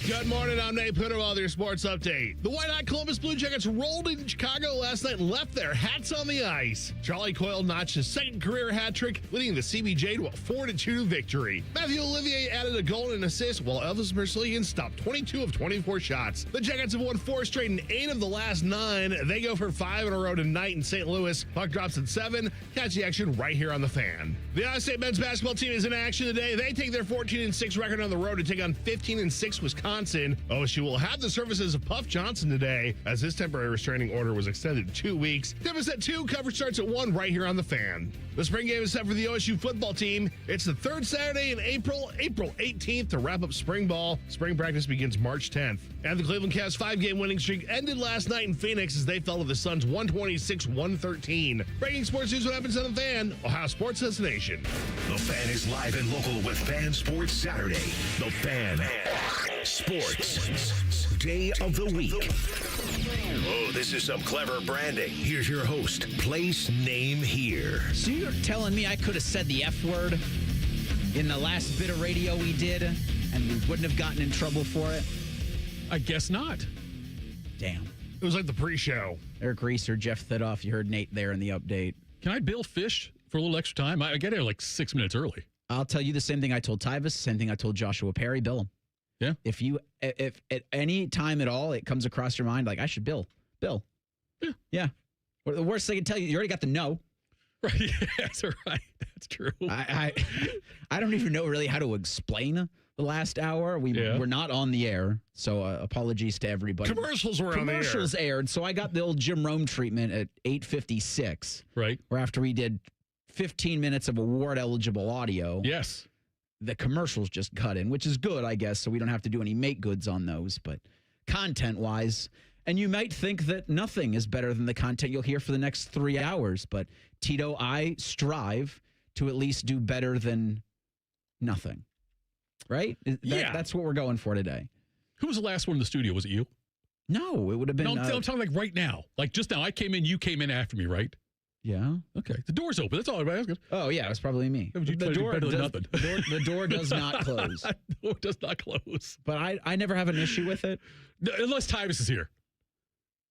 Good morning, I'm Nate Putter with your sports update. The White Hot Columbus Blue Jackets rolled into Chicago last night and left their hats on the ice. Charlie Coyle notched his second career hat trick, leading the CBJ to a 4-2 victory. Matthew Olivier added a goal and an assist, while Elvis Merzlikins stopped 22 of 24 shots. The Jackets have won 4 straight and 8 of the last 9. They go for 5 in a row tonight in St. Louis. Puck drops at 7. Catch the action right here on The Fan. The Ohio State men's basketball team is in action today. They take their 14-6 record on the road to take on 15-6 Wisconsin. OSU will have the services of Puff Johnson today, as his temporary restraining order was extended to 2 weeks. Tip is at 2, coverage starts at 1 right here on The Fan. The spring game is set for the OSU football team. It's the third Saturday in April 18th to wrap up spring ball. Spring practice begins March 10th. And the Cleveland Cavs' 5-game winning streak ended last night in Phoenix as they fell to the Suns 126-113. Breaking sports news, what happens on The Fan, Ohio sports destination. The Fan is live and local with Fan Sports Saturday. The Fan Sports Day of the Week. Oh, this is some clever branding. Here's your host. Place, name, here. So you're telling me I could have said the F word in the last bit of radio we did and we wouldn't have gotten in trouble for it? I guess not. Damn. It was like the pre-show. Eric Reiser, Jeff Thidoff, you heard Nate there in the update. Can I bill Fish for a little extra time? I get here like 6 minutes early. I'll tell you the same thing I told Tyvis, same thing I told Joshua Perry. Bill him. Yeah. If at any time at all it comes across your mind, like I should bill. Yeah. Well, the worst thing I can tell you, you already got the no. Right. Yes, right. That's true. I don't even know really how to explain the last hour. We're not on the air, so apologies to everybody. Commercials were on the air. Commercials aired, so I got the old Jim Rome treatment at 8:56. Right. Where after we did 15 minutes of award-eligible audio. Yes. The commercials just cut in, which is good, I guess, so we don't have to do any make goods on those, but content-wise. And you might think that nothing is better than the content you'll hear for the next 3 hours, but Tito, I strive to at least do better than nothing. Right? Yeah. That's what we're going for today. Who was the last one in the studio? Was it you? No, it would have been... No, I'm talking like right now. Like just now. I came in, you came in after me, right? Yeah. Okay. The door's open. That's all I'm asking. Oh, yeah, it was probably me. The door does not close. The door does not close. But I never have an issue with it. No, unless Tyvis is here.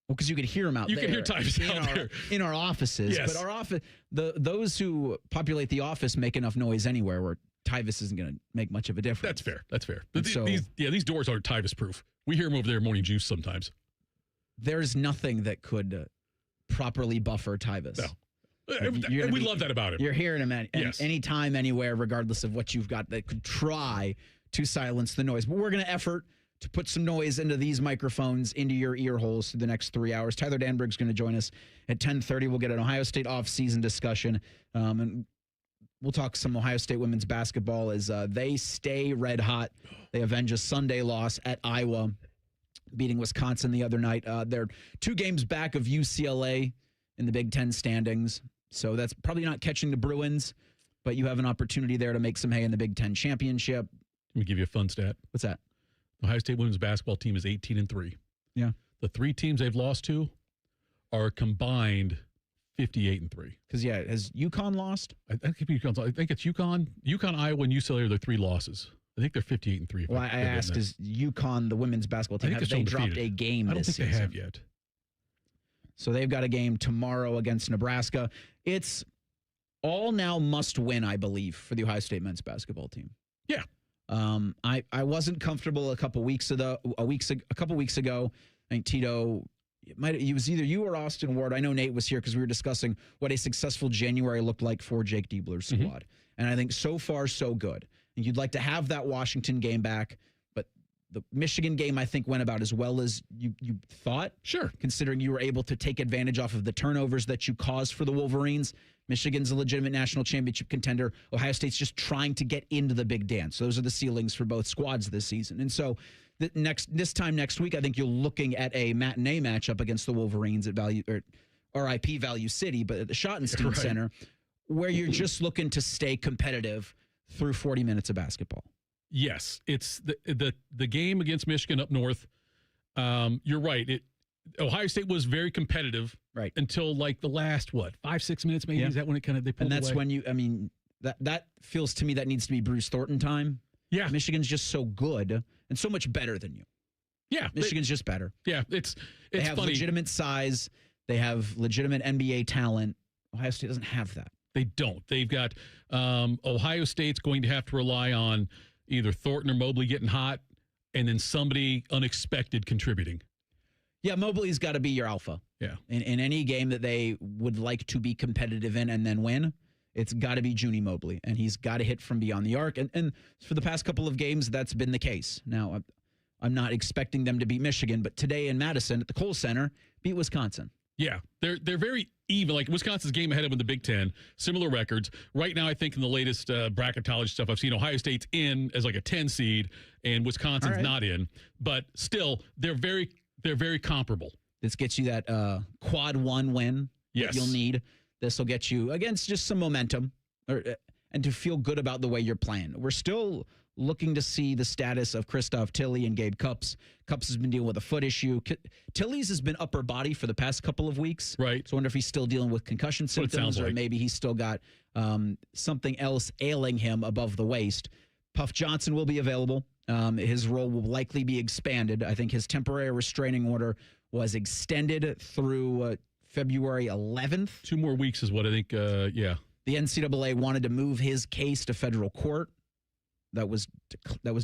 Well, because you could hear him out there. You can hear Tyvis out there. In our offices. Yes. But our office, those who populate the office make enough noise anywhere where Tyvis isn't going to make much of a difference. That's fair. So, these doors aren't Tyvis proof. We hear him over there morning juice sometimes. There's nothing that could properly buffer Tyvis. No. We love that about him. You're hearing him anytime, anywhere, regardless of what you've got that could try to silence the noise. But we're going to effort to put some noise into these microphones, into your ear holes through the next 3 hours. Tyler Danburg's going to join us at 10:30. We'll get an Ohio State off-season discussion, and we'll talk some Ohio State women's basketball as they stay red hot. They avenge a Sunday loss at Iowa, beating Wisconsin the other night. They're 2 games back of UCLA in the Big Ten standings. So that's probably not catching the Bruins, but you have an opportunity there to make some hay in the Big Ten championship. Let me give you a fun stat. What's that? The Ohio State women's basketball team is 18-3. Yeah. The 3 teams they've lost to are combined 58-3. Because, has UConn lost? I think it's UConn, Iowa, and UCLA are their 3 losses. I think they're 58-3. Well, I asked, is UConn, the women's basketball team, have they dropped a game this season? I don't think they have yet. So they've got a game tomorrow against Nebraska. It's all now must win, I believe, for the Ohio State men's basketball team. Yeah. I wasn't comfortable a couple weeks ago. I think Tito, it was either you or Austin Ward. I know Nate was here because we were discussing what a successful January looked like for Jake Diebler's squad. Mm-hmm. And I think so far, so good. And you'd like to have that Washington game back, but the Michigan game, I think, went about as well as you thought. Sure. Considering you were able to take advantage off of the turnovers that you caused for the Wolverines. Michigan's a legitimate national championship contender. Ohio State's just trying to get into the big dance. Those are the ceilings for both squads this season. And so this time next week, I think you're looking at a matinee matchup against the Wolverines at RIP Value City, but at the Schottenstein Center, where you're just looking to stay competitive through 40 minutes of basketball. Yes, it's the game against Michigan up north. You're right. Ohio State was very competitive, right, until like the last 5-6 minutes maybe. Yeah. Is that when it kind of they pulled away? And that's when that feels to me that needs to be Bruce Thornton time. Yeah, Michigan's just so good, and so much better than you. Yeah. Michigan's just better. Yeah, it's They have funny. legitimate size. They have legitimate NBA talent. Ohio State doesn't have that. They don't. They've got Ohio State's going to have to rely on either Thornton or Mobley getting hot and then somebody unexpected contributing. Yeah, Mobley's got to be your alpha. Yeah. In any game that they would like to be competitive in and then win, it's got to be Junie Mobley, and he's got to hit from beyond the arc. And for the past couple of games, that's been the case. Now, I'm not expecting them to beat Michigan, but today in Madison at the Kohl Center, beat Wisconsin. Yeah, they're very even. Like Wisconsin's game ahead of them in the Big Ten, similar records. Right now, I think in the latest bracketology stuff I've seen, Ohio State's in as like a 10 seed, and Wisconsin's not in. But still, they're very comparable. This gets you that quad one win that you'll need. This will get you against just some momentum and to feel good about the way you're playing. We're still looking to see the status of Christoph Tilley and Gabe Cupps. Cupps has been dealing with a foot issue. Tilley's has been upper body for the past couple of weeks. Right. So I wonder if he's still dealing with concussion symptoms or maybe he's still got something else ailing him above the waist. Puff Johnson will be available. His role will likely be expanded. I think his temporary restraining order was extended through February 11th. 2 more weeks is what I think, yeah. The NCAA wanted to move his case to federal court. That was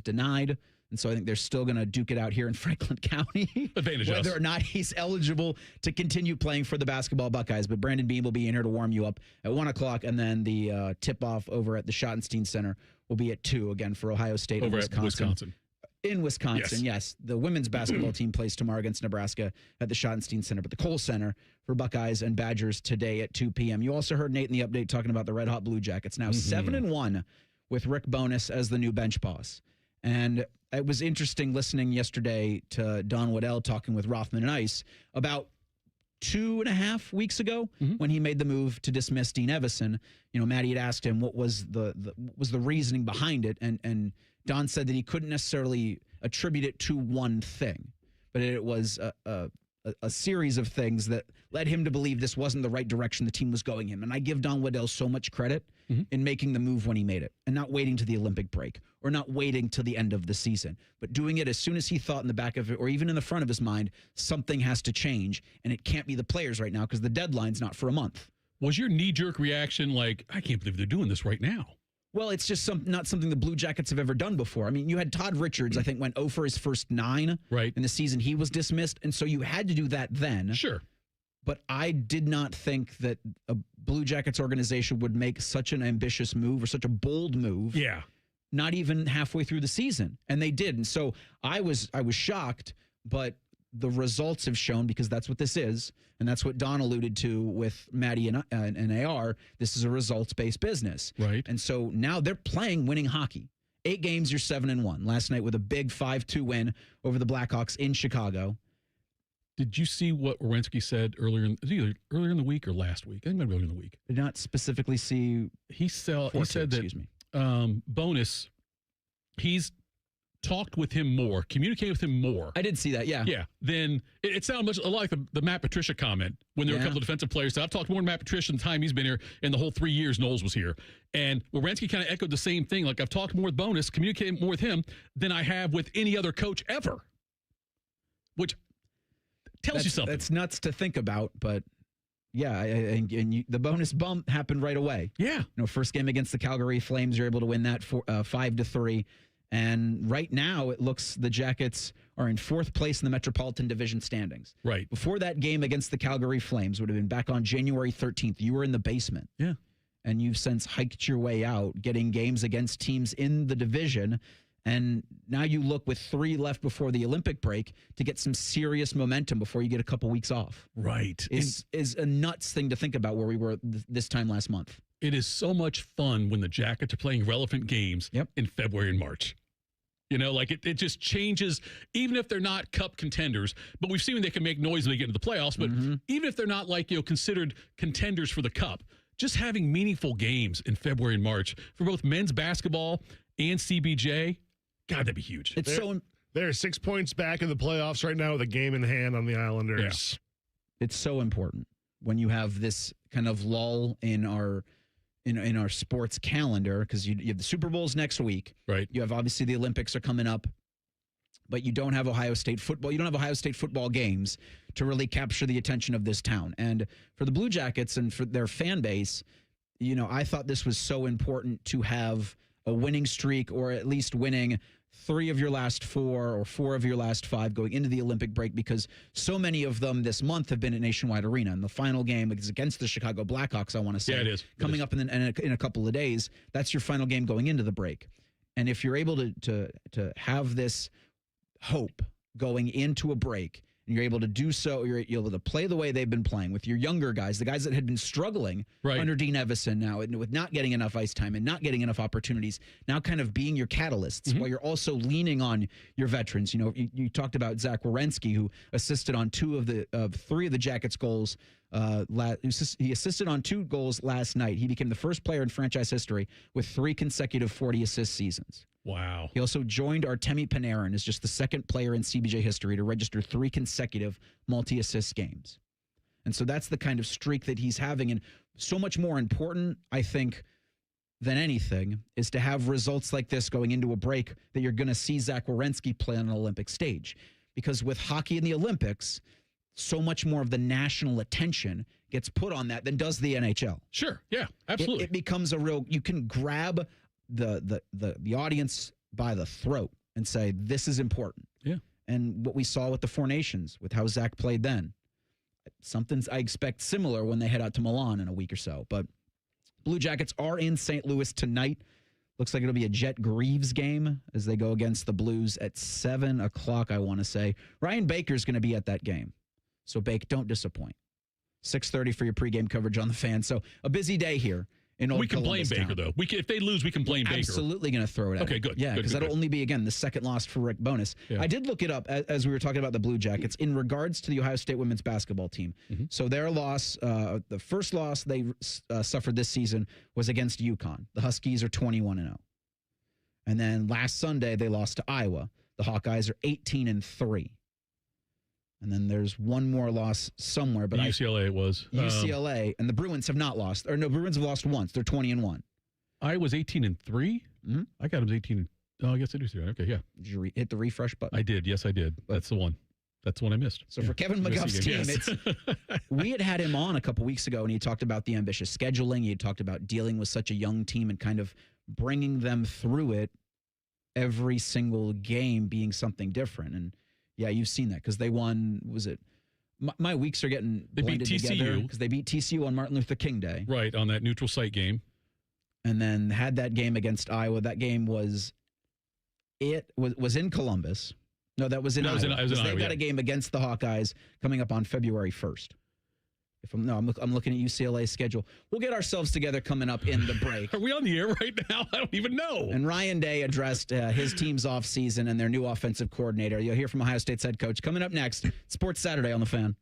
denied. And so I think they're still going to duke it out here in Franklin County. Advantage us. Whether or not he's eligible to continue playing for the basketball Buckeyes. But Brandon Beam will be in here to warm you up at 1 o'clock. And then the tip-off over at the Schottenstein Center will be at 2 again for Ohio State over and Wisconsin. In Wisconsin, yes. The women's basketball team plays tomorrow against Nebraska at the Schottenstein Center. But the Kohl Center for Buckeyes and Badgers today at 2 p.m. You also heard Nate in the update talking about the Red Hot Blue Jackets. Now 7-1 with Rick Bowness as the new bench boss. And it was interesting listening yesterday to Don Waddell talking with Rothman and Ice about 2.5 weeks ago when he made the move to dismiss Dean Evison. You know, Maddie had asked him what was the reasoning behind it, and Don said that he couldn't necessarily attribute it to one thing, but it was a series of things that led him to believe this wasn't the right direction the team was going in. And I give Don Waddell so much credit in making the move when he made it and not waiting to the Olympic break or not waiting till the end of the season, but doing it as soon as he thought in the back of it or even in the front of his mind, something has to change and it can't be the players right now because the deadline's not for a month. Was your knee-jerk reaction like, I can't believe they're doing this right now? Well, it's just not something the Blue Jackets have ever done before. I mean, you had Todd Richards, I think, went 0 for his first 9 in the season. He was dismissed, and so you had to do that then. Sure. But I did not think that a Blue Jackets organization would make such an ambitious move or such a bold move. Yeah. Not even halfway through the season, and they did. And so I was shocked, but the results have shown, because that's what this is, and that's what Don alluded to with Maddie and AR, this is a results-based business. Right. And so now they're playing winning hockey. 8 games, you're 7-1. Last night with a big 5-2 win over the Blackhawks in Chicago. Did you see what Werenski said earlier in the week or last week? I think it might be earlier in the week. Did not specifically see. He said that Bonus, he's talked with him more, communicated with him more. I did see that, yeah. Yeah. Then it sounded much a lot like the Matt Patricia comment when there were a couple of defensive players. I've talked more to Matt Patricia in the time he's been here and the whole 3 years Knowles was here. And Werenski kind of echoed the same thing. Like, I've talked more with Bonus, communicated more with him than I have with any other coach ever. Which tells you something. That's nuts to think about, but yeah, and the Bonus bump happened right away. Yeah. You know, first game against the Calgary Flames, you're able to win that 5-3. And right now, it looks the Jackets are in 4th place in the Metropolitan Division standings. Right. Before that game against the Calgary Flames would have been back on January 13th. You were in the basement. Yeah. And you've since hiked your way out, getting games against teams in the division. And now you look with 3 left before the Olympic break to get some serious momentum before you get a couple weeks off. Right. Is a nuts thing to think about where we were this time last month. It is so much fun when the Jackets are playing relevant games in February and March. You know, like it just changes, even if they're not cup contenders. But we've seen they can make noise when they get into the playoffs. But even if they're not considered contenders for the cup, just having meaningful games in February and March for both men's basketball and CBJ, God, that'd be huge. They're 6 points back in the playoffs right now with a game in hand on the Islanders. Yeah. It's so important when you have this kind of lull in our sports calendar, because you have the Super Bowls next week. Right. You have, obviously, the Olympics are coming up but you don't have Ohio State football. You don't have Ohio State football games to really capture the attention of this town. And for the Blue Jackets and for their fan base, I thought this was so important to have a winning streak, or at least winning 3 of your last 4 or 4 of your last 5 going into the Olympic break, because so many of them this month have been at Nationwide Arena. And the final game is against the Chicago Blackhawks, I want to say. Yeah, it is. Coming up in a couple of days. That's your final game going into the break. And if you're able to have this hope going into a break, and you're able to do so, you're able to play the way they've been playing with your younger guys, the guys that had been struggling under Dean Evison now, and with not getting enough ice time and not getting enough opportunities, now kind of being your catalysts while you're also leaning on your veterans. You talked about Zach Werenski, who assisted on 3 of the Jackets' goals. He assisted on 2 goals last night. He became the first player in franchise history with 3 consecutive 40-assist seasons. Wow. He also joined Artemi Panarin as just the second player in CBJ history to register 3 consecutive multi-assist games. And so that's the kind of streak that he's having. And so much more important, I think, than anything, is to have results like this going into a break that you're going to see Zach Werenski play on an Olympic stage. Because with hockey in the Olympics, so much more of the national attention gets put on that than does the NHL. Sure. Yeah, absolutely. It becomes you can grab the audience by the throat and say, this is important. Yeah. And what we saw with the Four Nations, with how Zach played then, something I expect similar when they head out to Milan in a week or so. But Blue Jackets are in St. Louis tonight. Looks like it'll be a Jet Greaves game as they go against the Blues at 7 o'clock, I want to say. Ryan Baker's going to be at that game. So, Bake, don't disappoint. 6:30 for your pregame coverage on the Fan. So, a busy day here in Old We can Columbus blame Baker, town. though. If they lose, we can blame Baker. Absolutely going to throw it at Okay, him. good. Yeah, because that'll only be, again, the second loss for Rick Bowness. Yeah. I did look it up as we were talking about the Blue Jackets in regards to the Ohio State women's basketball team. Mm-hmm. So their loss, the first loss they suffered this season was against UConn. The Huskies are 21-0. And then last Sunday, they lost to Iowa. The Hawkeyes are 18-3. And then there's one more loss somewhere. But UCLA it was. UCLA, and the Bruins have not lost. Or no, Bruins have lost once. They're 20-1. I was 18-3? Mm-hmm. I got them 18. Oh, I guess I do see that. Okay, yeah. Did you hit the refresh button? I did. Yes, I did. That's the one. That's the one I missed. So for Kevin McGuff's team, yes. we had him on a couple weeks ago, and he talked about the ambitious scheduling. He had talked about dealing with such a young team and kind of bringing them through it, every single game being something different. And yeah, you've seen that because they won. Was it? My weeks are getting blended together because they beat TCU on Martin Luther King Day, right, on that neutral site game, and then had that game against Iowa. That game was in Columbus. No, that was in Iowa. They've got a game against the Hawkeyes coming up on February 1st. I'm looking at UCLA's schedule. We'll get ourselves together coming up in the break. Are we on the air right now? I don't even know. And Ryan Day addressed his team's offseason and their new offensive coordinator. You'll hear from Ohio State's head coach coming up next. Sports Saturday on The Fan.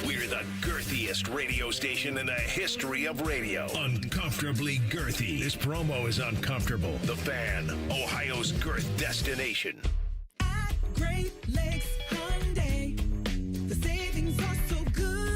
We're the girthiest radio station in the history of radio. Uncomfortably girthy. This promo is uncomfortable. The Fan, Ohio's girth destination. At Great Lakes Hyundai, the savings are so good.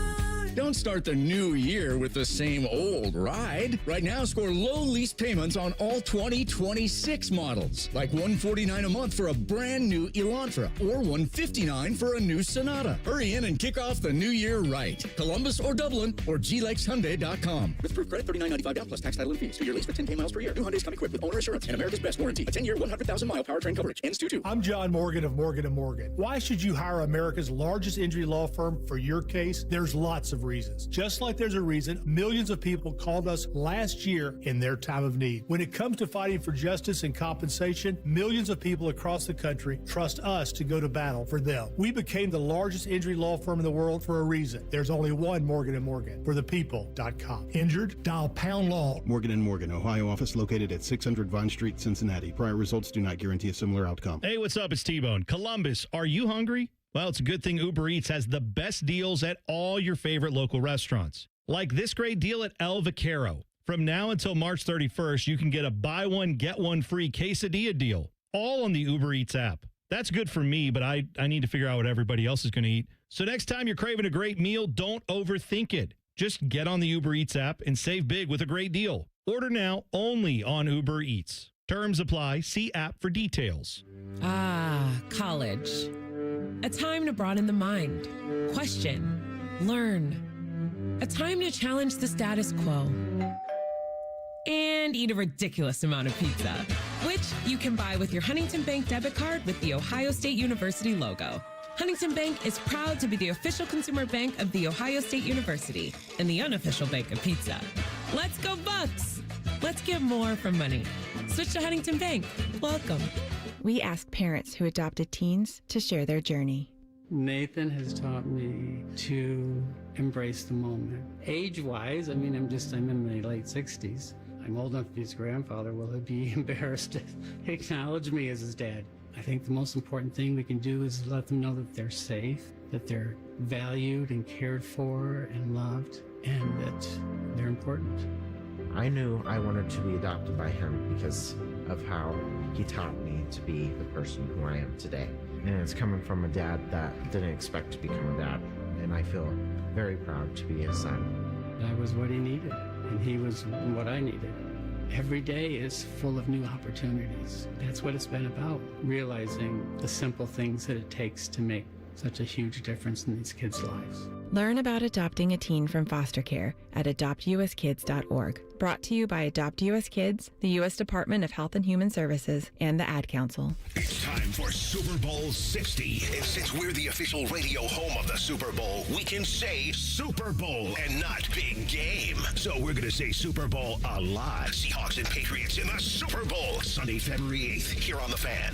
Don't start the new year with the same old ride. Right now, score low lease payments on all 2026 models, like $149 a month for a brand new Elantra or $159 for a new Sonata. Hurry in and kick off the new year right. Columbus or Dublin or glakeshyundai.com. With approved credit, $39.95 down plus tax, title, and fees. 2-year lease with 10K miles per year. New Hyundais come equipped with owner assurance and America's best warranty. A 10-year, 100,000-mile powertrain coverage. Ends 2-2. I'm John Morgan of Morgan & Morgan. Why should you hire America's largest injury law firm for your case? There's lots of reasons. Just like there's a reason millions of people called us last year in their time of need. When it comes to fighting for justice and compensation, millions of people across the country trust us to go to battle for them. We became the largest injury law firm in the world for a reason. There's only one Morgan & Morgan. For the people.com. Injured? Dial pound law. Morgan & Morgan, Ohio office located at 600 Vine Street, Cincinnati. Prior results do not guarantee a similar outcome. Hey, what's up? It's T-Bone. Columbus, are you hungry? Well, it's a good thing Uber Eats has the best deals at all your favorite local restaurants. Like this great deal at El Vaquero. From now until March 31st, you can get a buy one, get one free quesadilla deal, all on the Uber Eats app. That's good for me, but I need to figure out what everybody else is going to eat. So next time you're craving a great meal, don't overthink it. Just get on the Uber Eats app and save big with a great deal. Order now only on Uber Eats. Terms apply. See app for details. Ah, college. A time to broaden the mind, question, learn. A time to challenge the status quo. And eat a ridiculous amount of pizza, which you can buy with your Huntington Bank debit card with the Ohio State University logo. Huntington Bank is proud to be the official consumer bank of The Ohio State University and the unofficial bank of pizza. Let's go Bucks! Let's get more from money. Switch to Huntington Bank. Welcome. We asked parents who adopted teens to share their journey. Nathan has taught me to embrace the moment. Age-wise, I'm in my late 60s. I'm old enough to be his grandfather. Will he be embarrassed to acknowledge me as his dad? I think the most important thing we can do is let them know that they're safe, that they're valued and cared for and loved, and that they're important. I knew I wanted to be adopted by him because of how he taught me to be the person who I am today. And it's coming from a dad that didn't expect to become a dad, and I feel very proud to be his son. I was what he needed, and he was what I needed. Every day is full of new opportunities. That's what it's been about, realizing the simple things that it takes to make such a huge difference in these kids' lives. Learn about adopting a teen from foster care at adoptuskids.org. Brought to you by Adopt US Kids, the U.S. Department of Health and Human Services, and the Ad Council. It's time for Super Bowl 60. And since we're the official radio home of the Super Bowl, we can say Super Bowl and not big game. So we're going to say Super Bowl a lot. Seahawks and Patriots in the Super Bowl, Sunday, February 8th, here on The Fan.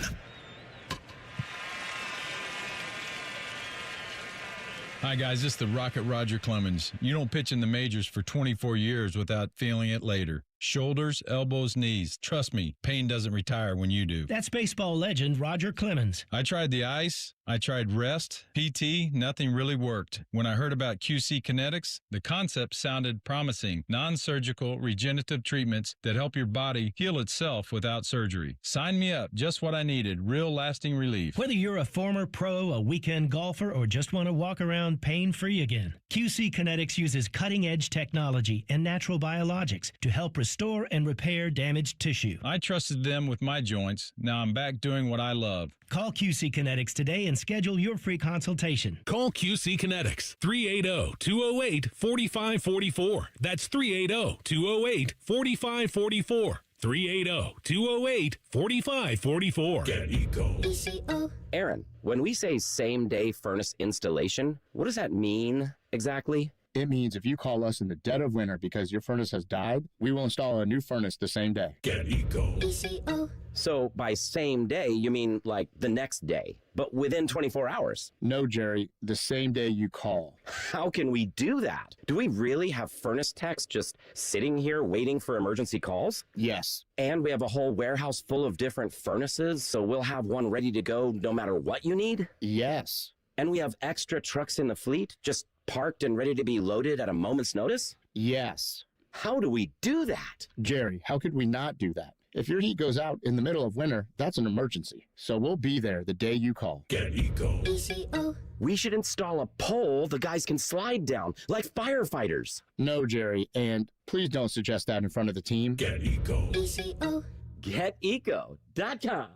Hi, guys. This is the Rocket Roger Clemens. You don't pitch in the majors for 24 years without feeling it later. Shoulders, elbows, knees. Trust me, pain doesn't retire when you do. That's baseball legend Roger Clemens. I tried the ice. I tried rest, PT. Nothing really worked. When I heard about QC Kinetics, the concept sounded promising. Non-surgical regenerative treatments that help your body heal itself without surgery. Sign me up. Just what I needed. Real lasting relief. Whether you're a former pro, a weekend golfer, or just want to walk around pain-free again, QC Kinetics uses cutting-edge technology and natural biologics to help restore and repair damaged tissue. I trusted them with my joints. Now I'm back doing what I love. Call QC Kinetics today and schedule your free consultation. Call QC Kinetics, 380-208-4544. That's 380-208-4544. 380-208-4544. Get Eco. Aaron, when we say same-day furnace installation, what does that mean exactly? It means if you call us in the dead of winter because your furnace has died, we will install a new furnace the same day. Get Eco. So by same day, you mean like the next day, but within 24 hours? No, Jerry, the same day you call. How can we do that? Do we really have furnace techs just sitting here waiting for emergency calls? Yes. And we have a whole warehouse full of different furnaces, so we'll have one ready to go no matter what you need? Yes. And we have extra trucks in the fleet, just parked and ready to be loaded at a moment's notice? Yes. How do we do that? Jerry, how could we not do that? If your heat goes out in the middle of winter, that's an emergency. So we'll be there the day you call. Get Eco. We should install a pole the guys can slide down, like firefighters. No, Jerry, and please don't suggest that in front of the team. Get Eco. GetEco.com.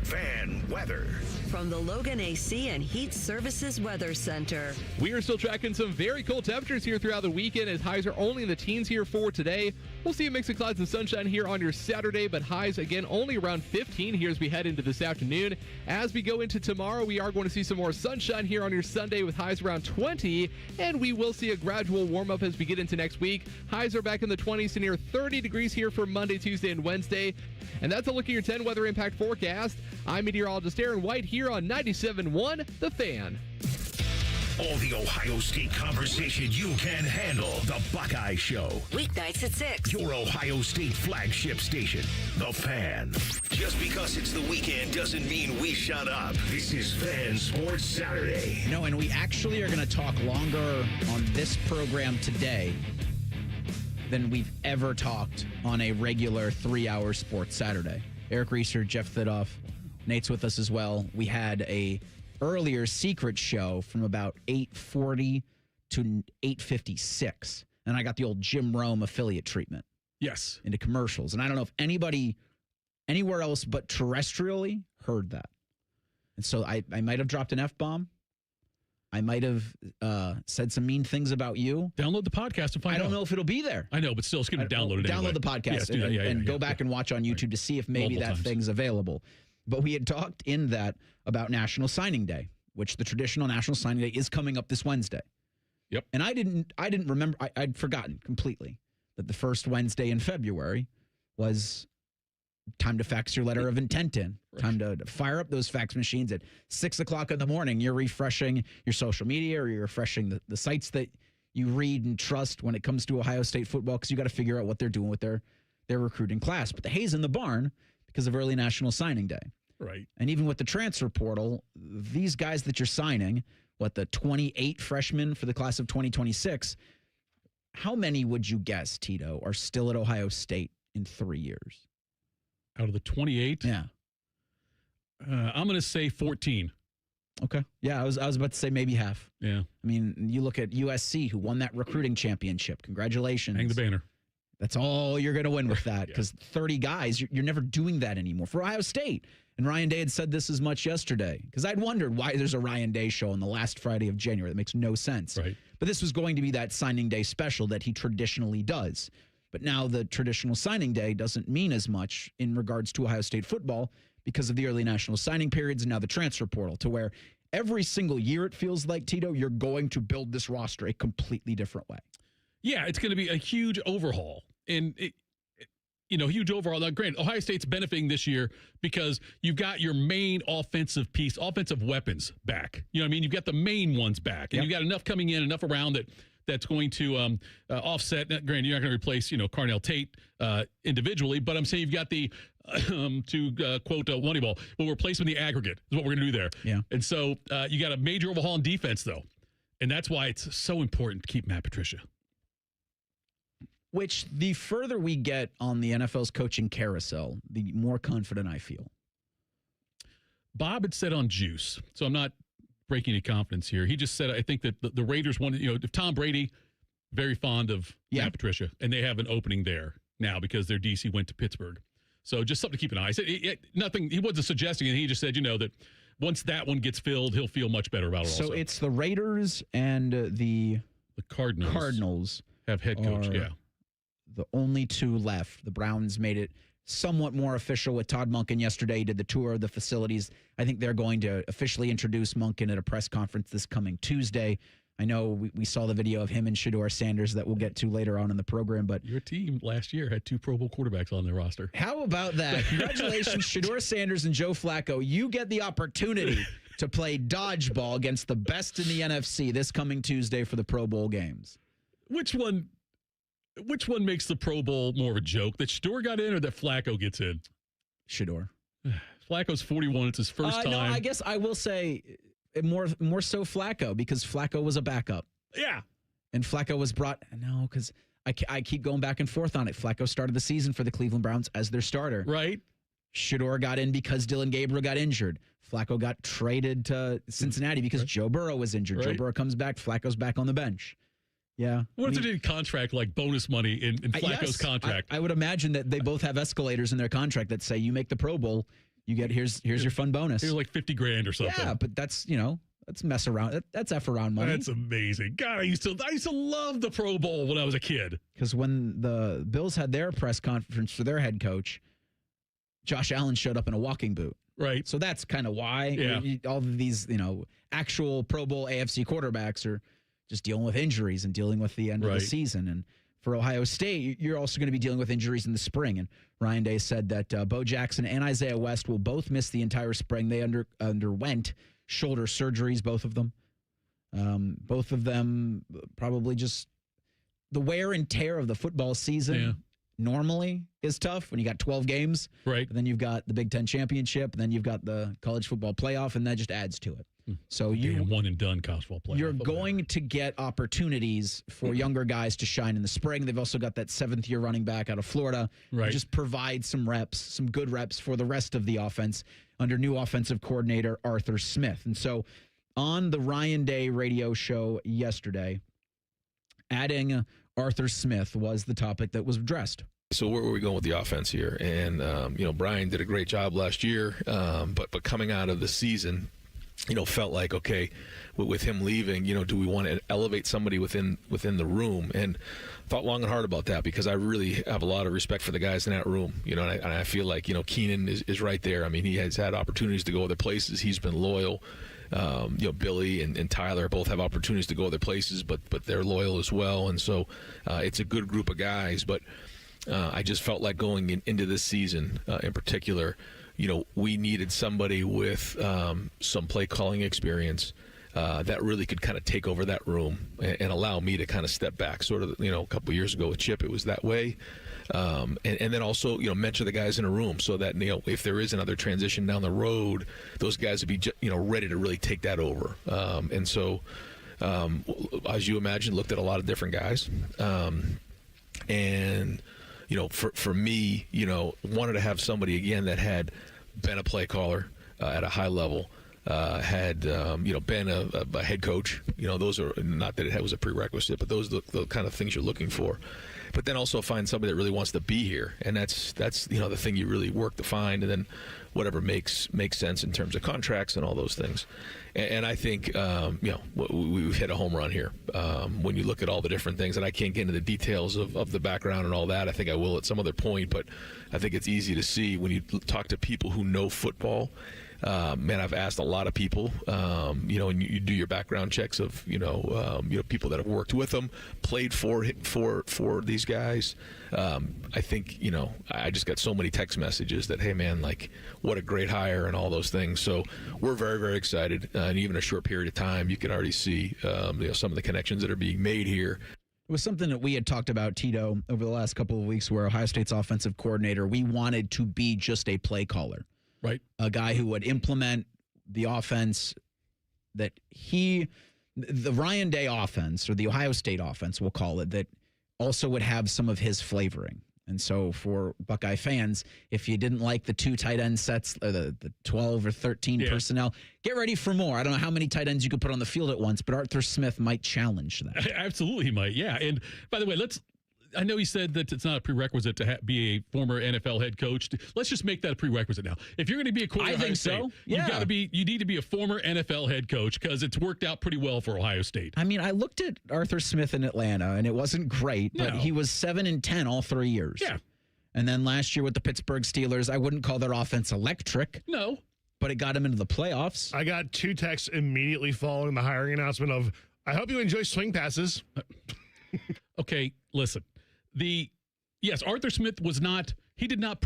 Fan weather. From the Logan AC and Heat Services Weather Center. We are still tracking some very cold temperatures here throughout the weekend as highs are only in the teens here for today. We'll see a mix of clouds and sunshine here on your Saturday, but highs again only around 15 here as we head into this afternoon. As we go into tomorrow, we are going to see some more sunshine here on your Sunday with highs around 20, and we will see a gradual warm up as we get into next week. Highs are back in the 20s to near 30 degrees here for Monday, Tuesday, and Wednesday. And that's a look at your 10 weather impact forecast. I'm meteorologist Aaron White here on 97.1 The Fan. All the Ohio State conversation you can handle. The Buckeye Show. Weeknights at 6. Your Ohio State flagship station. The Fan. Just because it's the weekend doesn't mean we shut up. This is Fan Sports Saturday. No, and we actually are going to talk longer on this program today than we've ever talked on a regular 3-hour Sports Saturday. Eric Reiser, Jeff Thidoff, Nate's with us as well. We had a earlier secret show from about 8:40 to 8:56, and I got the old Jim Rome affiliate treatment. Yes. Into commercials. And I don't know if anybody anywhere else but terrestrially heard that. And so I might have dropped an F-bomb. I might have said some mean things about you. Download the podcast and find out. I don't know if it'll be there. I know, but still, it's going to download it anyway. Download the podcast and go back and watch on YouTube to see if maybe that thing's available. But we had talked in that about National Signing Day, which the traditional National Signing Day is coming up this Wednesday. Yep. And I didn't remember. I'd forgotten completely that the first Wednesday in February was time to fax your letter of intent in. Right. Time to fire up those fax machines at 6 o'clock in the morning. You're refreshing your social media, or you're refreshing the sites that you read and trust when it comes to Ohio State football, because you got to figure out what they're doing with their recruiting class. But the hay's in the barn because of early National Signing Day. Right. And even with the transfer portal, these guys that you're signing, the 28 freshmen for the class of 2026, how many would you guess, Tito, are still at Ohio State in 3 years? Out of the 28? Yeah. I'm going to say 14. Okay. Yeah, I was about to say maybe half. Yeah. I mean, you look at USC, who won that recruiting championship. Congratulations. Hang the banner. That's all you're going to win with that, because 30 guys, you're never doing that anymore for Ohio State. And Ryan Day had said this as much yesterday, because I'd wondered why there's a Ryan Day show on the last Friday of January. That makes no sense. Right. But this was going to be that signing day special that he traditionally does. But now the traditional signing day doesn't mean as much in regards to Ohio State football because of the early national signing periods and now the transfer portal, to where every single year it feels like, Tito, you're going to build this roster a completely different way. Yeah, it's going to be a huge overhaul. And, huge overhaul. Now, granted, Ohio State's benefiting this year because you've got your main offensive weapons back. You know what I mean? You've got the main ones back. And you've got enough coming in, enough around that's going to offset. Granted, you're not going to replace, Carnell Tate individually, but I'm saying you've got the, to quote Moneyball, we'll replace them in the aggregate is what we're going to do there. Yeah. And so you got a major overhaul in defense, though. And that's why it's so important to keep Matt Patricia. Which, the further we get on the NFL's coaching carousel, the more confident I feel. Bob had said on Juice, so I'm not breaking any confidence here. He just said, I think that the Raiders wanted, if Tom Brady, very fond of Matt Patricia, and they have an opening there now because their DC went to Pittsburgh. So just something to keep an eye. I said nothing. He wasn't suggesting it. He just said, that once that one gets filled, he'll feel much better about it. So also. It's the Raiders and the Cardinals have head coach. Yeah. The only two left. The Browns made it somewhat more official with Todd Monken yesterday. He did the tour of the facilities. I think they're going to officially introduce Monken at a press conference this coming Tuesday. I know we saw the video of him and Shedeur Sanders that we'll get to later on in the program. But your team last year had 2 Pro Bowl quarterbacks on their roster. How about that? Congratulations, Shedeur Sanders and Joe Flacco. You get the opportunity to play dodgeball against the best in the NFC this coming Tuesday for the Pro Bowl games. Which one makes the Pro Bowl more of a joke? That Shedeur got in or that Flacco gets in? Shedeur. Flacco's 41. It's his first time. No, I guess I will say more so Flacco, because Flacco was a backup. Yeah. And Flacco was brought. No, because I keep going back and forth on it. Flacco started the season for the Cleveland Browns as their starter. Right. Shedeur got in because Dylan Gabriel got injured. Flacco got traded to Cincinnati because Joe Burrow was injured. Joe Burrow comes back. Flacco's back on the bench. Yeah. What if they did contract like bonus money in Flacco's contract? I would imagine that they both have escalators in their contract that say you make the Pro Bowl, you get here's your fun bonus. Here's like $50,000 or something. Yeah, but that's mess around. That's F around money. That's amazing. God, I used to love the Pro Bowl when I was a kid. Because when the Bills had their press conference for their head coach, Josh Allen showed up in a walking boot. Right. So that's kind of why all of these, actual Pro Bowl AFC quarterbacks are just dealing with injuries and dealing with the end of the season. And for Ohio State, you're also going to be dealing with injuries in the spring. And Ryan Day said that Bo Jackson and Isaiah West will both miss the entire spring. They underwent shoulder surgeries, both of them. Both of them probably just the wear and tear of the football season normally is tough when you got 12 games. Right. But then you've got the Big Ten championship, and then you've got the college football playoff, and that just adds to it. So one and done college football playoff. You're going to get opportunities for younger guys to shine in the spring. They've also got that 7th-year running back out of Florida. Right. Just provide some reps, some good reps for the rest of the offense under new offensive coordinator Arthur Smith. And so on the Ryan Day radio show yesterday, adding Arthur Smith was the topic that was addressed. So where were we going with the offense here? And, Brian did a great job last year, but coming out of the season, felt like, okay, with him leaving, do we want to elevate somebody within the room? And thought long and hard about that because I really have a lot of respect for the guys in that room, and I feel like, Keenan is right there. I mean, he has had opportunities to go other places. He's been loyal. Billy and Tyler both have opportunities to go other places, but they're loyal as well. And so it's a good group of guys, but I just felt like going into this season in particular, we needed somebody with some play calling experience that really could kind of take over that room and allow me to kind of step back. Sort of, a couple of years ago with Chip, it was that way. And then also, mentor the guys in a room so that, if there is another transition down the road, those guys would be, ready to really take that over. And so, as you imagine, looked at a lot of different guys. And for me, wanted to have somebody, again, that had been a play caller at a high level, had, been a head coach. Those are, not that it was a prerequisite, but those are the kind of things you're looking for. But then also find somebody that really wants to be here. And that's the thing you really work to find, and then whatever makes sense in terms of contracts and all those things. And I think, we've hit a home run here. When you look at all the different things, and I can't get into the details of the background and all that. I think I will at some other point, but I think it's easy to see when you talk to people who know football. I've asked a lot of people, and you do your background checks of, people that have worked with them, played for these guys. I think, I just got so many text messages that, hey man, like what a great hire and all those things. So we're very, very excited. And even a short period of time, you can already see, some of the connections that are being made here. It was something that we had talked about, Tito, over the last couple of weeks, where Ohio State's offensive coordinator, we wanted to be just a play caller. Right. A guy who would implement the offense that the Ryan Day offense, or the Ohio State offense, we'll call it, that also would have some of his flavoring. And so for Buckeye fans, if you didn't like the 2 tight end sets, or the 12 or 13 personnel, get ready for more. I don't know how many tight ends you could put on the field at once, but Arthur Smith might challenge that. Absolutely, he might, yeah. And by the way, I know he said that it's not a prerequisite to be a former NFL head coach. Let's just make that a prerequisite now. If you're going to be a quarterback, I think so. Yeah. You need to be a former NFL head coach, because it's worked out pretty well for Ohio State. I mean, I looked at Arthur Smith in Atlanta, and it wasn't great, but he was 7-10 all 3 years. Yeah. And then last year with the Pittsburgh Steelers, I wouldn't call their offense electric. No. But it got him into the playoffs. I got 2 texts immediately following the hiring announcement of, I hope you enjoy swing passes. Okay, listen. Yes, Arthur Smith did not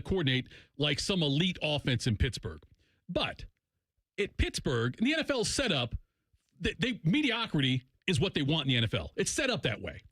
coordinate like some elite offense in Pittsburgh. But at Pittsburgh, in the NFL setup, mediocrity is what they want in the NFL. It's set up that way.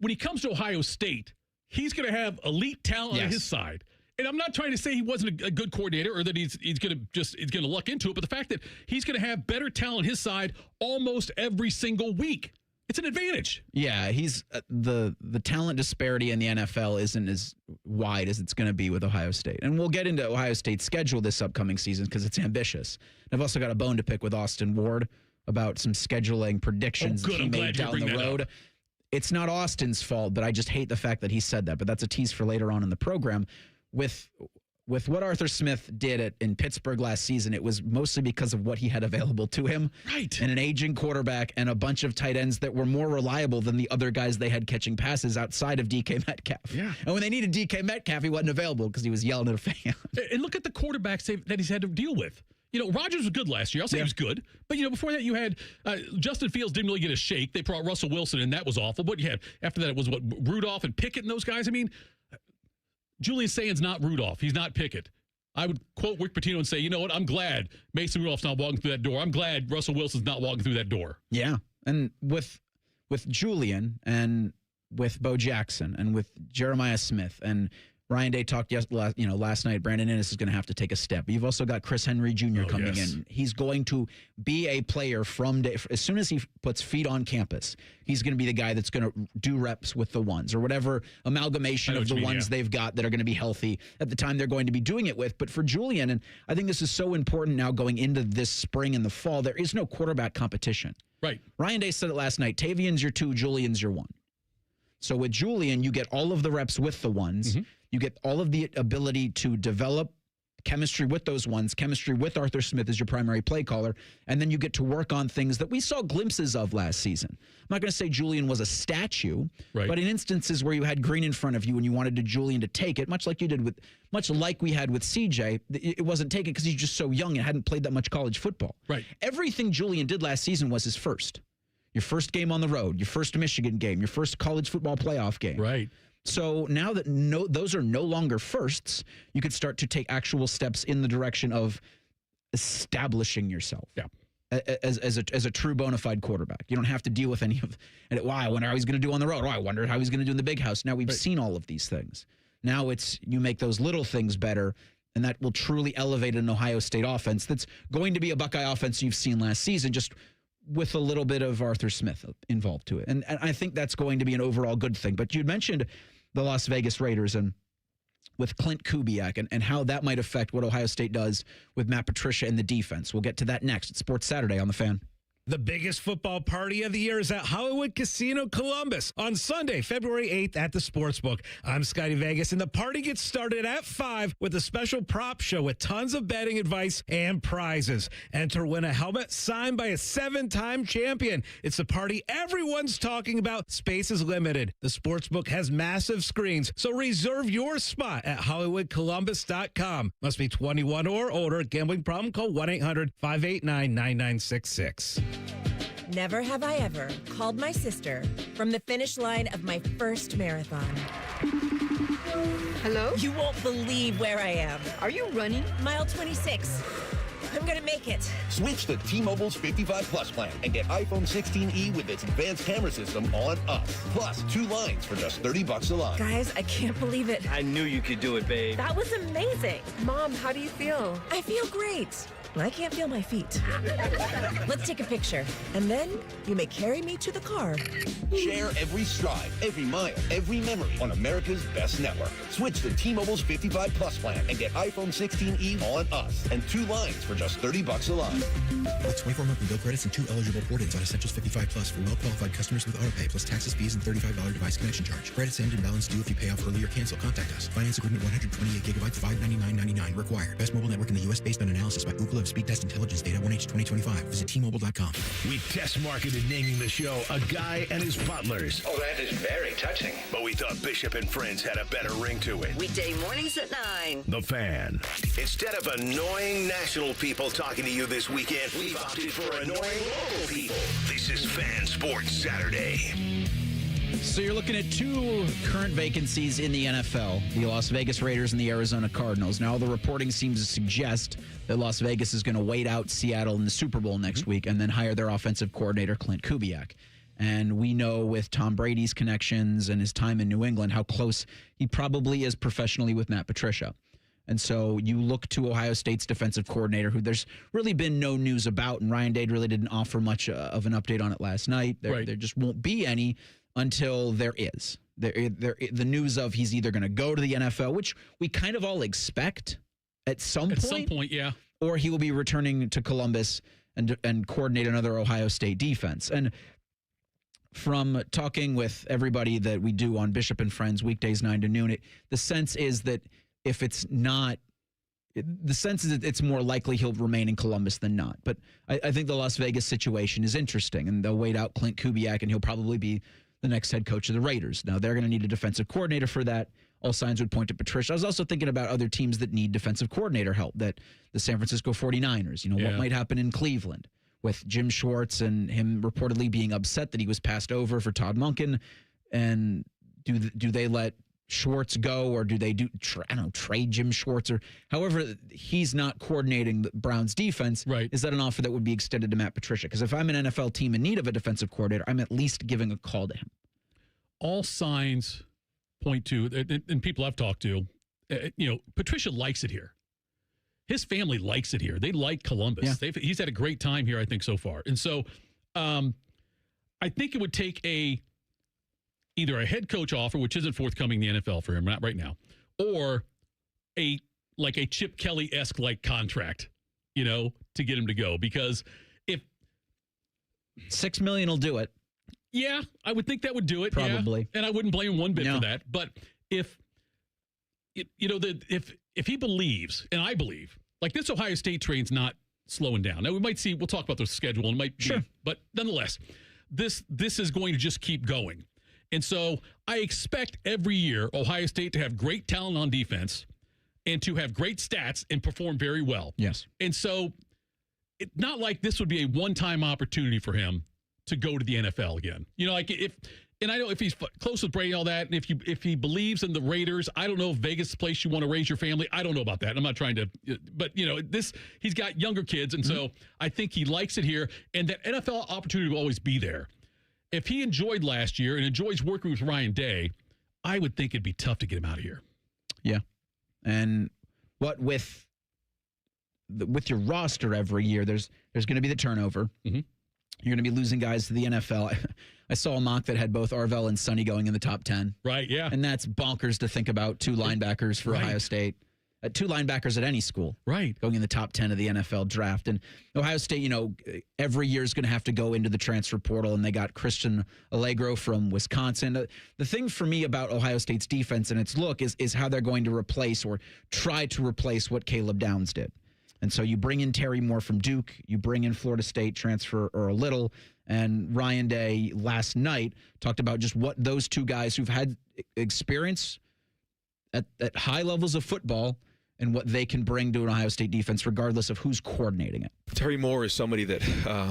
When he comes to Ohio State, he's going to have elite talent on his side. And I'm not trying to say he wasn't a good coordinator, or that he's going to luck into it, but the fact that he's going to have better talent on his side almost every single week. It's an advantage. Yeah, he's the talent disparity in the NFL isn't as wide as it's going to be with Ohio State. And we'll get into Ohio State's schedule this upcoming season because it's ambitious. And I've also got a bone to pick with Austin Ward about some scheduling predictions that he made down the road. It's not Austin's fault, but I just hate the fact that he said that. But that's a tease for later on in the program. With what Arthur Smith did in Pittsburgh last season, it was mostly because of what he had available to him. Right. And an aging quarterback and a bunch of tight ends that were more reliable than the other guys they had catching passes outside of DK Metcalf. Yeah. And when they needed DK Metcalf, he wasn't available because he was yelling at a fan. And look at the quarterbacks that he's had to deal with. Rodgers was good last year. I'll say he was good. But, before that you had Justin Fields didn't really get a shake. They brought Russell Wilson in. That was awful. But you had, after that, it was Rudolph and Pickett and those guys. I mean, Julian Saint's not Rudolph. He's not Pickett. I would quote Rick Pitino and say, you know what? I'm glad Mason Rudolph's not walking through that door. I'm glad Russell Wilson's not walking through that door. Yeah. And with Julian and with Bo Jackson and with Jeremiah Smith and Ryan Day talked last night. Brandon Innes is going to have to take a step. You've also got Chris Henry Jr. coming in. He's going to be a player from day. As soon as he puts feet on campus, he's going to be the guy that's going to do reps with the ones or whatever amalgamation of the ones they've got that are going to be healthy at the time they're going to be doing it with. But for Julian, and I think this is so important now going into this spring and the fall, there is no quarterback competition. Right. Ryan Day said it last night. Tavian's your 2, Julian's your 1. So with Julian, you get all of the reps with the ones. You get all of the ability to develop chemistry with those ones, chemistry with Arthur Smith as your primary play caller, and then you get to work on things that we saw glimpses of last season. I'm not going to say Julian was a statue, but in instances where you had Green in front of you and you wanted Julian to take it, much like we had with CJ, it wasn't taken because he's just so young and hadn't played that much college football. Right. Everything Julian did last season was his first. Your first game on the road, your first Michigan game, your first college football playoff game. Right. So now that those are no longer firsts, you could start to take actual steps in the direction of establishing yourself as a true bona fide quarterback. You don't have to deal with any of it. I wonder how he's going to do on the road. I wonder how he's going to do in the big house. Now we've seen all of these things. Now it's you make those little things better, and that will truly elevate an Ohio State offense that's going to be a Buckeye offense you've seen last season, just with a little bit of Arthur Smith involved to it. And I think that's going to be an overall good thing. But you'd mentioned the Las Vegas Raiders and with Clint Kubiak and how that might affect what Ohio State does with Matt Patricia and the defense. We'll get to that next. It's Sports Saturday on The Fan. The biggest football party of the year is at Hollywood Casino Columbus on Sunday, February 8th at the Sportsbook. I'm Scotty Vegas, and the party gets started at 5 with a special prop show with tons of betting advice and prizes. Enter win a helmet signed by a 7-time champion. It's a party everyone's talking about. Space is limited. The Sportsbook has massive screens, so reserve your spot at HollywoodColumbus.com. Must be 21 or older. Gambling problem? Call 1-800-589-9966. Never have I ever called my sister from the finish line of my first marathon. Hello? You won't believe where I am. Are you running? Mile 26. I'm going to make it. Switch to T-Mobile's 55 Plus plan and get iPhone 16e with its advanced camera system on us. Plus, 2 lines for just $30 a line. Guys, I can't believe it. I knew you could do it, babe. That was amazing. Mom, how do you feel? I feel great. I can't feel my feet. Let's take a picture. And then you may carry me to the car. Share every stride, every mile, every memory on America's best network. Switch to T-Mobile's 55 Plus plan and get iPhone 16e on us and 2 lines for just $30 a line. With 24 monthly bill credits and 2 eligible port-ins on Essentials 55 Plus for well-qualified customers with autopay plus taxes, fees, and $35 device connection charge. Credits end and balance due if you pay off early or cancel. Contact us. Finance agreement 128 gigabytes, $599.99 required. Best mobile network in the U.S. based on analysis by Ookla of Speed Test Intelligence Data 1H 2025. Visit T-Mobile.com. We test marketed naming the show A Guy and His Butlers. Oh, that is very touching. But we thought Bishop and Friends had a better ring to it. Weekday mornings at 9. The Fan. Instead of annoying national people talking to you this weekend, we've opted for annoying local people. This is Fan Sports Saturday. So you're looking at 2 current vacancies in the NFL, the Las Vegas Raiders and the Arizona Cardinals. Now, the reporting seems to suggest that Las Vegas is going to wait out Seattle in the Super Bowl next week and then hire their offensive coordinator, Clint Kubiak. And we know with Tom Brady's connections and his time in New England how close he probably is professionally with Matt Patricia. And so you look to Ohio State's defensive coordinator, who there's really been no news about, and Ryan Day really didn't offer much of an update on it last night. There just won't be any until there is. The news of he's either going to go to the NFL, which we kind of all expect at some point, yeah, or he will be returning to Columbus and coordinate another Ohio State defense. And from talking with everybody that we do on Bishop and Friends weekdays 9 to noon, the sense is that if it's not, the sense is that it's more likely he'll remain in Columbus than not. But I think the Las Vegas situation is interesting, and they'll wait out Clint Kubiak, and he'll probably be the next head coach of the Raiders. Now, they're going to need a defensive coordinator for that. All signs would point to Patricia. I was also thinking about other teams that need defensive coordinator help, that the San Francisco 49ers, what might happen in Cleveland with Jim Schwartz and him reportedly being upset that he was passed over for Todd Monken. And do they let Schwartz go, or do they trade Jim Schwartz, or however he's not coordinating the Browns defense? Right. Is that an offer that would be extended to Matt Patricia? Because if I'm an NFL team in need of a defensive coordinator, I'm at least giving a call to him. All signs point to, and people I've talked to, Patricia likes it here. His family likes it here. They like Columbus. Yeah. He's had a great time here, I think, so far. And so I think it would take either a head coach offer, which isn't forthcoming in the NFL for him right now, or a Chip Kelly-esque contract, to get him to go. Because if $6 million will do it, Yeah, I would think that would do it. Probably. Yeah. And I wouldn't blame him one bit for that. But if he believes, and I believe, like this Ohio State train's not slowing down. Now we might see, we'll talk about the schedule and might be, but nonetheless, this is going to just keep going. And so I expect every year Ohio State to have great talent on defense and to have great stats and perform very well. Yes. And so it's not like this would be a one-time opportunity for him to go to the NFL again. You know, like and I know if he's close with Brady and all that, and if he believes in the Raiders, I don't know if Vegas is a place you want to raise your family. I don't know about that. I'm not trying to, but he's got younger kids, and so I think he likes it here, and that NFL opportunity will always be there. If he enjoyed last year and enjoys working with Ryan Day, I would think it'd be tough to get him out of here. Yeah. And what with your roster every year, there's going to be the turnover. Mm-hmm. You're going to be losing guys to the NFL. I saw a mock that had both Arvell and Sonny going in the top 10. Right, yeah. And that's bonkers to think about. 2 linebackers for Ohio State. 2 linebackers at any school. Right. Going in the top 10 of the NFL draft. And Ohio State, every year is going to have to go into the transfer portal, and they got Christian Allegro from Wisconsin. The thing for me about Ohio State's defense and its look is how they're going to replace or try to replace what Caleb Downs did. And so you bring in Terry Moore from Duke, you bring in Florida State transfer Earl Little, and Ryan Day last night talked about just what those 2 guys who've had experience at high levels of football and what they can bring to an Ohio State defense, regardless of who's coordinating it. Terry Moore is somebody that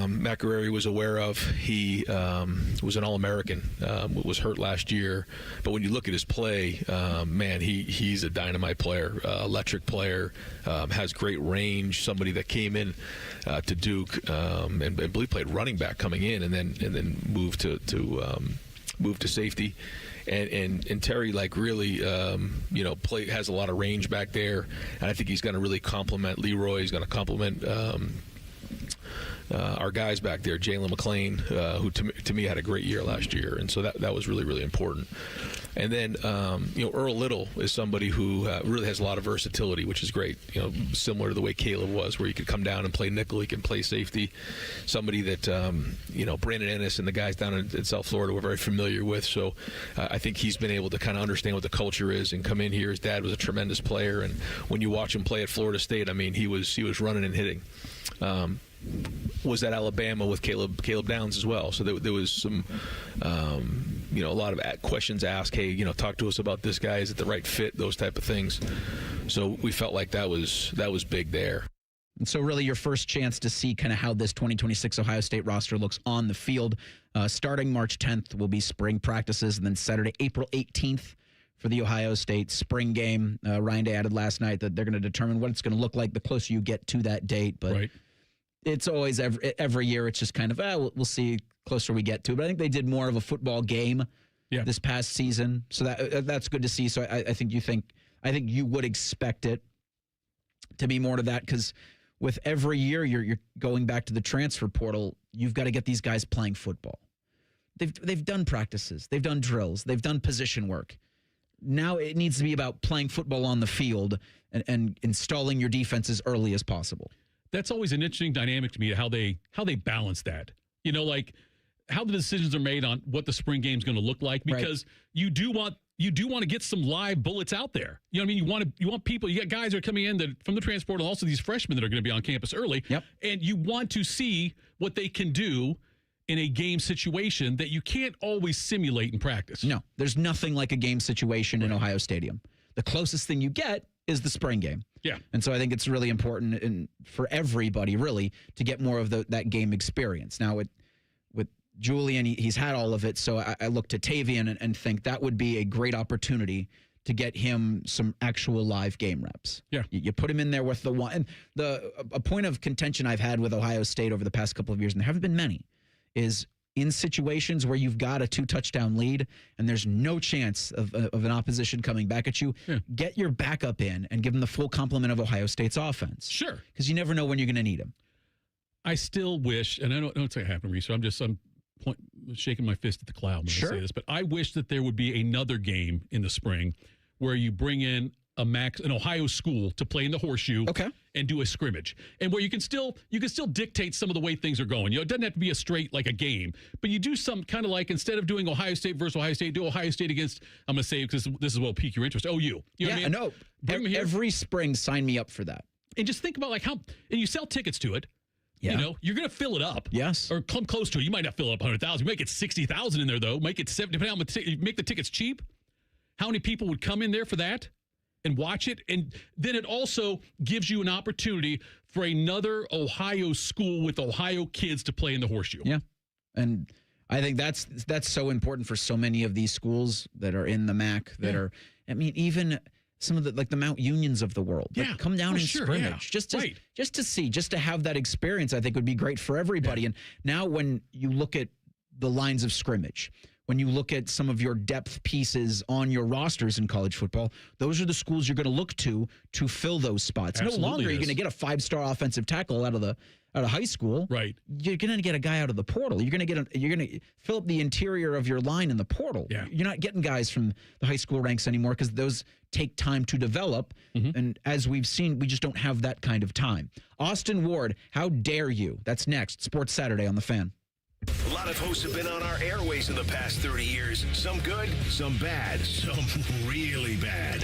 Matt Guerrieri was aware of. He was an All-American, was hurt last year. But when you look at his play, man, he's a dynamite player, electric player, has great range, somebody that came in to Duke and I believe played running back coming in and then moved to safety. And Terry really has a lot of range back there, and I think he's going to really complement Leroy. He's going to complement our guys back there, Jalen McClain, who to me had a great year last year, and so that was really, really important. And then Earl Little is somebody who really has a lot of versatility, which is great. Similar to the way Caleb was, where he could come down and play nickel, he can play safety. Somebody that Brandon Ennis and the guys down in South Florida were very familiar with. So I think he's been able to kind of understand what the culture is and come in here. His dad was a tremendous player, and when you watch him play at Florida State, I mean, he was running and hitting. Was at Alabama with Caleb Downs as well. So there was some, a lot of questions asked. Hey, talk to us about this guy. Is it the right fit? Those type of things. So we felt like that was big there. And so really your first chance to see kind of how this 2026 Ohio State roster looks on the field. Starting March 10th will be spring practices, and then Saturday, April 18th for the Ohio State spring game. Ryan Day added last night that they're going to determine what it's going to look like the closer you get to that date. But it's always every year. It's just kind of, we'll see closer we get to. But I think they did more of a football game this past season. So that's good to see. So I think you would expect it to be more to that, because with every year you're going back to the transfer portal, you've got to get these guys playing football. They've done practices, they've done drills, they've done position work. Now it needs to be about playing football on the field and installing your defense as early as possible. That's always an interesting dynamic to me, how they balance that. Like how the decisions are made on what the spring game is going to look like, because you do want to get some live bullets out there. You know what I mean? You want people, you got guys that are coming in from the transport, and also these freshmen that are going to be on campus early. Yep. And you want to see what they can do in a game situation that you can't always simulate in practice. No, there's nothing like a game situation in Ohio Stadium. The closest thing you get is the spring game. Yeah. And so I think it's really important for everybody, really, to get more of that game experience. Now, with Julian, he's had all of it, so I look to Tavian and think that would be a great opportunity to get him some actual live game reps. Yeah. You put him in there with the one. And a point of contention I've had with Ohio State over the past couple of years, and there haven't been many, is in situations where you've got a 2-touchdown lead and there's no chance of an opposition coming back at you, get your backup in and give them the full complement of Ohio State's offense. Sure. Because you never know when you're going to need him. I still wish, and I don't say it happened, Reese, I'm shaking my fist at the cloud when I say this, but I wish that there would be another game in the spring where you bring in an Ohio school to play in the Horseshoe and do a scrimmage, and where you can still dictate some of the way things are going. It doesn't have to be a straight like a game, but you do some kind of like, instead of doing Ohio State versus Ohio State, do Ohio State against, I'm going to say, because this is what will pique your interest, OU. You know what I mean? No. Every spring, sign me up for that. And just think about like how, and you sell tickets to it. Yeah. You know, you're going to fill it up. Yes. Or come close to it. You might not fill it up 100,000. You might get 60,000 in there, though. Make it 70, depending on you make the tickets cheap. How many people would come in there for that and watch it? And then it also gives you an opportunity for another Ohio school with Ohio kids to play in the Horseshoe. Yeah. And I think that's so important for so many of these schools that are in the MAC that are, I mean, even some of the Mount Unions of the world. Like, come down and scrimmage just to see, just to have that experience. I think would be great for everybody. And now when you look at the lines of scrimmage, when you look at some of your depth pieces on your rosters in college football, those are the schools you're going to look to fill those spots. Absolutely, no longer are you going to get a 5-star offensive tackle out of high school. Right. You're going to get a guy out of the portal. You're going to fill up the interior of your line in the portal. Yeah. You're not getting guys from the high school ranks anymore because those take time to develop. And as we've seen, we just don't have that kind of time. Austin Ward, how dare you? That's next. Sports Saturday on The Fan. A lot of hosts have been on our airways in the past 30 years. Some good, some bad, some really bad.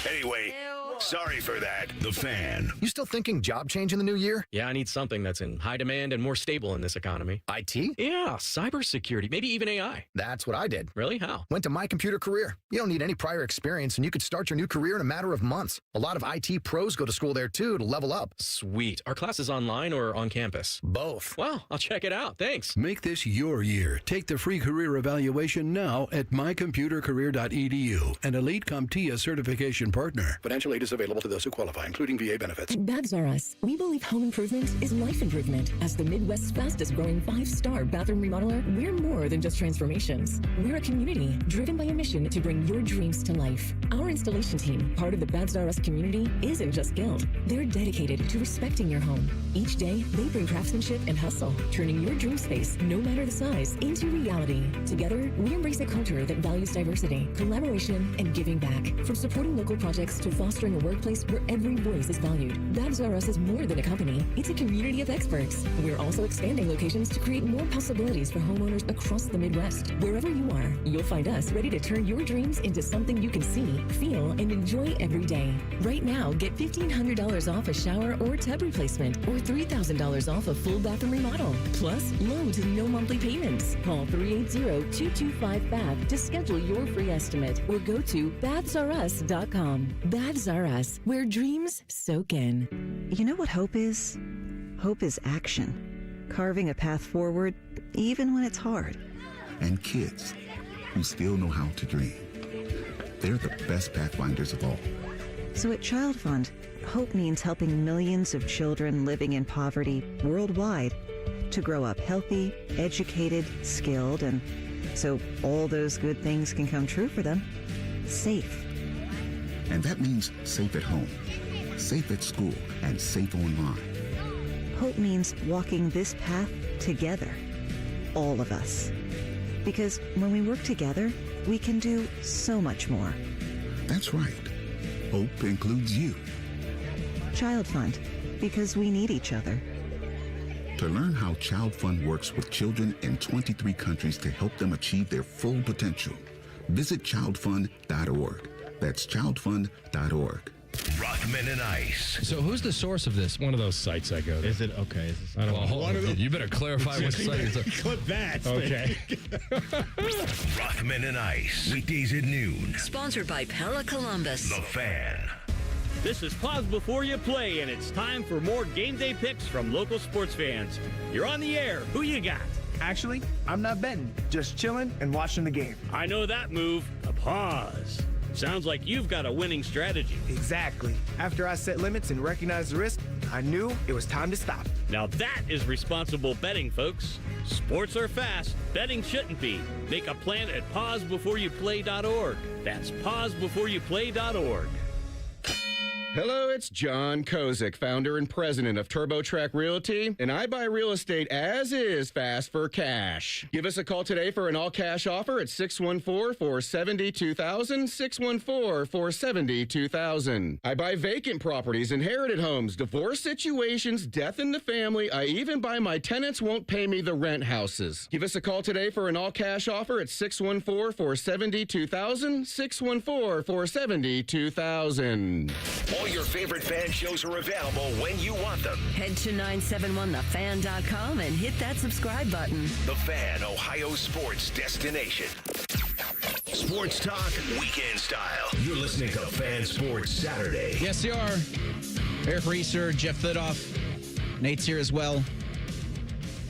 Anyway, sorry for that. The Fan. You still thinking job change in the new year? Yeah, I need something that's in high demand and more stable in this economy. IT? Yeah, cybersecurity, maybe even AI. That's what I did. Really? How? Went to My Computer Career. You don't need any prior experience, and you could start your new career in a matter of months. A lot of IT pros go to school there, too, to level up. Sweet. Are classes online or on campus? Both. Well, I'll check it out. Thanks. Make this your year. Take the free career evaluation now at mycomputercareer.edu, an Elite CompTIA certification partner. Financial aid is available to those who qualify, including VA benefits. At Babs R Us, we believe home improvement is life improvement. As the Midwest's fastest growing 5-star bathroom remodeler, we're more than just transformations. We're a community driven by a mission to bring your dreams to life. Our installation team, part of the Babs R Us community, isn't just skilled. They're dedicated to respecting your home. Each day, they bring craftsmanship and hustle, turning your dream space, no matter the size, into reality. Together, we embrace a culture that values diversity, collaboration, and giving back. From supporting local projects to fostering a workplace where every voice is valued. Babs R Us is more than a company. It's a community of experts. We're also expanding locations to create more possibilities for homeowners across the Midwest. Wherever you are, you'll find us ready to turn your dreams into something you can see, feel, and enjoy every day. Right now, get $1,500 off a shower or tub replacement, or $3,000 off a full bathroom remodel. Plus, low to no monthly payments. Call 380-225-BAB to schedule your free estimate, or go to babsrus.com. Babs R Us, where dreams soak in. You know what hope is? Hope is action. Carving a path forward, even when it's hard. And kids who still know how to dream. They're the best pathfinders of all. So at Child Fund, hope means helping millions of children living in poverty worldwide to grow up healthy, educated, skilled, and so all those good things can come true for them, safe. And that means safe at home, safe at school, and safe online. Hope means walking this path together, all of us. Because when we work together, we can do so much more. That's right. Hope includes you. Child Fund, because we need each other. To learn how Child Fund works with children in 23 countries to help them achieve their full potential, visit childfund.org. That's childfund.org. Rothman and Ice. So who's the source of this? One of those sites I go to. Is it okay? Is this, I don't know. hold on. You better clarify what site it's on. Clip that. Okay. Rothman and Ice. Weekdays at noon. Sponsored by Pella Columbus. The Fan. This is Pause Before You Play, and it's time for more game day picks from local sports fans. You're on the air. Who you got? Actually, I'm not betting. Just chilling and watching the game. I know that move. A pause. Sounds like you've got a winning strategy. Exactly. After I set limits and recognized the risk, I knew it was time to stop. Now that is responsible betting, folks. Sports are fast. Betting shouldn't be. Make a plan at pausebeforeyouplay.org. That's pausebeforeyouplay.org. Hello, it's John Kozik, founder and president of TurboTrack Realty, and I buy real estate as is fast for cash. Give us a call today for an all-cash offer at 614-470-2000, 614-470-2000. I buy vacant properties, inherited homes, divorce situations, death in the family. I even buy my tenants won't pay me the rent houses. Give us a call today for an all-cash offer at 614-470-2000, 614-470-2000. All your favorite fan shows are available when you want them. Head to 971thefan.com and hit that subscribe button. The Fan, Ohio sports destination. Sports talk, weekend style. You're listening to Fan Sports Saturday. Yes, you are. Eric Reiser, Jeff Thidoff, Nate's here as well.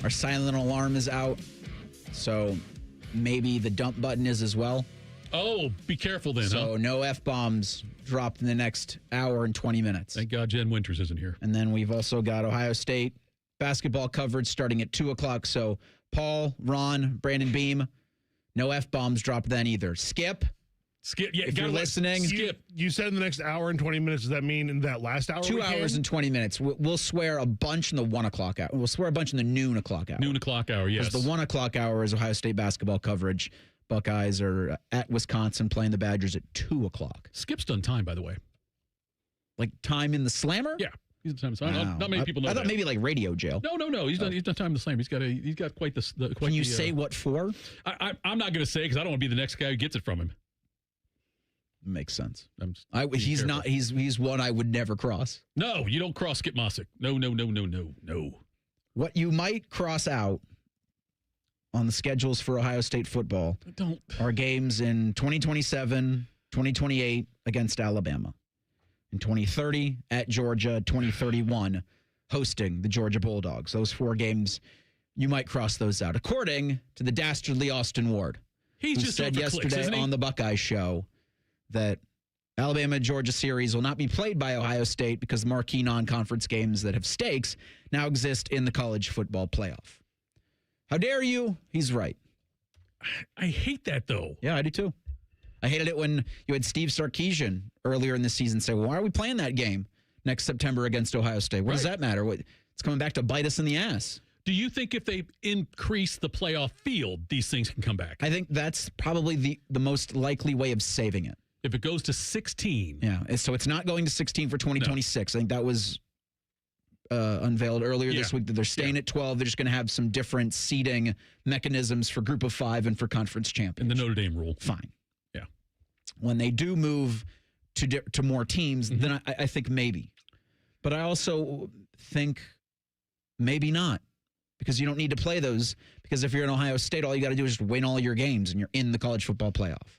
Our silent alarm is out, so maybe the dump button is as well. Oh, be careful then. So no F-bombs dropped in the next hour and 20 minutes. Thank God Jen Winters isn't here. And then we've also got Ohio State basketball coverage starting at 2 o'clock. So Paul, Ron, Brandon Beam, no F-bombs dropped then either. Skip, yeah, if you're listening. You said in the next hour and 20 minutes. Does that mean in that last hour? 2 hours and 20 minutes. We'll swear a bunch in the 1 o'clock hour. We'll swear a bunch in the noon o'clock hour. Noon o'clock hour, yes. Because the 1 o'clock hour is Ohio State basketball coverage. Buckeyes are at Wisconsin playing the Badgers at 2 o'clock. Skip's done time, by the way. Like time in the slammer? Yeah. He's done time. Wow. Not many people know I thought that. maybe like radio jail. No. He's done time in the slammer. He's got quite the. Can you say what for? I'm not going to say because I don't want to be the next guy who gets it from him. Makes sense. He's not. He's one I would never cross. No, you don't cross Skip Mossick. No. What you might cross out on the schedules for Ohio State football are games in 2027, 2028 against Alabama, in 2030 at Georgia, 2031 hosting the Georgia Bulldogs. Those 4 games, you might cross those out, according to the dastardly Austin Ward. He's who just said yesterday on the Buckeye Show that Alabama-Georgia series will not be played by Ohio State because the marquee non-conference games that have stakes now exist in the college football playoff. How dare you? He's right. I hate that, though. Yeah, I do, too. I hated it when you had Steve Sarkisian earlier in the season say, well, why are we playing that game next September against Ohio State? What does that matter? It's coming back to bite us in the ass. Do you think if they increase the playoff field, these things can come back? I think that's probably the most likely way of saving it. If it goes to 16. Yeah, so it's not going to 16 for 2026. No. I think that was unveiled earlier this week that they're staying at 12. They're just going to have some different seeding mechanisms for Group of 5 and for conference champions. And the Notre Dame rule. Fine. Yeah. When they do move to more teams, then I think maybe. But I also think maybe not, because you don't need to play those, because if you're in Ohio State, all you got to do is just win all your games and you're in the college football playoff.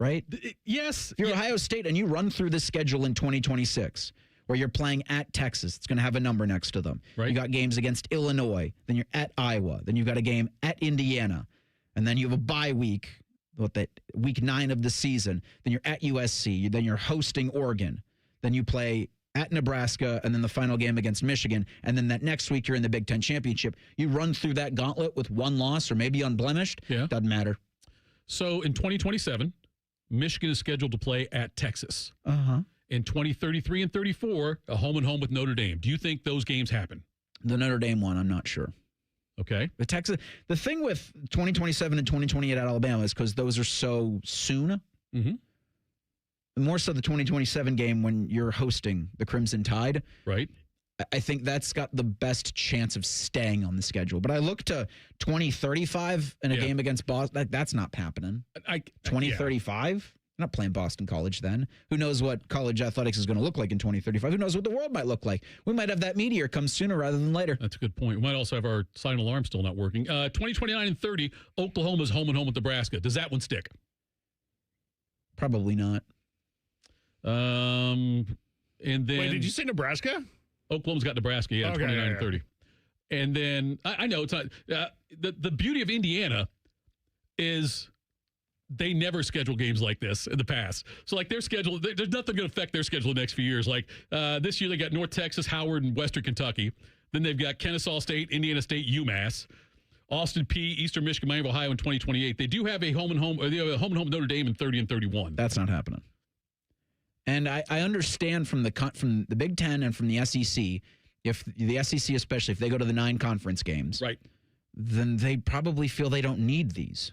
Right? Yes. If you're Ohio State and you run through this schedule in 2026, where you're playing at Texas, it's going to have a number next to them. Right. You got games against Illinois, then you're at Iowa, then you've got a game at Indiana, and then you have a bye week, week 9 of the season. Then you're at USC, then you're hosting Oregon, then you play at Nebraska, and then the final game against Michigan, and then that next week you're in the Big Ten Championship. You run through that gauntlet with 1 loss or maybe unblemished. Yeah. Doesn't matter. So in 2027, Michigan is scheduled to play at Texas. Uh-huh. In 2033 and 34, a home and home with Notre Dame. Do you think those games happen? The Notre Dame one, I'm not sure. Okay. The thing with 2027 and 2028 at Alabama is because those are so soon. Mm-hmm. More so the 2027 game when you're hosting the Crimson Tide. Right. I think that's got the best chance of staying on the schedule. But I look to 2035 in a game against Boston. That's not happening. 2035? I'm not playing Boston College then. Who knows what college athletics is going to look like in 2035? Who knows what the world might look like? We might have that meteor come sooner rather than later. That's a good point. We might also have our silent alarm still not working. 2029 and 30, Oklahoma's home and home with Nebraska. Does that one stick? Probably not. And then... Wait, did you say Nebraska? Oklahoma's got Nebraska, 29 and 30. And then, I know it's not... the beauty of Indiana is... they never schedule games like this in the past. So, like, their schedule, there's nothing going to affect their schedule the next few years. Like, this year they got North Texas, Howard, and Western Kentucky. Then they've got Kennesaw State, Indiana State, UMass, Austin Peay, Eastern Michigan, Miami, Ohio in 2028. They do have a home and home with Notre Dame in 30 and 31. That's not happening. And I understand from the Big Ten and from the SEC, if the SEC especially, if they go to the 9 conference games, right, then they probably feel they don't need these.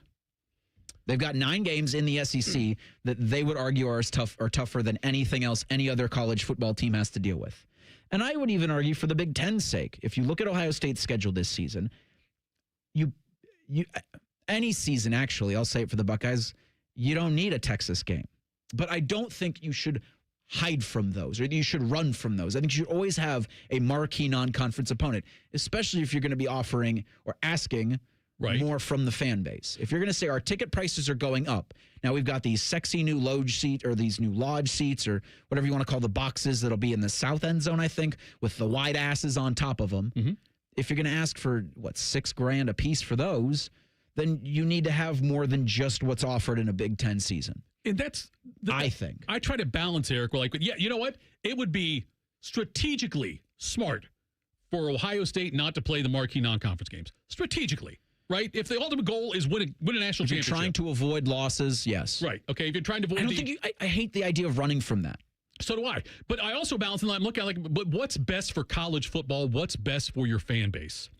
They've got 9 games in the SEC that they would argue are tougher than anything else any other college football team has to deal with. And I would even argue for the Big Ten's sake, if you look at Ohio State's schedule this season, you any season actually, I'll say it for the Buckeyes, you don't need a Texas game. But I don't think you should hide from those or you should run from those. I think you should always have a marquee non-conference opponent, especially if you're going to be offering or asking more from the fan base. If you're going to say our ticket prices are going up, now we've got these sexy new lodge seat or these new lodge seats or whatever you want to call the boxes that'll be in the south end zone, I think, with the wide asses on top of them. Mm-hmm. If you're going to ask for $6,000 a piece for those, then you need to have more than just what's offered in a Big Ten season. And that's, I think. I try to balance, Eric. We're like, yeah, you know what? It would be strategically smart for Ohio State not to play the marquee non-conference games. Strategically, right? If the ultimate goal is win a national championship. If you're trying to avoid losses, yes. Right. Okay. If you're trying to avoid I hate the idea of running from that. So do I. But I also balance and I'm looking at but what's best for college football? What's best for your fan base?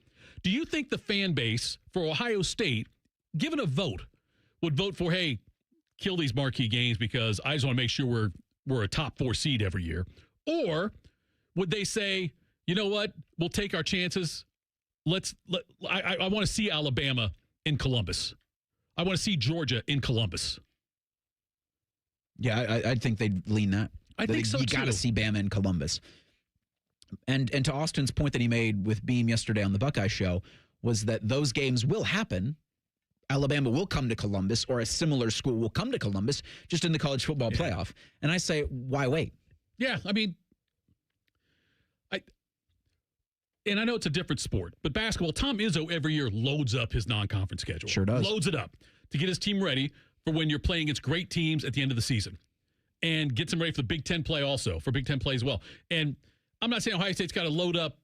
Do you think the fan base for Ohio State, given a vote, would vote for, hey, kill these marquee games because I just want to make sure we're a top 4 seed every year? Or would they say, you know what, we'll take our chances. I want to see Alabama in Columbus. I want to see Georgia in Columbus. Yeah, I think they'd lean that. I think so, you got to see Bama in Columbus. And to Austin's point that he made with Beam yesterday on the Buckeye Show was that those games will happen. Alabama will come to Columbus, or a similar school will come to Columbus, just in the college football playoff. And I say, why wait? Yeah, I mean, and I know it's a different sport, but basketball, Tom Izzo every year loads up his non-conference schedule. Sure does. Loads it up to get his team ready for when you're playing against great teams at the end of the season. And gets them ready for the Big Ten play also, for Big Ten play as well. And I'm not saying Ohio State's got to load up,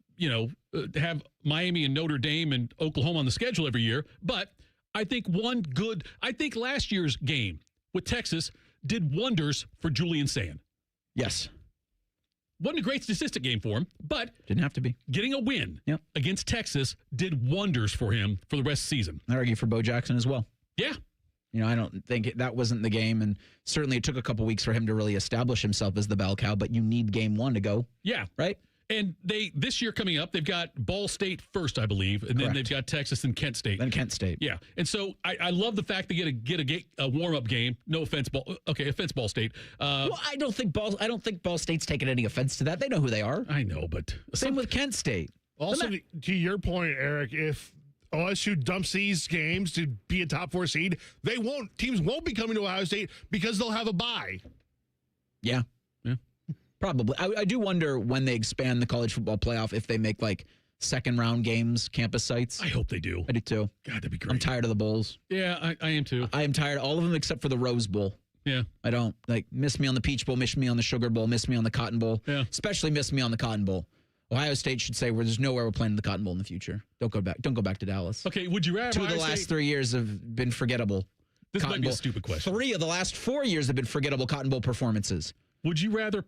have Miami and Notre Dame and Oklahoma on the schedule every year, but I think last year's game with Texas did wonders for Julian Sand. Yes. Wasn't a great statistic game for him, but didn't have to be. Getting a win against Texas did wonders for him for the rest of the season. I'd argue for Bo Jackson as well. Yeah. I don't think that wasn't the game, and certainly it took a couple weeks for him to really establish himself as the bell cow, but you need game 1 to go. Yeah. Right? And this year coming up, they've got Ball State first, I believe, and then they've got Texas and Kent State. Then Kent State. Yeah. And so I love the fact they get a warm-up game. No offense, offense Ball State. Well, I don't think Ball State's taking any offense to that. They know who they are. I know, but same with Kent State. Also, to your point, Eric, if OSU dumps these games to be a top 4 seed, teams won't be coming to Ohio State because they'll have a bye. Yeah. Probably. I do wonder when they expand the college football playoff if they make second round games, campus sites. I hope they do. I do too. God, that'd be great. I'm tired of the bowls. Yeah, I am too. I am tired of all of them except for the Rose Bowl. Yeah. I don't miss me on the Peach Bowl, miss me on the Sugar Bowl, miss me on the Cotton Bowl. Yeah. Especially miss me on the Cotton Bowl. Ohio State should say, there's nowhere we're playing the Cotton Bowl in the future. Don't go back to Dallas. Okay, would you rather 2 of the last 3 years have been forgettable. This Cotton might be Bowl. a stupid question. 3 of the last 4 years have been forgettable Cotton Bowl performances. Would you rather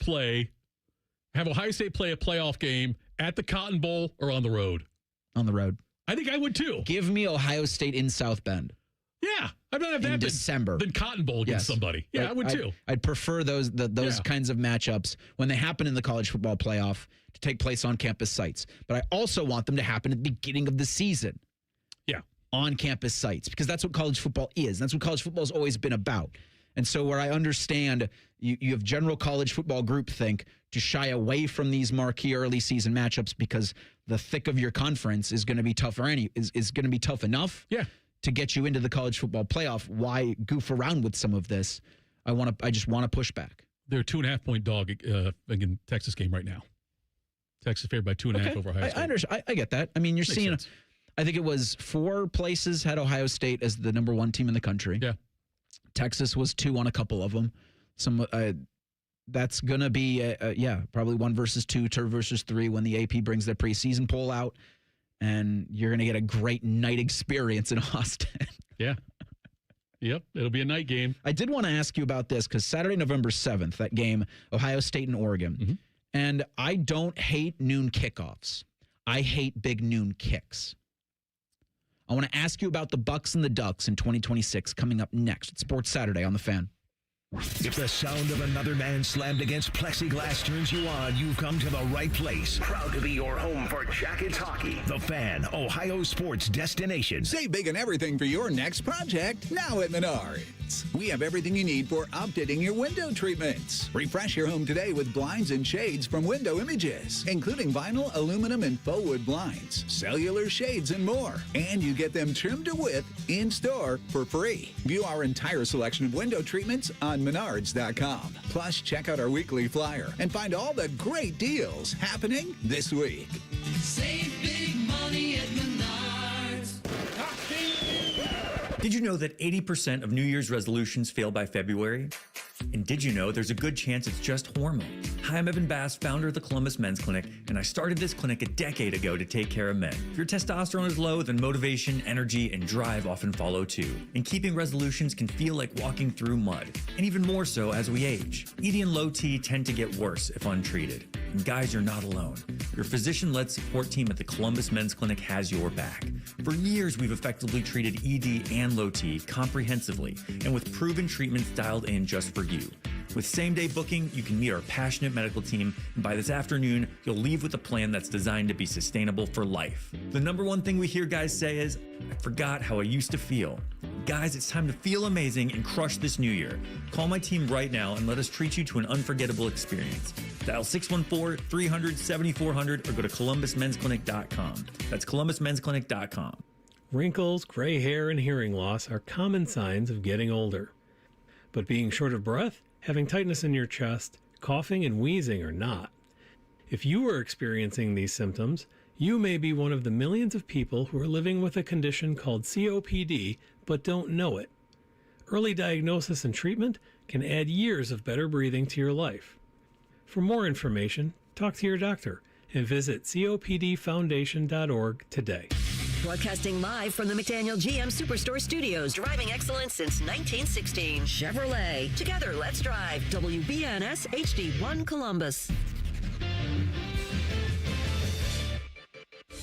have Ohio State play a playoff game at the Cotton Bowl or on the road? On the road. I think I would too. Give me Ohio State in South Bend. Yeah. I'd rather have that in December than Cotton Bowl against somebody. Yeah, I would too. I'd prefer those kinds of matchups when they happen in the college football playoff to take place on campus sites. But I also want them to happen at the beginning of the season. Yeah. On campus sites, because that's what college football is. That's what college football has always been about. And so where I understand you have general college football groupthink to shy away from these marquee early season matchups because the thick of your conference is going to be tough is going to be tough enough to get you into the college football playoff. Why goof around with some of this? I just want to push back. They're a 2.5-point dog in Texas game right now. Texas favored by 2.5 over Ohio State. I understand. I get that. I mean, you're Makes seeing. sense. I think it was 4 places had Ohio State as the number 1 team in the country. Yeah. Texas was 2 on a couple of them. That's going to be, probably 1 versus 2, 2 versus 3 when the AP brings their preseason poll out. And you're going to get a great night experience in Austin. Yeah. Yep, it'll be a night game. I did want to ask you about this because Saturday, November 7th, that game, Ohio State and Oregon. Mm-hmm. And I don't hate noon kickoffs. I hate big noon kicks. I want to ask you about the Bucks and the Ducks in 2026 coming up next. It's Sports Saturday on The Fan. If the sound of another man slammed against plexiglass turns you on, you've come to the right place. Proud to be your home for Jackets hockey. The Fan, Ohio sports destination. Save big on everything for your next project now at Menards. We have everything you need for updating your window treatments. Refresh your home today with blinds and shades from Window Images, including vinyl, aluminum, and faux wood blinds, cellular shades, and more. And you get them trimmed to width in-store for free. View our entire selection of window treatments on Menards.com. Plus, check out our weekly flyer and find all the great deals happening this week. Save big money at Menards. Did you know that 80% of New Year's resolutions fail by February? And did you know there's a good chance it's just hormones? Hi, I'm Evan Bass, founder of the Columbus Men's Clinic, and I started this clinic a decade ago to take care of men. If your testosterone is low, then motivation, energy, and drive often follow too. And keeping resolutions can feel like walking through mud, and even more so as we age. ED and low T tend to get worse if untreated. And guys, you're not alone. Your physician-led support team at the Columbus Men's Clinic has your back. For years, we've effectively treated ED and low T comprehensively, and with proven treatments dialed in just for you. With same-day booking, you can meet our passionate medical team, and by this afternoon, you'll leave with a plan that's designed to be sustainable for life. The number one thing we hear guys say is, I forgot how I used to feel. Guys, it's time to feel amazing and crush this new year. Call my team right now and let us treat you to an unforgettable experience. Dial 614-300-7400 or go to columbusmensclinic.com. That's columbusmensclinic.com. Wrinkles, gray hair, and hearing loss are common signs of getting older. But being short of breath, having tightness in your chest, coughing, and wheezing are not. If you are experiencing these symptoms, you may be one of the millions of people who are living with a condition called COPD but don't know it. Early diagnosis and treatment can add years of better breathing to your life. For more information, talk to your doctor and visit copdfoundation.org today. Broadcasting live from the McDaniel GM Superstore Studios. Driving excellence since 1916. Chevrolet. Together, let's drive. WBNS HD1 Columbus.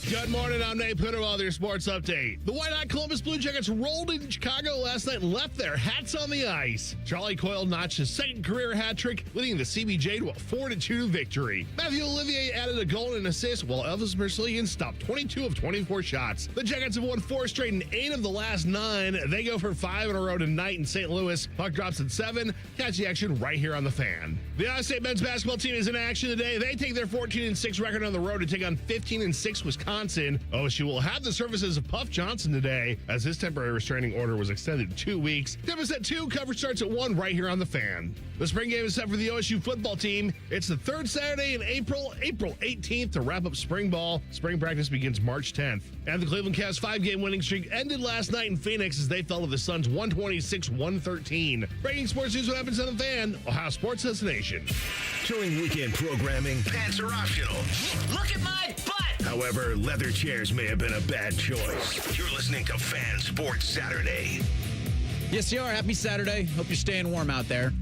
Good morning, I'm Nate Putter with your sports update. The White-Hot Columbus Blue Jackets rolled in Chicago last night and left their hats on the ice. Charlie Coyle notched his second career hat trick, leading the CBJ to a 4-2 victory. Matthew Olivier added a goal and an assist, while Elvis Merzlian stopped 22 of 24 shots. The Jackets have won 4 straight and 8 of the last 9. They go for 5 in a row tonight in St. Louis. Puck drops at 7. Catch the action right here on The Fan. The Iowa State men's basketball team is in action today. They take their 14-6 record on the road to take on 15-6 Wisconsin. OSU will have the services of Puff Johnson today as his temporary restraining order was extended to 2 weeks. Tip is at 2. Coverage starts at 1 right here on The Fan. The spring game is set for the OSU football team. It's the third Saturday in April 18th to wrap up spring ball. Spring practice begins March 10th. And the Cleveland Cavs 5-game winning streak ended last night in Phoenix as they fell to the Suns 126-113. Breaking sports news, what happens on The Fan, Ohio sports destination. During weekend programming, pants are optional. Look at my butt! However, leather chairs may have been a bad choice. You're listening to Fan Sports Saturday. Yes, you are. Happy Saturday. Hope you're staying warm out there.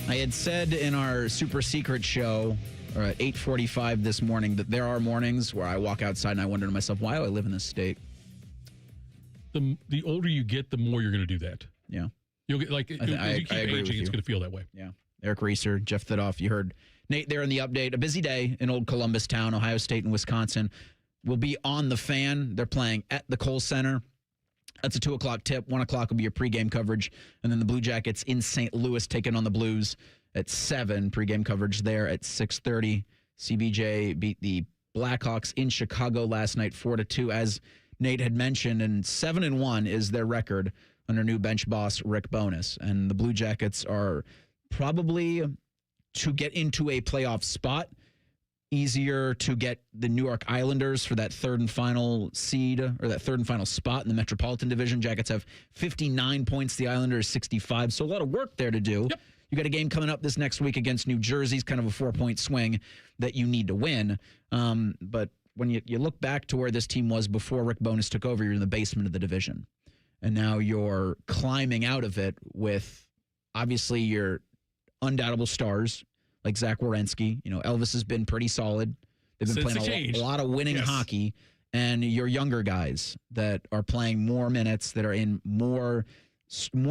I had said in our super secret show at 8:45 this morning that there are mornings where I walk outside and I wonder to myself, why do I live in this state? The older you get, the more you're going to do that. Yeah. You'll get like, as you keep aging, it's going to feel that way. Yeah. Eric Reiser, Jeff Thidoff, you heard Nate there in the update. A busy day in old Columbus town, Ohio State and Wisconsin will be on The Fan. They're playing at the Kohl Center. That's a 2 o'clock tip. 1 o'clock will be your pregame coverage. And then the Blue Jackets in St. Louis taking on the Blues at 7. Pregame coverage there at 6:30. CBJ beat the Blackhawks in Chicago last night 4-2, as Nate had mentioned. And 7-1 is their record under new bench boss Rick Bowness. And the Blue Jackets are probably, to get into a playoff spot, easier to get the New York Islanders for that third and final seed, or that third and final spot in the Metropolitan Division. Jackets have 59 points, the Islanders 65, so a lot of work there to do. Yep. You got a game coming up this next week against New Jersey. It's kind of a 4-point swing that you need to win. But when you look back to where this team was before Rick Bowness took over, you're in the basement of the division. and now you're climbing out of it with obviously your undoubtable stars like Zach Werenski. Elvis has been pretty solid. They've been playing a lot of winning hockey, and your younger guys that are playing more minutes, that are in more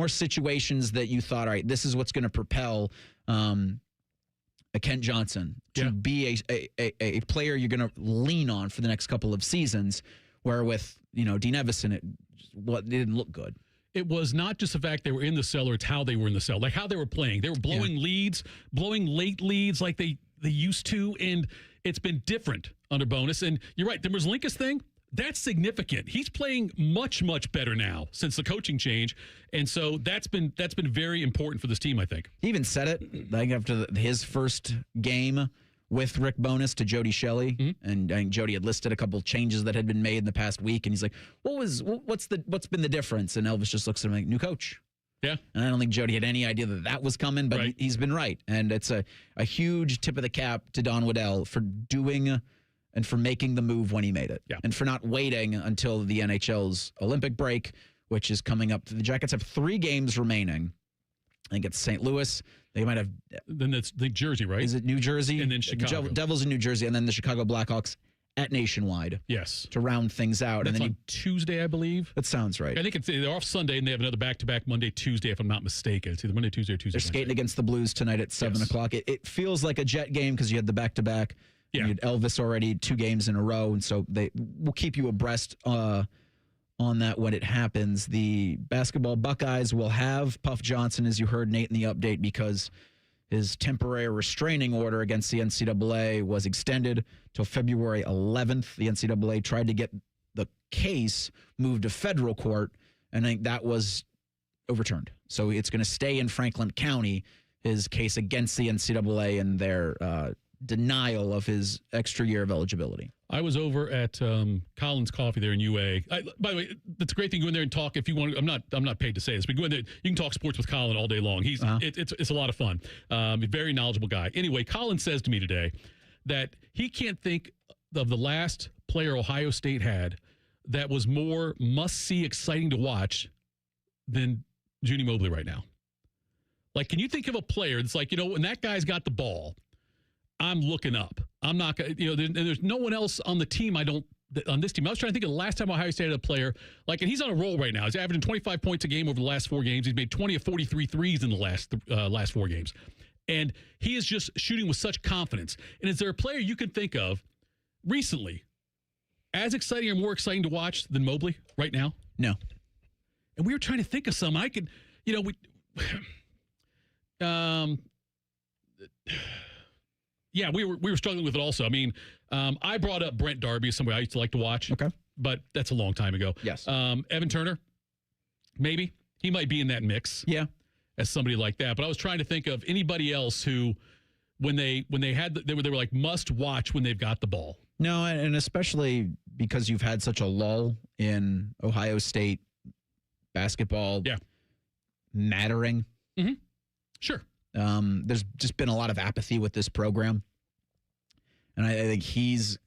situations that you thought, all right, this is what's going to propel a Kent Johnson to be a player you're going to lean on for the next couple of seasons, where with, Dean Evison, it didn't look good. It was not just the fact they were in the cellar, it's how they were in the cellar, like how they were playing. They were blowing leads, blowing late leads like they used to, and it's been different under Bonus. And you're right, the Merzlikins thing, that's significant. He's playing much, much better now since the coaching change, and so that's been very important for this team, I think. He even said it like after his first game with Rick Bonus to Jody Shelley, and I think Jody had listed a couple changes that had been made in the past week, and he's like, "What's been the difference?" And Elvis just looks at him like, "New coach." Yeah, and I don't think Jody had any idea that was coming, but he's been right, and it's a huge tip of the cap to Don Waddell for doing and for making the move when he made it, and for not waiting until the NHL's Olympic break, which is coming up. The Jackets have 3 games remaining. I think it's St. Louis. They might have. Then it's New Jersey, right? Is it New Jersey? And then Chicago. Devils in New Jersey, and then the Chicago Blackhawks at Nationwide. Yes. To round things out. That's and then on Tuesday, I believe. That sounds right. I think they're off Sunday, and they have another back-to-back Monday, Tuesday, if I'm not mistaken. It's either Monday, Tuesday, or Tuesday. They're skating against the Blues tonight at 7 o'clock. It feels like a Jet game because you had the back-to-back. Yeah. You had Elvis already 2 games in a row, and so they will keep you abreast on that when it happens. The basketball Buckeyes will have Puff Johnson, as you heard Nate in the update, because his temporary restraining order against the NCAA was extended till February 11th. The NCAA tried to get the case moved to federal court, and I think that was overturned. So it's going to stay in Franklin County, his case against the NCAA and their denial of his extra year of eligibility. I was over at Collins Coffee there in UA. By the way, that's a great thing. Go in there and talk if you want. I'm not paid to say this, but go in there. You can talk sports with Colin all day long. It's a lot of fun. A very knowledgeable guy. Anyway, Colin says to me today that he can't think of the last player Ohio State had that was more must-see, exciting to watch than Junie Mobley right now. Like, can you think of a player that's like, when that guy's got the ball, I'm looking up. I'm not going to, there's no one else on the team on this team. I was trying to think of the last time Ohio State had a player, and he's on a roll right now. He's averaging 25 points a game over the last 4 games. He's made 20 of 43 threes in the last 4 games. And he is just shooting with such confidence. And is there a player you can think of recently as exciting or more exciting to watch than Mobley right now? No. And we were trying to think of some. I could, yeah, we were struggling with it also. I mean, I brought up Brent Darby as somebody I used to like to watch. Okay. But that's a long time ago. Yes. Evan Turner, maybe. He might be in that mix. Yeah. As somebody like that. But I was trying to think of anybody else who, when they were like must watch when they've got the ball. No, and especially because you've had such a lull in Ohio State basketball mattering. Mm-hmm. Sure. There's just been a lot of apathy with this program. And I think he's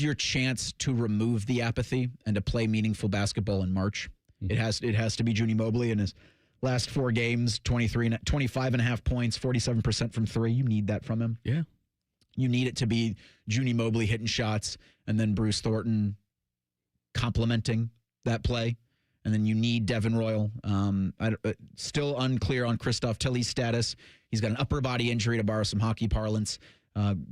your chance to remove the apathy and to play meaningful basketball in March. Mm-hmm. It has to be Junie Mobley in his last 4 games, 25.5 points, 47% from 3. You need that from him. Yeah. You need it to be Junie Mobley hitting shots and then Bruce Thornton complementing that play. And then you need Devin Royal. Still unclear on Christoph Tilly's status. He's got an upper body injury, to borrow some hockey parlance.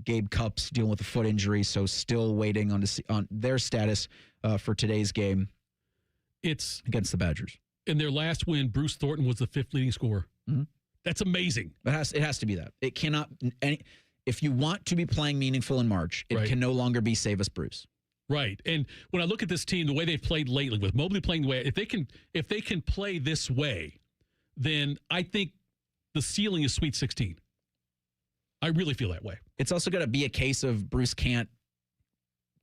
Gabe Cupps dealing with a foot injury, so still waiting on their status for today's game. It's against the Badgers. In their last win, Bruce Thornton was the 5th leading scorer. Mm-hmm. That's amazing. It has to be that. It cannot. If you want to be playing meaningful in March, it can no longer be save us Bruce. Right. And when I look at this team, the way they've played lately, with Mobley playing the way, if they can play this way, then I think the ceiling is Sweet 16. I really feel that way. It's also got to be a case of Bruce can't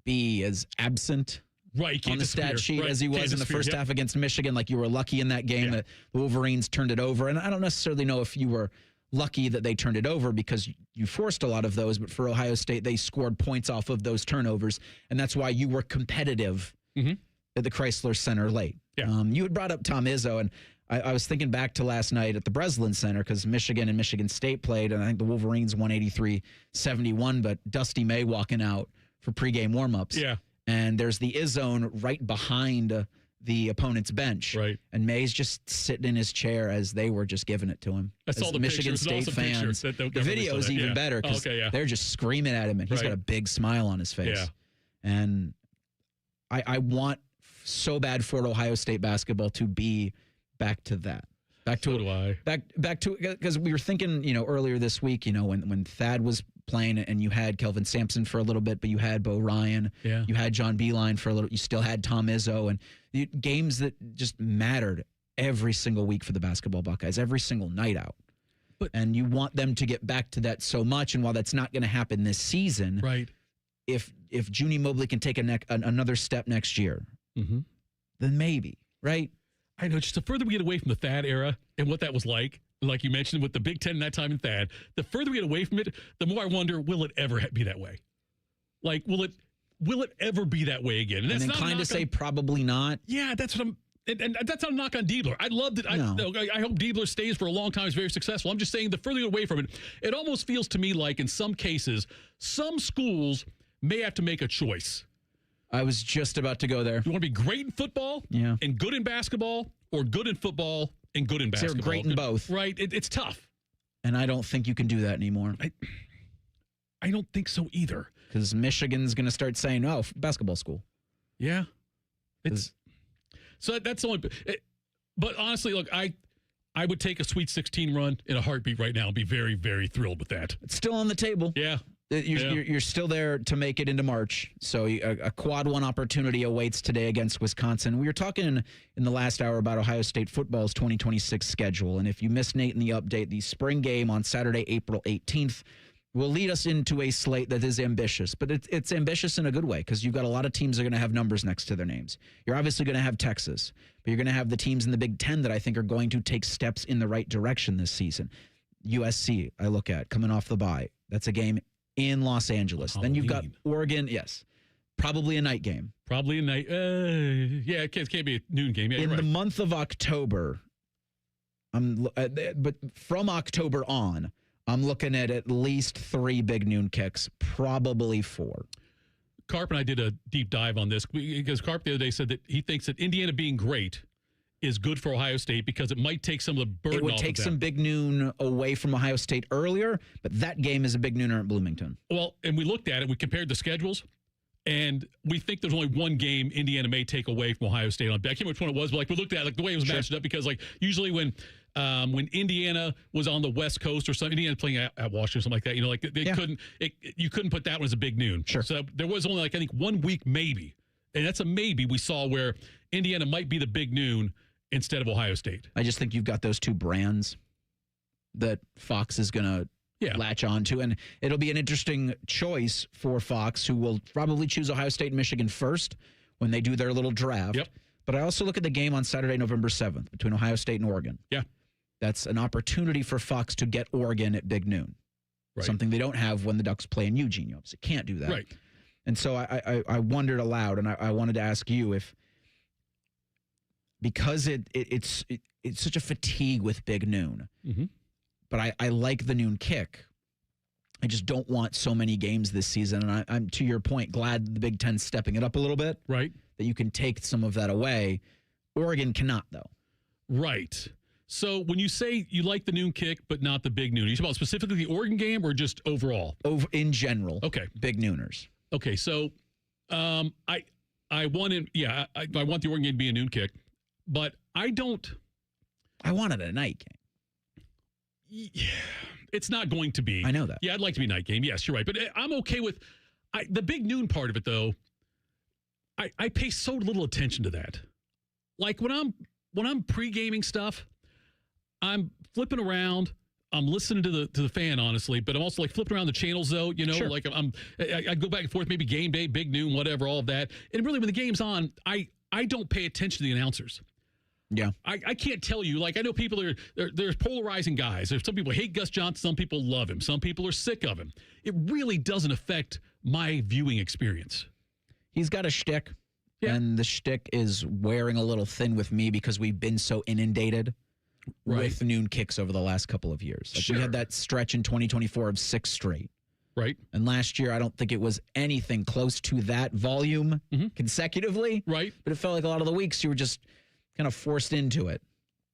be as absent on the stat sheet as he was in the first half against Michigan. Like, you were lucky in that game that the Wolverines turned it over. And I don't necessarily know if you were lucky that they turned it over because you forced a lot of those, but for Ohio State, they scored points off of those turnovers, and that's why you were competitive at the Chrysler Center late. Yeah. You had brought up Tom Izzo, and I was thinking back to last night at the Breslin Center because Michigan and Michigan State played, and I think the Wolverines won 83-71, but Dusty May walking out for pregame warmups. Yeah. And there's the Izzone right behind the opponent's bench. Right. And May's just sitting in his chair as they were just giving it to him. I saw As the Michigan pictures. State Awesome fans. pictures. The video is even better because they're just screaming at him, and he's got a big smile on his face. Yeah. And I want so bad for Ohio State basketball to be back to that. Back to so do I. Back to, because we were thinking, earlier this week, when Thad was playing and you had Kelvin Sampson for a little bit, but you had Bo Ryan, you had John Beeline for a little, you still had Tom Izzo, and games that just mattered every single week for the basketball Buckeyes, every single night out. And you want them to get back to that so much, and while that's not going to happen this season, right? If Junie Mobley can take another step next year, then maybe, right? I know. Just the further we get away from the Thad era and what that was like you mentioned with the Big Ten that time in Thad, the further we get away from it, the more I wonder, will it ever be that way? Like, will it ever be that way again? And that's inclined to say probably not. Yeah, that's what I'm. And that's not a knock on Diebler. I loved it. I hope Diebler stays for a long time. Is very successful. I'm just saying the further you get away from it, it almost feels to me like in some cases, some schools may have to make a choice. I was just about to go there. You want to be great in football and good in basketball, or good in football and good in basketball? They're great in both. Right. It's tough. And I don't think you can do that anymore. I don't think so either. Because Michigan's going to start saying, oh, basketball school. Yeah. So that's the only. But honestly, look, I would take a Sweet 16 run in a heartbeat right now and be very, very thrilled with that. It's still on the table. Yeah. You're still there to make it into March. So a quad one opportunity awaits today against Wisconsin. We were talking in the last hour about Ohio State football's 2026 schedule. And if you missed Nate in the update, the spring game on Saturday, April 18th, will lead us into a slate that is ambitious. But it's ambitious in a good way because you've got a lot of teams that are going to have numbers next to their names. You're obviously going to have Texas, but you're going to have the teams in the Big Ten that I think are going to take steps in the right direction this season. USC, I look at, coming off the bye. That's a game in Los Angeles. Halloween. Then you've got Oregon. Yes. Probably a night game. Probably a night. Yeah, it can't be a noon game. Yeah, in the month of October, but from October on, I'm looking at least 3 big noon kicks, probably 4. Carp and I did a deep dive on this because Carp the other day said that he thinks that Indiana being great is good for Ohio State because it might take some of the burden off of them. It would take some big noon away from Ohio State earlier, but that game is a big nooner at Bloomington. Well, and we looked at it, we compared the schedules, and we think there's only one game Indiana may take away from Ohio State. I can't remember which one it was, but we looked at it, the way it was matched up, because usually when Indiana was on the West Coast or something, Indiana playing at Washington or something like that, they couldn't. You couldn't put that one as a big noon. Sure. So there was only I think 1 week maybe, and that's a maybe we saw where Indiana might be the big noon instead of Ohio State. I just think you've got those 2 brands that Fox is going to latch on to, and it'll be an interesting choice for Fox, who will probably choose Ohio State and Michigan first when they do their little draft. Yep. But I also look at the game on Saturday, November 7th between Ohio State and Oregon. Yeah. That's an opportunity for Fox to get Oregon at big noon. Right. Something they don't have when the Ducks play in Eugene. You obviously can't do that. Right. And so I wondered aloud, and I wanted to ask you if, because it's such a fatigue with big noon, but I like the noon kick. I just don't want so many games this season. And I'm, to your point, glad the Big Ten's stepping it up a little bit. Right. That you can take some of that away. Oregon cannot, though. Right. So when you say you like the noon kick, but not the big noon, are you talking about specifically the Oregon game or just overall? In general. Okay. Big nooners. Okay. So I want I want the Oregon game to be a noon kick, but I don't. I want it a night game. Yeah, it's not going to be. I know that. Yeah, I'd like to be a night game. Yes, you're right. But I'm okay with the big noon part of it, though. I pay so little attention to that. Like when I'm pre-gaming stuff, I'm flipping around. I'm listening to the fan, honestly, but I'm also like flipping around the channels, though. Sure. Like I go back and forth, maybe game day, big noon, whatever, all of that. And really, when the game's on, I don't pay attention to the announcers. Yeah. I can't tell you. Like, I know people there's polarizing guys. There's some people hate Gus Johnson. Some people love him. Some people are sick of him. It really doesn't affect my viewing experience. He's got a shtick. And the shtick is wearing a little thin with me because we've been so inundated with noon kicks over the last couple of years. Like we had that stretch in 2024 of 6 straight. Right. And last year, I don't think it was anything close to that volume consecutively. Right. But it felt like a lot of the weeks you were just kind of forced into it.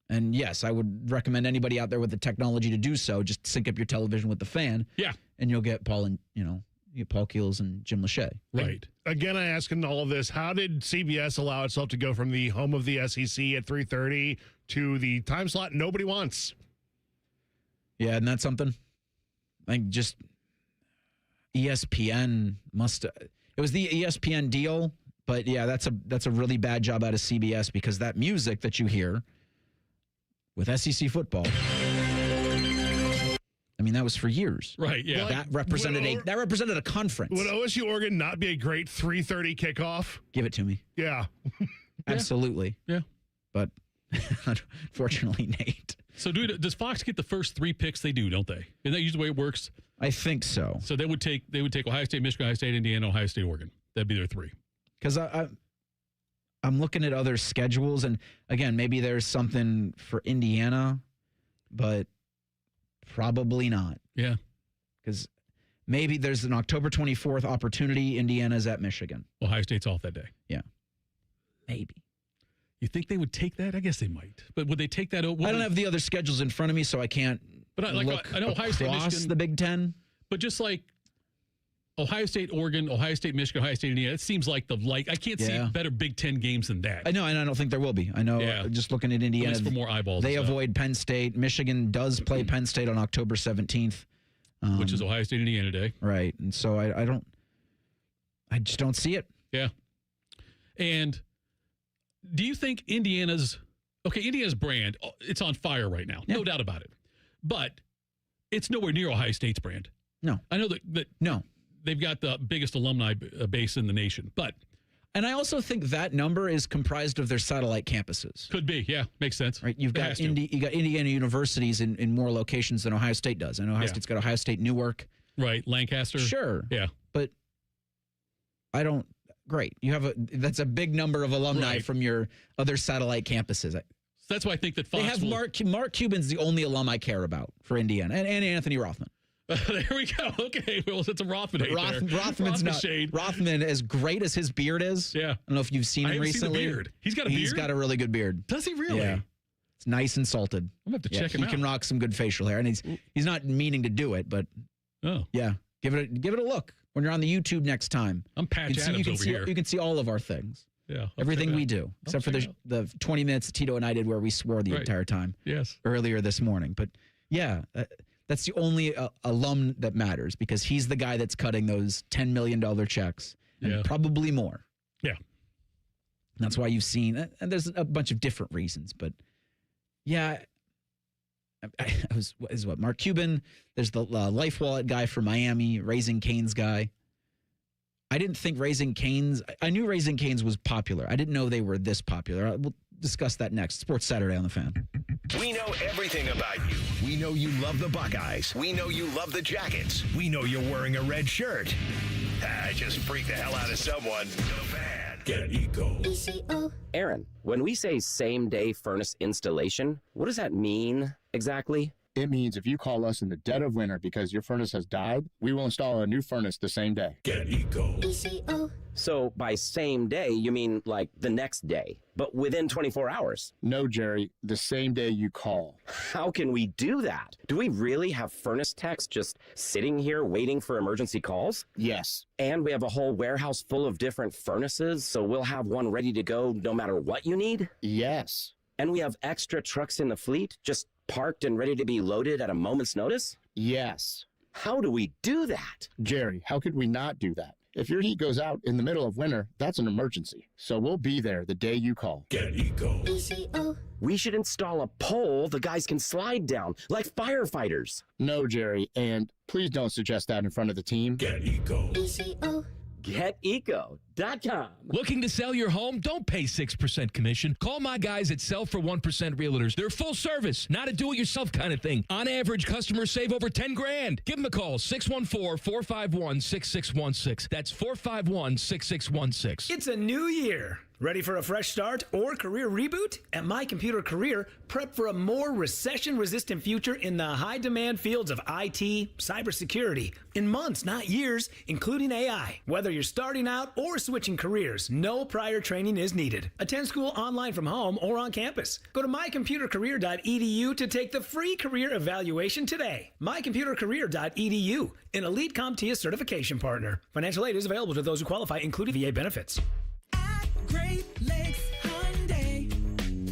And yes, I would recommend anybody out there with the technology to do so. Just sync up your television with the fan. Yeah. And you'll get Paul and, you get Paul Keels and Jim Lachey. Right. Again, I ask in all of this, how did CBS allow itself to go from the home of the SEC at 3:30 to the time slot nobody wants? Yeah, and that's something. I think just ESPN must. It was the ESPN deal, but yeah, that's a really bad job out of CBS because that music that you hear with SEC football. I mean, that was for years. Right, yeah. That represented a conference. Would OSU Oregon not be a great 3:30 kickoff? Give it to me. Yeah. Absolutely. Yeah. But unfortunately, Nate. So does Fox get the first 3 picks they do, don't they? Isn't that usually the way it works? I think so. So they would take Ohio State, Michigan, Ohio State, Indiana, Ohio State, Oregon. That'd be their 3. Because I'm looking at other schedules, and again, maybe there's something for Indiana, but probably not. Yeah. Because maybe there's an October 24th opportunity. Indiana's at Michigan. Ohio State's off that day. Yeah. Maybe. You think they would take that? I guess they might. But would they take that? I don't have the other schedules in front of me, so I can't look I know Ohio State, across Michigan, the Big Ten. But just like Ohio State, Oregon, Ohio State, Michigan, Ohio State, Indiana, it seems like I can't see better Big Ten games than that. I know, and I don't think there will be. I know, just looking at Indiana, At least for more eyeballs. they avoid Penn State. Michigan does play Penn State on October 17th. Which is Ohio State, Indiana Day. Right, and so I just don't see it. Yeah. And do you think Indiana's brand, it's on fire right now. No doubt about it. But it's nowhere near Ohio State's brand. No. I know that no. They've got the biggest alumni base in the nation, and I also think that number is comprised of their satellite campuses. Could be, yeah, makes sense. Right, you got Indiana universities in more locations than Ohio State does. I know Ohio State's got Ohio State Newark, right? Lancaster, sure, yeah, but I don't. Great, that's a big number of alumni from your other satellite campuses. That's why I think that Fox they have Mark Cuban's the only alum I care about for Indiana, and Anthony Rothman. There we go. Okay, well, it's a Rothman. Rothman, as great as his beard is. Yeah. I don't know if you've seen him recently. Seen the beard. He's got a beard? He's got a really good beard. Does he really? Yeah. It's nice and salted. I'm going to have to check him out. He can rock some good facial hair. And he's not meaning to do it, but yeah. Give it a look when you're on the YouTube next time. I'm Patch Adams over here. You can see all of our things. Yeah. Everything we do. Except for the 20 minutes that Tito and I did where we swore the entire time. Yes. Earlier this morning. But yeah, that's the only alum that matters because he's the guy that's cutting those $10 million checks and probably more. Yeah. That's why you've seen, and there's a bunch of different reasons, but yeah, Mark Cuban. There's the Life Wallet guy from Miami, Raising Cane's guy. I didn't think Raising Cane's, I knew Raising Cane's was popular. I didn't know they were this popular. We'll discuss that next. Sports Saturday on the Fan. We know everything about you. We know you love the Buckeyes. We know you love the Jackets. We know you're wearing a red shirt. I just freaked the hell out of someone. The Fan. Get Eco. Aaron, when we say same-day furnace installation, what does that mean exactly? It means if you call us in the dead of winter because your furnace has died, we will install a new furnace the same day. Get Eco. So by same day, you mean like the next day, but within 24 hours? No, Jerry, the same day you call. How can we do that? Do we really have furnace techs just sitting here waiting for emergency calls? Yes. And we have a whole warehouse full of different furnaces, so we'll have one ready to go no matter what you need? Yes. And we have extra trucks in the fleet, just parked and ready to be loaded at a moment's notice? Yes. How do we do that? Jerry, how could we not do that? If your heat goes out in the middle of winter, that's an emergency. So we'll be there the day you call. Get Eco. We should install a pole the guys can slide down, like firefighters. No, Jerry, and please don't suggest that in front of the team. Get Eco. GetEco.com. Looking to sell your home? Don't pay 6% commission. Call my guys at Sell for 1% Realtors. They're full service, not a do-it-yourself kind of thing. On average, customers save over $10,000. Give them a call, 614-451-6616. That's 451-6616. It's a new year. Ready for a fresh start or career reboot? At My Computer Career, prep for a more recession-resistant future in the high-demand fields of IT, cybersecurity, in months, not years, including AI. Whether you're starting out or switching careers, no prior training is needed. Attend school online from home or on campus. Go to mycomputercareer.edu to take the free career evaluation today. mycomputercareer.edu, an elite CompTIA certification partner. Financial aid is available to those who qualify, including VA benefits. Great Lakes Hyundai.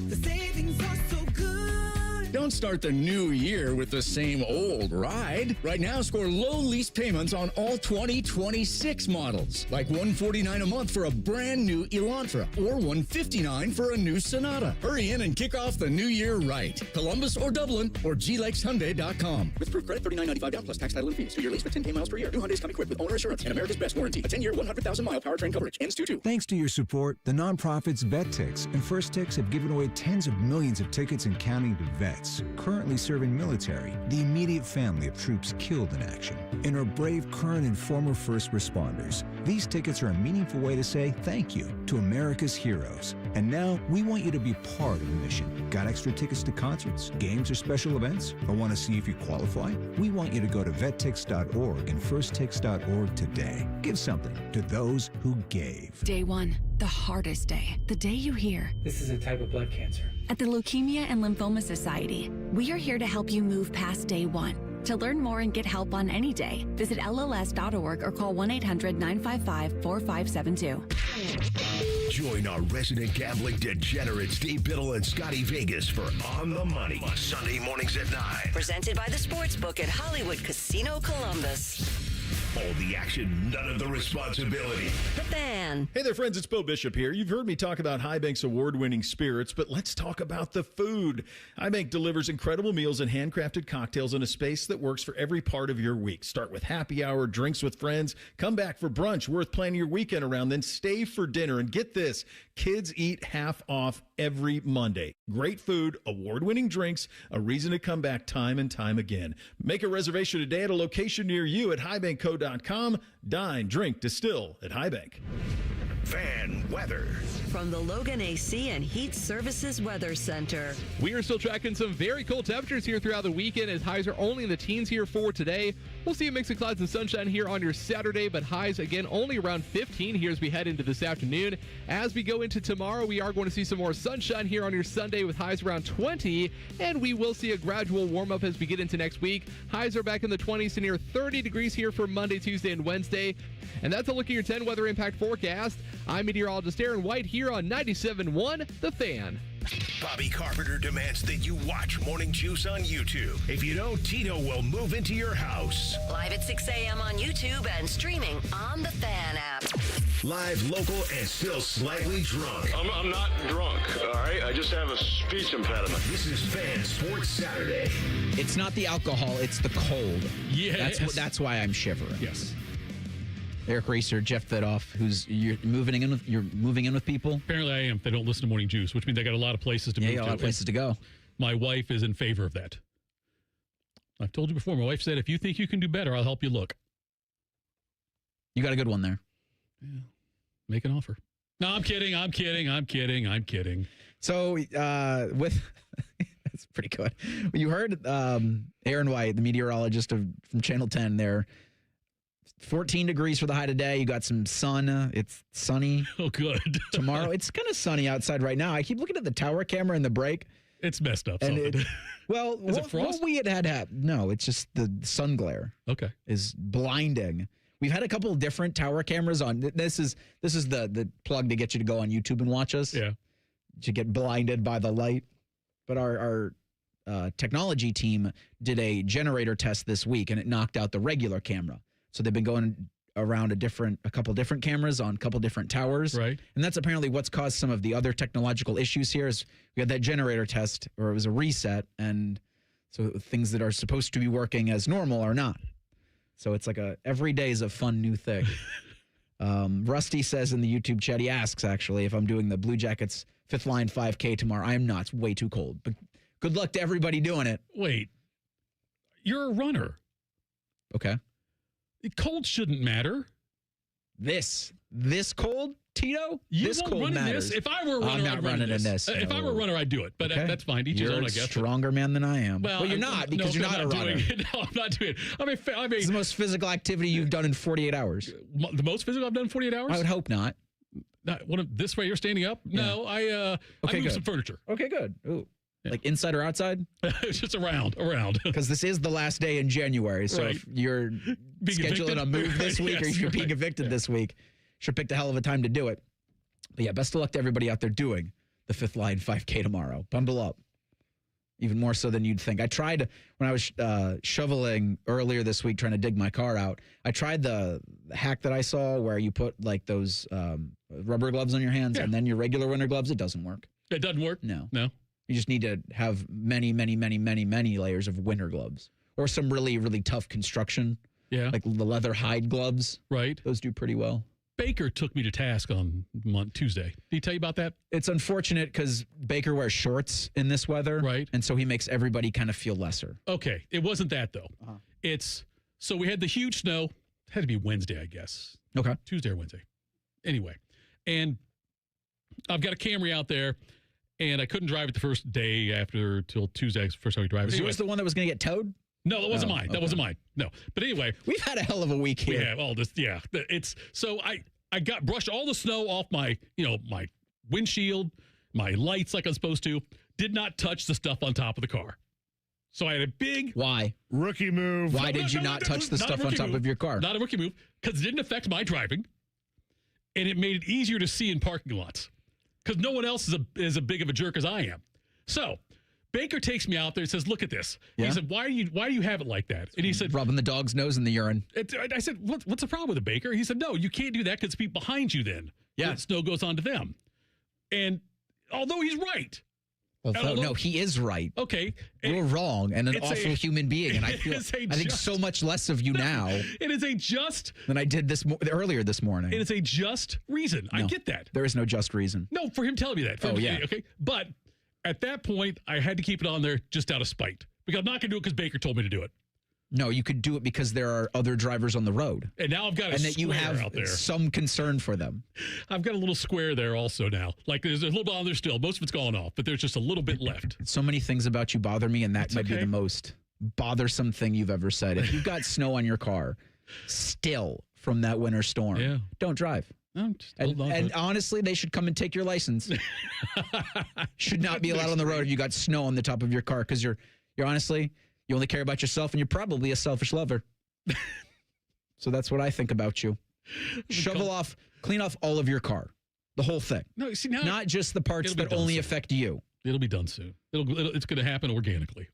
The savings are so good. Don't start the new year with the same old ride. Right now, score low lease payments on all 2026 models, like $149 a month for a brand new Elantra or $159 for a new Sonata. Hurry in and kick off the new year right. Columbus or Dublin or glakeshyundai.com. With proof credit $39.95 down plus tax, title, and fees. 2-year lease with 10K miles per year. New Hyundais come equipped with owner assurance and America's best warranty. A 10-year, 100,000-mile powertrain coverage. Ends 2-2. Thanks to your support, the nonprofits VetTix and First Tix have given away tens of millions of tickets and counting to vets currently serving military, the immediate family of troops killed in action, and our brave current and former first responders. These tickets are a meaningful way to say thank you to America's heroes. And now we want you to be part of the mission. Got extra tickets to concerts, games, or special events? Or want to see if you qualify? We want you to go to vettix.org and firsttix.org today. Give something to those who gave. Day one, the hardest day. The day you hear, "This is a type of blood cancer." At the Leukemia and Lymphoma Society, we are here to help you move past day one. To learn more and get help on any day, visit LLS.org or call 1-800-955-4572. Join our resident gambling degenerates, Steve Biddle and Scotty Vegas for On the Money, Sunday mornings at 9. Presented by the Sportsbook at Hollywood Casino Columbus. All the action, none of the responsibility. The Fan. Hey there, friends. It's Bo Bishop here. You've heard me talk about High Bank's award-winning spirits, but let's talk about the food. High Bank delivers incredible meals and handcrafted cocktails in a space that works for every part of your week. Start with happy hour, drinks with friends, come back for brunch worth planning your weekend around, then stay for dinner. And get this, kids eat half off every Monday. Great food, award-winning drinks, a reason to come back time and time again. Make a reservation today at a location near you at highbankco.com. Dine, drink, distill at High Bank. Fan weather. From the Logan AC and Heat Services Weather Center. We are still tracking some very cold temperatures here throughout the weekend as highs are only in the teens here for today. We'll see a mix of clouds and sunshine here on your Saturday, but highs again only around 15 here as we head into this afternoon. As we go into tomorrow, we are going to see some more sunshine here on your Sunday with highs around 20, and we will see a gradual warm up as we get into next week. Highs are back in the 20s to near 30 degrees here for Monday, Tuesday, and Wednesday. And that's a look at your 10 weather impact forecast. I'm meteorologist Aaron White here on 97.1 The Fan. Bobby Carpenter demands that you watch Morning Juice on YouTube. If you don't, Tito will move into your house. Live at 6 a.m. on YouTube and streaming on the Fan app. Live, local, and still slightly drunk. I'm not drunk, all right? I just have a speech impediment. This is Fan Sports Saturday. It's not the alcohol, it's the cold. Yeah. That's why I'm shivering. Yes. Eric Reiser, Jeff Fedoff, you're moving in with people. Apparently I am. They don't listen to Morning Juice, which means they got a lot of places to move to. Yeah, a lot of places to go. My wife is in favor of that. I've told you before, my wife said, if you think you can do better, I'll help you look. You got a good one there. Yeah. Make an offer. No, I'm kidding. So with that's pretty good. You heard Aaron White, the meteorologist from Channel 10 there. 14 degrees for the high today. You got some sun. It's sunny. Oh, good. Tomorrow, it's kind of sunny outside right now. I keep looking at the tower camera in the break. It's messed up. And is it frost? What we had no, it's just the sun glare. Okay. Is blinding. We've had a couple of different tower cameras on. This is the plug to get you to go on YouTube and watch us. Yeah. To get blinded by the light. But our technology team did a generator test this week, and it knocked out the regular camera. So they've been going around a couple different cameras on a couple different towers. Right. And that's apparently what's caused some of the other technological issues here is we had that generator test, or it was a reset, and so things that are supposed to be working as normal are not. So it's like every day is a fun new thing. Rusty says in the YouTube chat, he asks, actually, if I'm doing the Blue Jackets 5th line 5K tomorrow. I am not. It's way too cold. But good luck to everybody doing it. Wait. You're a runner. Okay. The cold shouldn't matter. This cold, Tito? You this won't cold run matters. in this. If I were a runner, I'm not I'd run running in this. If I were a runner, I'd do it. But that's fine. Each his You're own, I a guess. stronger man than I am. Well, You're not because you're not a runner. No, I'm not doing it. I mean, it's the most physical activity you've done in 48 hours. The most physical I've done in 48 hours? I would hope not. This way you're standing up? Yeah. No, I moved some furniture. Okay, good. Ooh. Yeah. Like inside or outside? It's just around. Because this is the last day in January. So if you're scheduling a move this week or if you're being evicted this week, should pick a hell of a time to do it. But yeah, best of luck to everybody out there doing the 5th line 5K tomorrow. Bundle up. Even more so than you'd think. I tried, when I was shoveling earlier this week trying to dig my car out, I tried the hack that I saw where you put like those rubber gloves on your hands and then your regular winter gloves. It doesn't work. It doesn't work? No. You just need to have many, many, many, many, many layers of winter gloves or some really, really tough construction. Yeah. Like the leather hide gloves. Right. Those do pretty well. Baker took me to task on Tuesday. Did he tell you about that? It's unfortunate because Baker wears shorts in this weather. Right. And so he makes everybody kind of feel lesser. Okay. It wasn't that, though. So we had the huge snow. It had to be Wednesday, I guess. Okay. Tuesday or Wednesday. Anyway. And I've got a Camry out there. And I couldn't drive it the first day after till Tuesday, first time we drive it. Was yours the one that was going to get towed? No, that wasn't mine. That wasn't mine. No. But anyway. We've had a hell of a week here. We have all this. Yeah. It's so I got brushed all the snow off my windshield, my lights like I'm supposed to. Did not touch the stuff on top of the car. So I had a big rookie move. Why did you not touch the stuff on top of your car? Not a rookie move because it didn't affect my driving. And it made it easier to see in parking lots. Because no one else is a big of a jerk as I am. So Baker takes me out there and says, "Look at this." Yeah? He said, "Why do you have it like that?" And he said, "Rubbing the dog's nose in the urine." I said, "What's the problem with it, Baker?" He said, "No, you can't do that because people behind you then. Yeah, the snow goes on to them." And although he's right. Well, no, he is right. Okay. You're wrong and an awful human being. And I think so much less of you now. It is a just. Than I did earlier this morning. It is a just reason. No, I get that. There is no just reason. No, for him telling me that. Okay. But at that point, I had to keep it on there just out of spite. Because I'm not going to do it because Baker told me to do it. No, you could do it because there are other drivers on the road. And now I've got a and that square you have out there. Some concern for them. I've got a little square there also now. Like there's a little bit on there still. Most of it's gone off, but there's just a little bit left. So many things about you bother me, and that might be the most bothersome thing you've ever said. If you've got snow on your car still from that winter storm, don't drive. No, and honestly, they should come and take your license. Should not be allowed on the road if you got snow on the top of your car because you're honestly, you only care about yourself and you're probably a selfish lover. So that's what I think about you. Clean off all of your car. The whole thing. No, see now, not just the parts that only affect you. It'll be done soon. It's going to happen organically.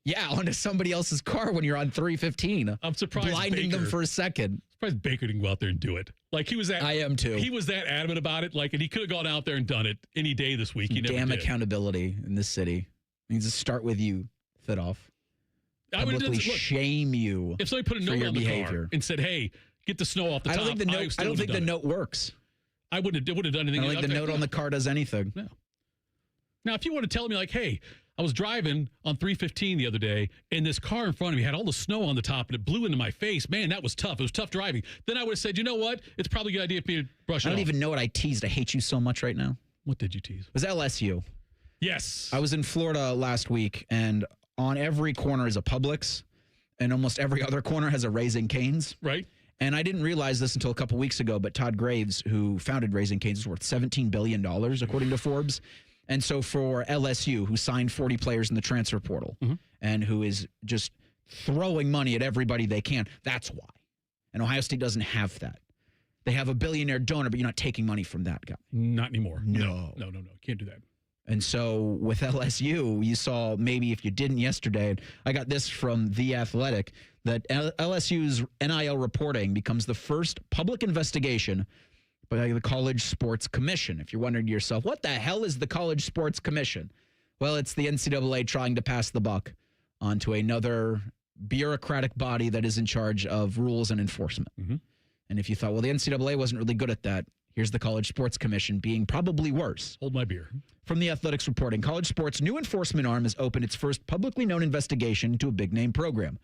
Yeah, onto somebody else's car when you're on 315. I'm surprised blinding them for a second. Surprised Baker didn't go out there and do it. Like he was that. I am too. He was that adamant about it. Like, and he could have gone out there and done it any day this week. He never Damn did. Accountability in this city. It needs to start with you, Fidoff. Publicly shame you. If somebody put a note on the car and said, "Hey, get the snow off the top," I don't think the note works. I wouldn't have done anything. I don't think the note on the car does anything. No. Now, if you want to tell me, like, hey, I was driving on 315 the other day, and this car in front of me had all the snow on the top, and it blew into my face. Man, that was tough. It was tough driving. Then I would have said, you know what? It's probably a good idea for me to brush it off. I don't even know what I teased. I hate you so much right now. What did you tease? It was LSU. Yes. I was in Florida last week, and on every corner is a Publix, and almost every other corner has a Raising Cane's. Right. And I didn't realize this until a couple weeks ago, but Todd Graves, who founded Raising Cane's, is worth $17 billion, according to Forbes. And so for LSU, who signed 40 players in the transfer portal and who is just throwing money at everybody they can, that's why. And Ohio State doesn't have that. They have a billionaire donor, but you're not taking money from that guy. Not anymore. No. Can't do that. And so with LSU, you saw, maybe if you didn't yesterday, I got this from The Athletic, that LSU's NIL reporting becomes the first public investigation by the College Sports Commission. If you're wondering to yourself, what the hell is the College Sports Commission? Well, it's the NCAA trying to pass the buck onto another bureaucratic body that is in charge of rules and enforcement. And if you thought, well, the NCAA wasn't really good at that, here's the College Sports Commission being probably worse. Hold my beer. From the Athletics reporting, College Sports' new enforcement arm has opened its first publicly known investigation into a big-name program.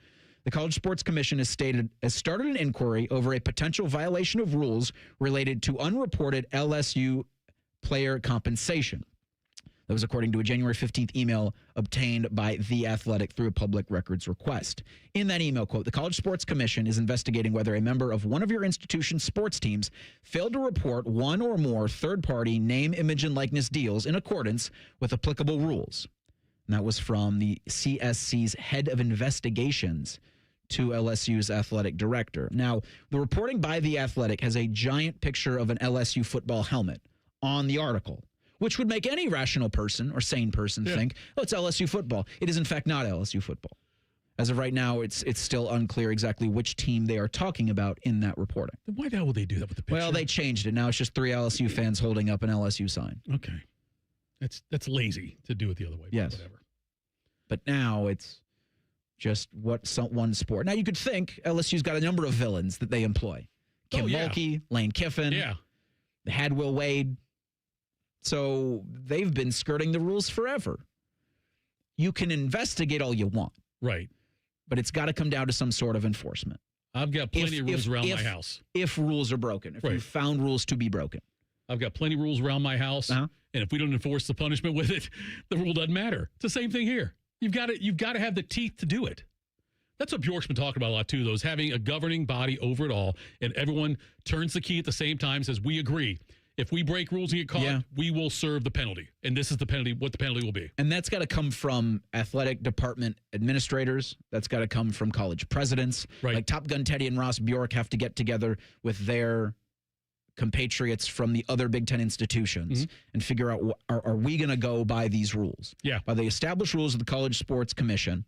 The College Sports Commission has started an inquiry over a potential violation of rules related to unreported LSU player compensation. That was according to a January 15th email obtained by The Athletic through a public records request. In that email, quote, the College Sports Commission is investigating whether a member of one of your institution's sports teams failed to report one or more third-party name, image, and likeness deals in accordance with applicable rules. And that was from the CSC's head of investigations to LSU's athletic director. Now, the reporting by The Athletic has a giant picture of an LSU football helmet on the article, which would make any rational person or sane person think, oh, it's LSU football. It is, in fact, not LSU football. As of right now, it's still unclear exactly which team they are talking about in that reporting. Then why the hell would they do that with the picture? Well, they changed it. Now it's just 3 LSU fans holding up an LSU sign. Okay. That's lazy to do it the other way. Yes. Whatever. But now it's just one sport. Now you could think LSU's got a number of villains that they employ. Kim Mulkey, Lane Kiffin. Yeah. They had Will Wade. So they've been skirting the rules forever. You can investigate all you want. Right. But it's got to come down to some sort of enforcement. I've got plenty of rules around my house. If rules are broken, if you found rules to be broken. I've got plenty of rules around my house. And if we don't enforce the punishment with it, the rule doesn't matter. It's the same thing here. You've got to have the teeth to do it. That's what Bjork's been talking about a lot, too, though, is having a governing body over it all, and everyone turns the key at the same time, says, we agree. If we break rules and get caught, we will serve the penalty. And this is the penalty, what the penalty will be. And that's got to come from athletic department administrators. That's got to come from college presidents. Right. Like Top Gun Teddy and Ross Bjork have to get together with their compatriots from the other Big Ten institutions and figure out, are we going to go by these rules? Yeah. By the established rules of the College Sports Commission,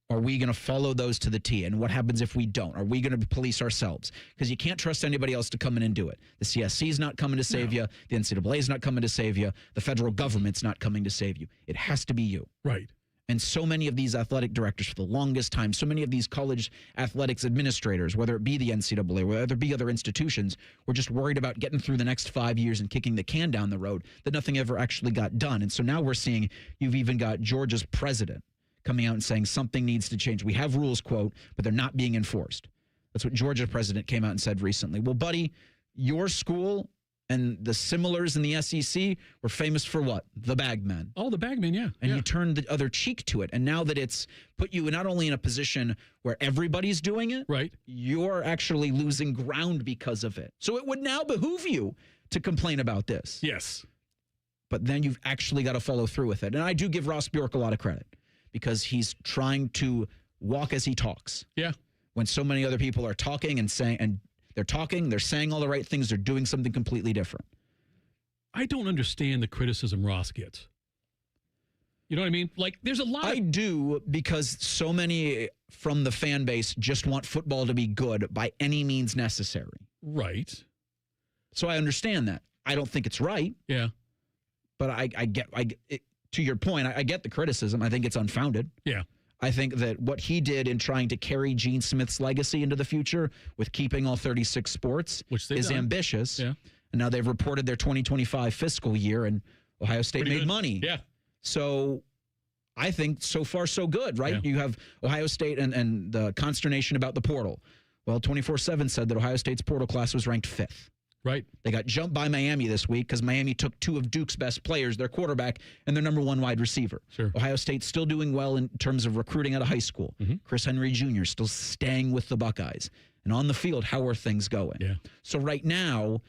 are we going to follow those to the T? And what happens if we don't? Are we going to police ourselves? Because you can't trust anybody else to come in and do it. The CSC is not coming to save you. The NCAA is not coming to save you. The federal government's not coming to save you. It has to be you. Right. And so many of these athletic directors for the longest time, so many of these college athletics administrators, whether it be the NCAA, whether it be other institutions, were just worried about getting through the next 5 years and kicking the can down the road, that nothing ever actually got done. And so now we're seeing you've even got Georgia's president coming out and saying something needs to change. We have rules, quote, but they're not being enforced. That's what Georgia's president came out and said recently. Well, buddy, your school and the similars in the SEC were famous for what? The bagmen. Oh, the bagmen, yeah. And you turned the other cheek to it. And now that it's put you not only in a position where everybody's doing it, right, you're actually losing ground because of it. So it would now behoove you to complain about this. Yes. But then you've actually got to follow through with it. And I do give Ross Bjork a lot of credit because he's trying to walk as he talks. Yeah. When so many other people are talking and saying, and they're talking, they're saying all the right things, they're doing something completely different. I don't understand the criticism Ross gets. You know what I mean? Like, there's a lot I do, because so many from the fan base just want football to be good by any means necessary. Right. So I understand that. I don't think it's right. Yeah. But I get to your point, I get the criticism. I think it's unfounded. Yeah. I think that what he did in trying to carry Gene Smith's legacy into the future with keeping all 36 sports is ambitious. Yeah. And now they've reported their 2025 fiscal year, and Ohio State Pretty made good. money. Yeah. So I think so far so good, right? Yeah. You have Ohio State and the consternation about the portal. Well, 24/7 said that Ohio State's portal class was ranked 5th. Right. They got jumped by Miami this week because Miami took 2 of Duke's best players, their quarterback and their number 1 wide receiver. Sure. Ohio State's still doing well in terms of recruiting out of high school. Chris Henry Jr. still staying with the Buckeyes. And on the field, how are things going? Yeah. So right now,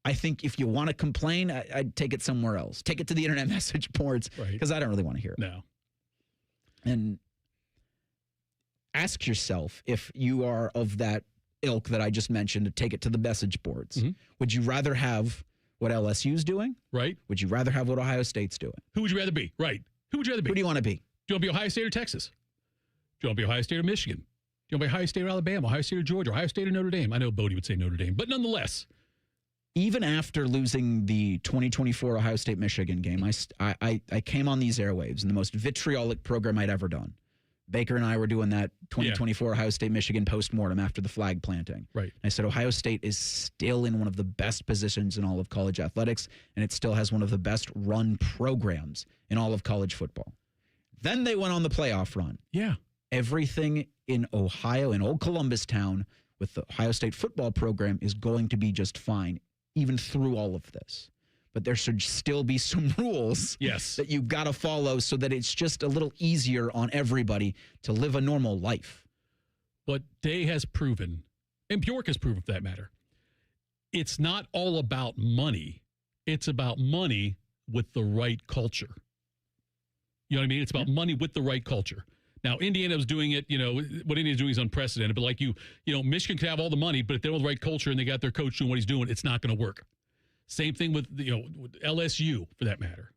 I think if you want to complain, I'd take it somewhere else. Take it to the internet message boards because I don't really want to hear it. No. And ask yourself, if you are of that ilk that I just mentioned, to take it to the message boards. Would you rather have what LSU's doing? Right. Would you rather have what Ohio State's doing? Who would you rather be? Right. Who would you rather be? Who do you want to be? Do you want to be Ohio State or Texas? Do you want to be Ohio State or Michigan? Do you want to be Ohio State or Alabama? Ohio State or Georgia? Ohio State or Notre Dame? I know Bodie would say Notre Dame, but nonetheless. Even after losing the 2024 Ohio State-Michigan game, I came on these airwaves in the most vitriolic program I'd ever done. Baker and I were doing that 2024 Ohio State Michigan postmortem after the flag planting. Right. And I said Ohio State is still in one of the best positions in all of college athletics, and it still has one of the best run programs in all of college football. Then they went on the playoff run. Yeah. Everything in Ohio, in old Columbus town, with the Ohio State football program is going to be just fine, even through all of this. But there should still be some rules that you've got to follow so that it's just a little easier on everybody to live a normal life. What Day has proven, and Bjork has proven for that matter, it's not all about money. It's about money with the right culture. You know what I mean? It's about money with the right culture. Now, Indiana was doing it, what Indiana's doing is unprecedented. But Michigan could have all the money, but if they don't have the right culture and they got their coach doing what he's doing, it's not going to work. Same thing with, with LSU, for that matter.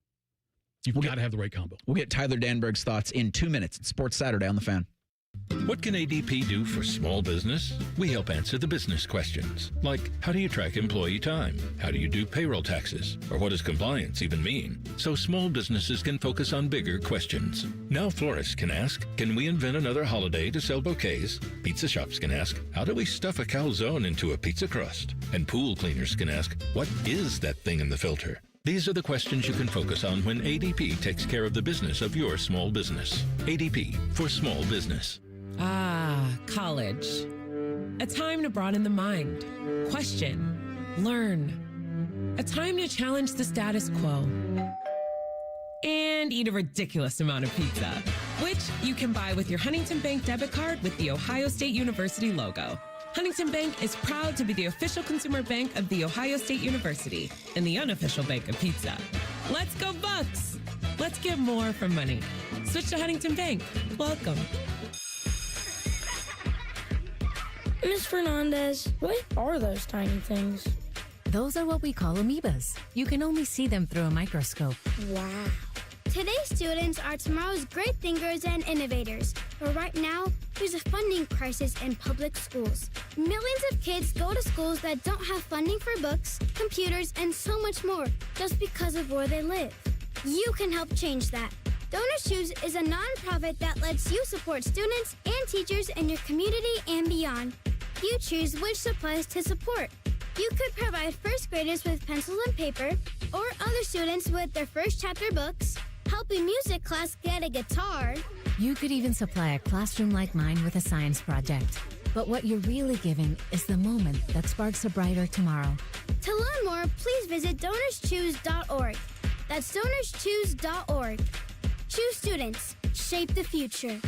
You've got to have the right combo. We'll get Tyler Danburg's thoughts in 2 minutes. It's Sports Saturday on The Fan. What can ADP do for small business? We help answer the business questions, like how do you track employee time? How do you do payroll taxes? Or what does compliance even mean? So small businesses can focus on bigger questions. Now florists can ask, can we invent another holiday to sell bouquets? Pizza shops can ask, how do we stuff a calzone into a pizza crust? And pool cleaners can ask, what is that thing in the filter? These are the questions you can focus on when ADP takes care of the business of your small business. ADP for small business. College. A time to broaden the mind, question, learn. A time to challenge the status quo. And eat a ridiculous amount of pizza, which you can buy with your Huntington Bank debit card with the Ohio State University logo. Huntington Bank is proud to be the official consumer bank of The Ohio State University and the unofficial bank of pizza. Let's go Bucks! Let's get more from money. Switch to Huntington Bank. Welcome. Ms. Fernandez, what are those tiny things? Those are what we call amoebas. You can only see them through a microscope. Wow. Today's students are tomorrow's great thinkers and innovators. But right now, there's a funding crisis in public schools. Millions of kids go to schools that don't have funding for books, computers, and so much more just because of where they live. You can help change that. Donors Choose is a nonprofit that lets you support students and teachers in your community and beyond. You choose which supplies to support. You could provide first graders with pencils and paper, or other students with their first chapter books, help a music class get a guitar. You could even supply a classroom like mine with a science project. But what you're really giving is the moment that sparks a brighter tomorrow. To learn more, please visit DonorsChoose.org. That's DonorsChoose.org. Choose students. Shape the future.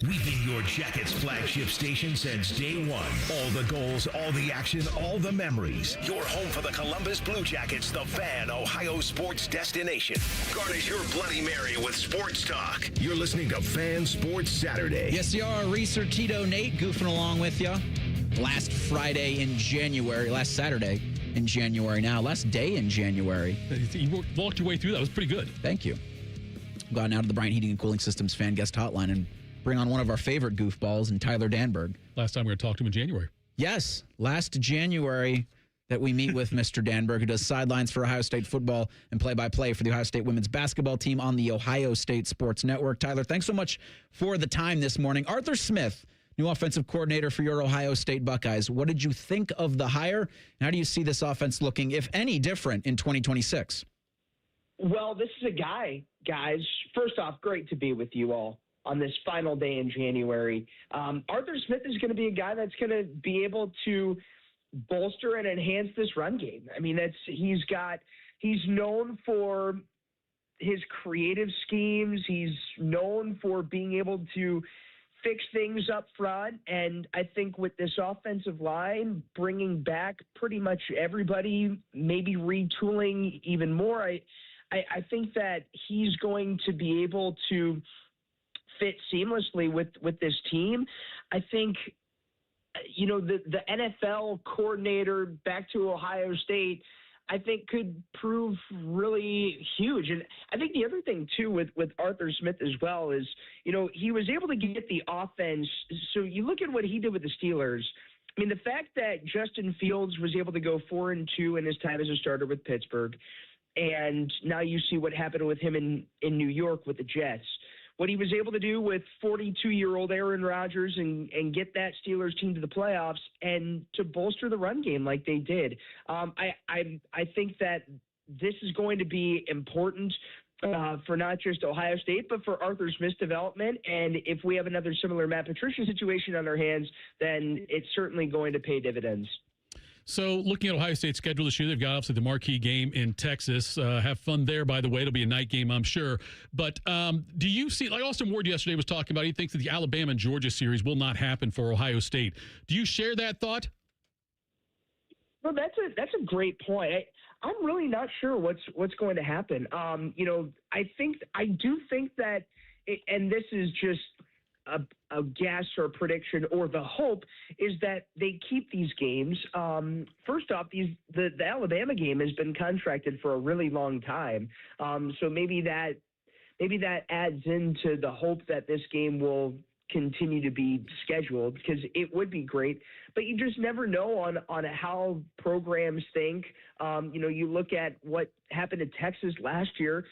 We've been your Jackets flagship station since day one. All the goals, all the action, all the memories. Your home for the Columbus Blue Jackets, the Fan, Ohio sports destination. Garnish your Bloody Mary with sports talk. You're listening to Fan Sports Saturday. Yes, you are. Reiser, Tito, Nate goofing along with you. Last Saturday in January now. Last day in January. You walked your way through that. It was pretty good. Thank you. Go out now to the Bryant Heating and Cooling Systems fan guest hotline and bring on one of our favorite goofballs in Tyler Danburg. Last time we were going to talk to him in January. Yes, last January that we meet with Mr. Danburg, who does sidelines for Ohio State football and play-by-play for the Ohio State women's basketball team on the Ohio State Sports Network. Tyler, thanks so much for the time this morning. Arthur Smith, new offensive coordinator for your Ohio State Buckeyes. What did you think of the hire? And how do you see this offense looking, if any, different in 2026? Well, this is a guy, guys. First off, great to be with you all on this final day in January. Arthur Smith is going to be a guy that's going to be able to bolster and enhance this run game. I mean, he's known for his creative schemes. He's known for being able to fix things up front. And I think with this offensive line, bringing back pretty much everybody, maybe retooling even more, I think that he's going to be able to fit seamlessly with this team. I think, the NFL coordinator back to Ohio State, I think could prove really huge. And I think the other thing too with Arthur Smith as well is, he was able to get the offense. So you look at what he did with the Steelers. I mean, the fact that Justin Fields was able to go 4-2 in his time as a starter with Pittsburgh, and now you see what happened with him in New York with the Jets. what he was able to do with 42-year-old Aaron Rodgers and get that Steelers team to the playoffs and to bolster the run game like they did. I think that this is going to be important for not just Ohio State, but for Arthur Smith's development. And if we have another similar Matt Patricia situation on our hands, then it's certainly going to pay dividends. So looking at Ohio State's schedule this year, they've got obviously the marquee game in Texas. Have fun there, by the way. It'll be a night game, I'm sure. But do you see, like Austin Ward yesterday was talking about, he thinks that the Alabama and Georgia series will not happen for Ohio State. Do you share that thought? Well, that's a great point. I'm really not sure what's going to happen. I do think that, and this is just a guess or a prediction or the hope, is that they keep these games. First off, the Alabama game has been contracted for a really long time, so maybe that adds into the hope that this game will continue to be scheduled, because it would be great, but you just never know on how programs think. You look at what happened in Texas last year.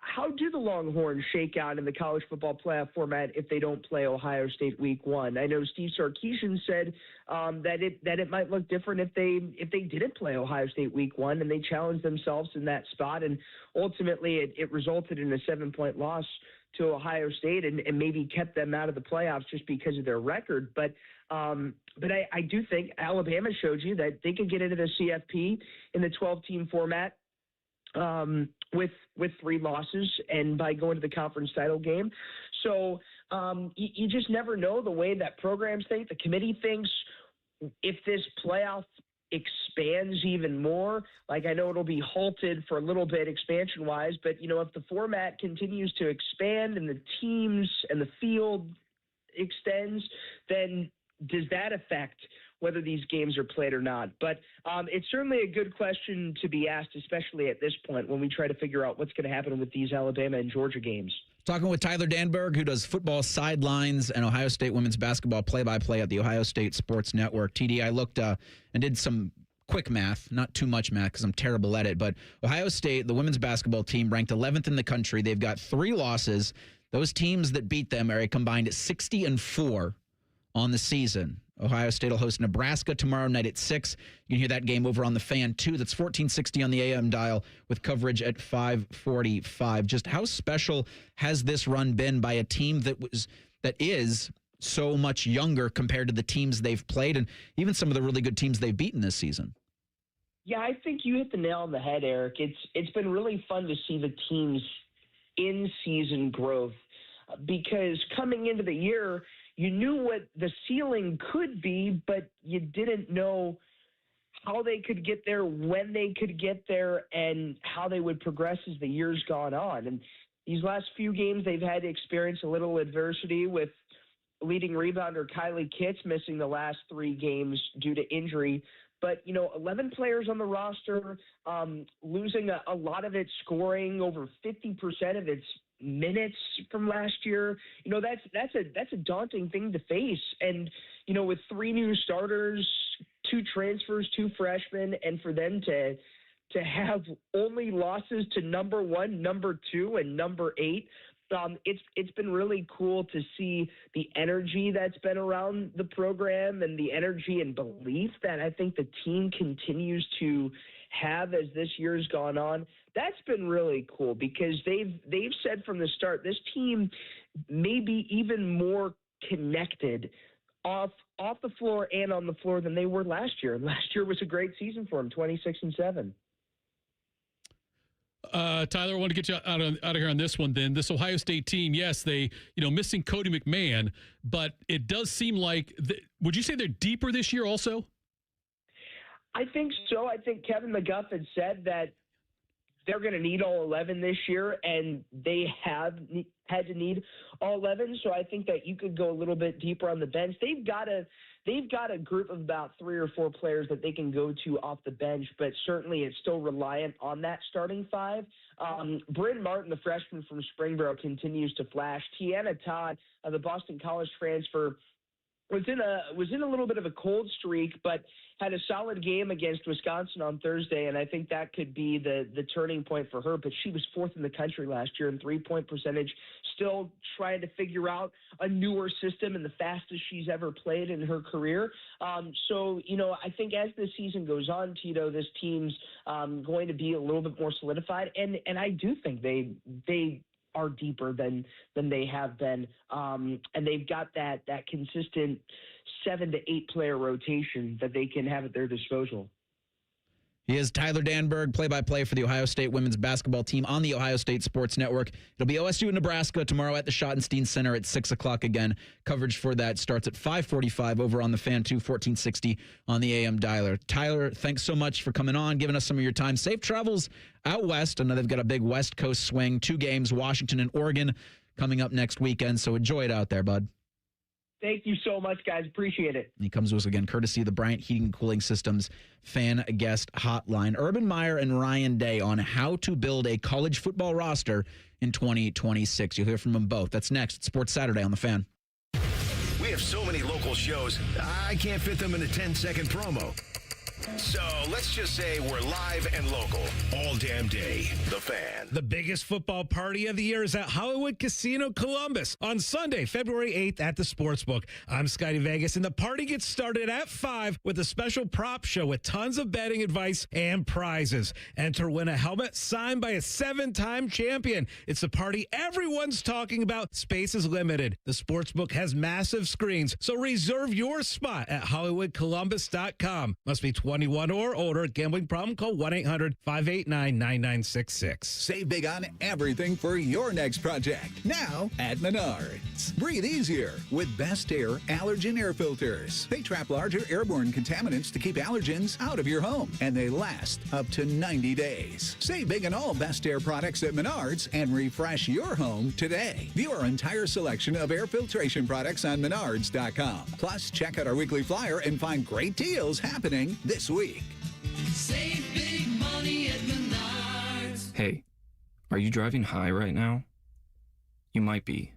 How do the Longhorns shake out in the college football playoff format if they don't play Ohio State week 1? I know Steve Sarkisian said that it might look different if they didn't play Ohio State week 1 and they challenged themselves in that spot, and ultimately it resulted in a 7-point loss to Ohio State and maybe kept them out of the playoffs just because of their record. But I do think Alabama showed you that they could get into the CFP in the 12-team format with 3 losses and by going to the conference title game. So you just never know the way that programs think, the committee thinks. If this playoff expands even more, like I know it'll be halted for a little bit expansion wise, but if the format continues to expand and the teams and the field extends, then does that affect whether these games are played or not? But it's certainly a good question to be asked, especially at this point when we try to figure out what's going to happen with these Alabama and Georgia games. Talking with Tyler Danburg, who does football sidelines and Ohio State women's basketball play-by-play at the Ohio State Sports Network. TD, I looked and did some quick math, not too much math because I'm terrible at it, but Ohio State, the women's basketball team, ranked 11th in the country. They've got 3 losses. Those teams that beat them are a combined 60-4 on the season. Ohio State will host Nebraska tomorrow night at 6. You can hear that game over on the Fan 2. That's 1460 on the AM dial with coverage at 5:45. Just how special has this run been by a team that is so much younger compared to the teams they've played and even some of the really good teams they've beaten this season? Yeah, I think you hit the nail on the head, Eric. It's been really fun to see the team's in-season growth, because coming into the year, you knew what the ceiling could be, but you didn't know how they could get there, when they could get there, and how they would progress as the year's gone on. And these last few games, they've had to experience a little adversity with leading rebounder Kylie Kitts missing the last 3 games due to injury. But, 11 players on the roster, losing a lot of its scoring, over 50% of its minutes from last year. That's a daunting thing to face. And, with 3 new starters, 2 transfers, 2 freshmen, and for them to have only losses to number 1, number 2, and number 8, it's been really cool to see the energy that's been around the program and the energy and belief that I think the team continues to have as this year's gone on. That's been really cool, because they've said from the start this team may be even more connected off the floor and on the floor than they were last year. And last year was a great season for them, 26-7. Tyler, I want to get you out of here on this one then. This Ohio State team, yes, they, missing Cody McMahon, but it does seem like, would you say they're deeper this year also? I think so. I think Kevin McGuff had said that they're going to need all 11 this year, and they have had to need all 11. So I think that you could go a little bit deeper on the bench. They've got a group of about 3 or 4 players that they can go to off the bench, but certainly it's still reliant on that starting 5. Bryn Martin, the freshman from Springboro, continues to flash. Tiana Todd, the Boston College transfer, was in a little bit of a cold streak, but had a solid game against Wisconsin on Thursday, and I think that could be the turning point for her. But she was 4th in the country last year in three-point percentage, still trying to figure out a newer system and the fastest she's ever played in her career. So, I think as the season goes on, Tito, this team's going to be a little bit more solidified, and I do think they are deeper than they have been, and they've got that consistent 7 to 8 player rotation that they can have at their disposal. He is Tyler Danburg, play-by-play for the Ohio State women's basketball team on the Ohio State Sports Network. It'll be OSU in Nebraska tomorrow at the Schottenstein Center at 6 o'clock again. Coverage for that starts at 5:45 over on the Fan 2, 1460 on the AM dialer. Tyler, thanks so much for coming on, giving us some of your time. Safe travels out west. I know they've got a big West Coast swing, 2 games, Washington and Oregon, coming up next weekend, so enjoy it out there, bud. Thank you so much, guys. Appreciate it. He comes to us again, courtesy of the Bryant Heating and Cooling Systems fan guest hotline. Urban Meyer and Ryan Day on how to build a college football roster in 2026. You'll hear from them both. That's next at Sports Saturday on The Fan. We have so many local shows, I can't fit them in a 10-second promo. So let's just say we're live and local all damn day. The Fan. The biggest football party of the year is at Hollywood Casino Columbus on Sunday, February 8th at the Sportsbook. I'm Scotty Vegas, and the party gets started at 5 with a special prop show with tons of betting advice and prizes. Enter, win a helmet signed by a 7-time champion. It's the party everyone's talking about. Space is limited. The Sportsbook has massive screens, so reserve your spot at HollywoodColumbus.com. Must be 21 or older. Gambling problem? Call 1-800-589-9966. Save big on everything for your next project. Now at Menards. Breathe easier with Best Air allergen air filters. They trap larger airborne contaminants to keep allergens out of your home, and they last up to 90 days. Save big on all Best Air products at Menards and refresh your home today. View our entire selection of air filtration products on Menards.com. Plus, check out our weekly flyer and find great deals happening this week. Save big money at Menards. Hey, are you driving high right now? You might be,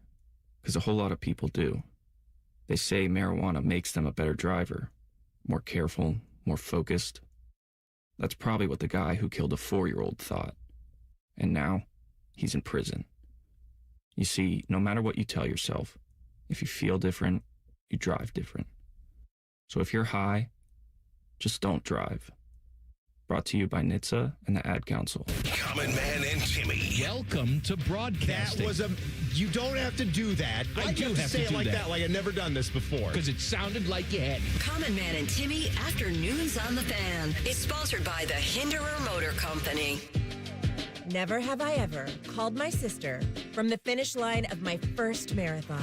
because a whole lot of people do. They say marijuana makes them a better driver, more careful, more focused. That's probably what the guy who killed a 4-year-old thought. And now, he's in prison. You see, no matter what you tell yourself, if you feel different, you drive different. So if you're high, just don't drive. Brought to you by NHTSA and the Ad Council. Common Man and Timmy. Welcome to broadcasting. You don't have to do that. I do have to say it like that, like I've never done this before. Because it sounded like you had. Common Man and Timmy Afternoons on the Fan is sponsored by the Hinderer Motor Company. Never have I ever called my sister from the finish line of my first marathon.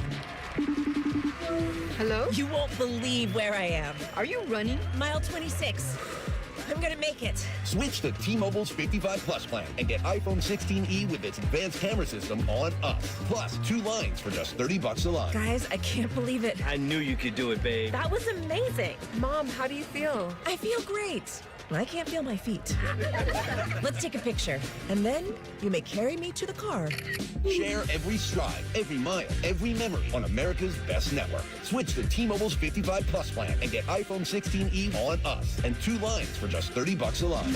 Hello? You won't believe where I am. Are you running? Mile 26. I'm gonna make it. Switch to T-Mobile's 55 Plus plan and get iPhone 16e with its advanced camera system on us. Plus, 2 lines for just $30 a line. Guys, I can't believe it. I knew you could do it, babe. That was amazing. Mom, how do you feel? I feel great. I can't feel my feet. Let's take a picture, and then you may carry me to the car. Share every stride, every mile, every memory on America's best network. Switch to T-Mobile's 55 Plus plan and get iPhone 16e on us and 2 lines for just $30 a line.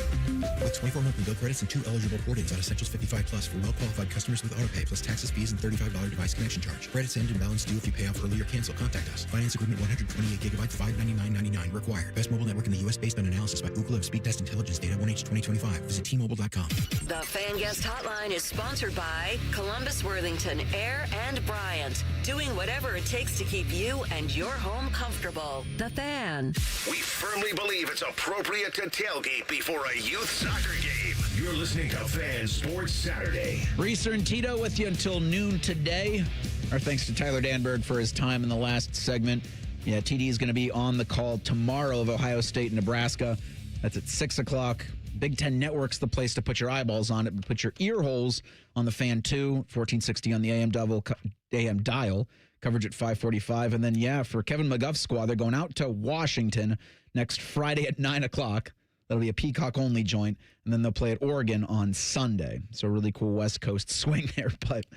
With 24 monthly bill credits and 2 eligible port-ins on Essentials 55 Plus for well-qualified customers with autopay plus taxes, fees, and $35 device connection charge. Credits end and balance due if you pay off early or cancel. Contact us. Finance agreement 128 gigabytes, $599.99 required. Best mobile network in the U.S. based on analysis by Ookla of Speed Test Intelligence Data 1H 2025. Visit T-Mobile.com. The Fan Guest Hotline is sponsored by Columbus, Worthington, Air, and Bryant. Doing whatever it takes to keep you and your home comfortable. The Fan. We firmly believe it's appropriate to tailgate before a youth soccer game. You're listening to Fan Sports Saturday. Reiser and Tito with you until noon today. Our thanks to Tyler Danburg for his time in the last segment. Yeah, TD is going to be on the call tomorrow of Ohio State and Nebraska. That's at 6 o'clock. Big Ten Network's the place to put your eyeballs on it, but put your ear holes on the Fan 2, 1460 on the AM dial. Coverage at 5:45. And then, yeah, for Kevin McGuff's squad, they're going out to Washington next Friday at 9 o'clock. That'll be a Peacock-only joint. And then they'll play at Oregon on Sunday. So a really cool West Coast swing there. But,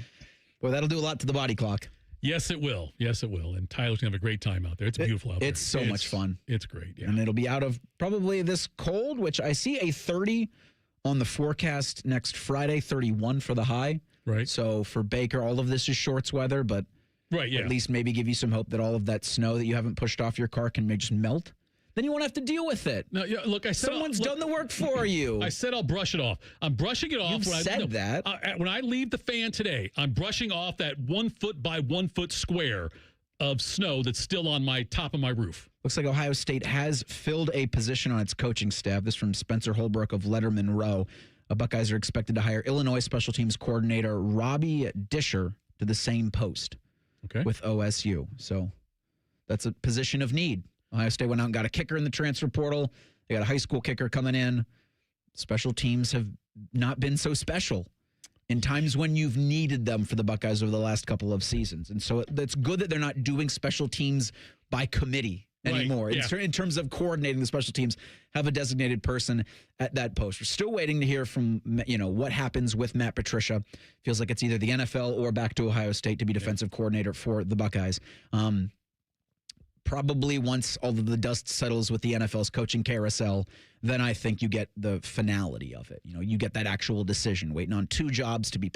boy, that'll do a lot to the body clock. Yes, it will. Yes, it will. And Tyler's going to have a great time out there. It's beautiful out there. It's so much fun. It's great. Yeah. And it'll be out of probably this cold, which I see a 30 on the forecast next Friday, 31 for the high. Right. So for Baker, all of this is shorts weather, but at least maybe give you some hope that all of that snow that you haven't pushed off your car can just melt. Then you won't have to deal with it. No, look, Someone's done the work for you. I said I'll brush it off. I'm brushing it off. When I leave the fan today, I'm brushing off that 1 foot by 1 foot square of snow that's still on my top of my roof. Looks like Ohio State has filled a position on its coaching staff. This from Spencer Holbrook of Letterman Row. Buckeyes are expected to hire Illinois special teams coordinator Robbie Disher to the same post with OSU. So that's a position of need. Ohio State went out and got a kicker in the transfer portal. They got a high school kicker coming in. Special teams have not been so special in times when you've needed them for the Buckeyes over the last couple of seasons. And so it's good that they're not doing special teams by committee anymore. Right, in terms of coordinating the special teams, have a designated person at that post. We're still waiting to hear from, what happens with Matt Patricia. Feels like it's either the NFL or back to Ohio State to be defensive coordinator for the Buckeyes. Probably once all of the dust settles with the NFL's coaching carousel, then I think you get the finality of it. You get that actual decision, waiting on two jobs to be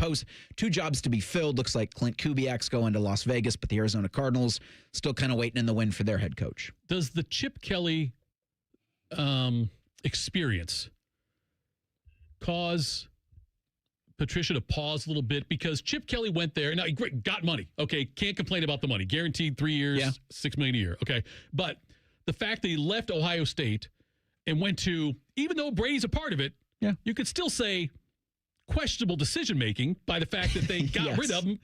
filled. Looks like Clint Kubiak's going to Las Vegas, but the Arizona Cardinals still kind of waiting in the wind for their head coach. Does the Chip Kelly experience cause Patricia to pause a little bit? Because Chip Kelly went there and got money. Okay, can't complain about the money. Guaranteed 3 years, $6 million a year. Okay, but the fact that he left Ohio State and went to, even though Brady's a part of it, you could still say questionable decision making by the fact that they got rid of him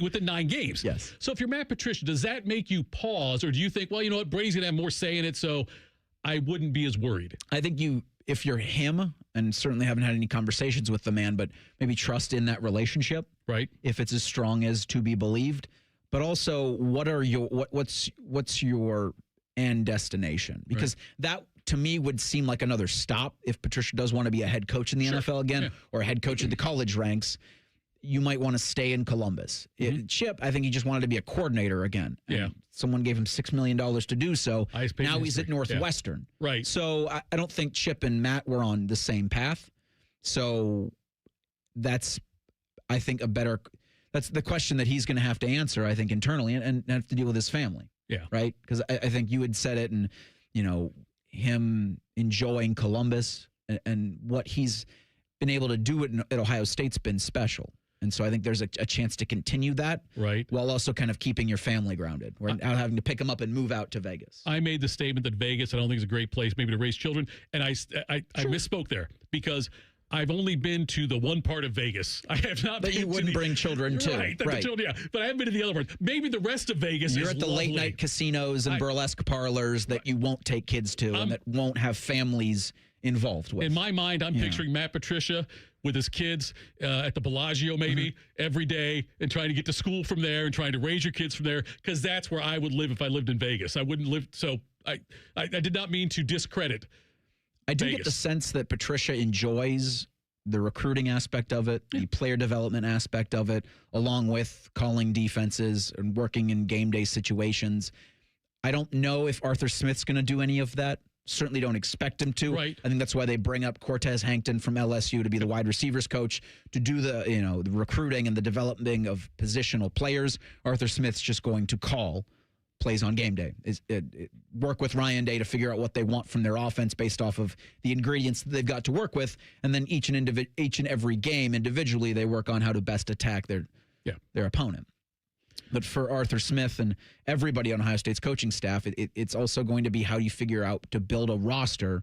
within 9 games. Yes. So if you're Matt Patricia, does that make you pause, or do you think, well, you know what, Brady's gonna have more say in it, so I wouldn't be as worried? I think if you're him, and certainly haven't had any conversations with the man, but maybe trust in that relationship, right? If it's as strong as to be believed, but also what's your end destination? Because that to me would seem like another stop. If Patricia does want to be a head coach in the NFL again, or a head coach at the college ranks, you might want to stay in Columbus. Chip, I think he just wanted to be a coordinator again. And someone gave him $6 million to do so. Now he's at Northwestern. Right. So I don't think Chip and Matt were on the same path. So that's, I think, that's the question that he's going to have to answer, I think, internally and have to deal with his family. Yeah. Right? Because I think you had said it, and, him enjoying Columbus and what he's been able to do at Ohio State's been special. And so I think there's a chance to continue that, right, while also kind of keeping your family grounded. We're not having to pick them up and move out to Vegas. I made the statement that Vegas, I don't think is a great place maybe to raise children, and I misspoke there because I've only been to the one part of Vegas. I have not. But you wouldn't bring children to, right? Right. Children, but I haven't been to the other part. Maybe the rest of Vegas. You're is at the lovely. late night casinos and burlesque parlors that you won't take kids to, and that won't have families involved with. In my mind, I'm picturing Matt Patricia with his kids at the Bellagio maybe every day and trying to get to school from there and trying to raise your kids from there, because that's where I would live if I lived in Vegas. I wouldn't live. So I did not mean to discredit I do Vegas. get the sense that Patricia enjoys the recruiting aspect of it, the player development aspect of it, along with calling defenses and working in game day situations. I don't know if Arthur Smith's going to do any of that. Certainly don't expect him to. Right. I think that's why they bring up Cortez Hankton from LSU to be the wide receivers coach, to do the recruiting and the developing of positional players. Arthur Smith's just going to call plays on game day. Work with Ryan Day to figure out what they want from their offense based off of the ingredients that they've got to work with, and then each and every game individually they work on how to best attack their opponent. But for Arthur Smith and everybody on Ohio State's coaching staff, it's also going to be how you figure out to build a roster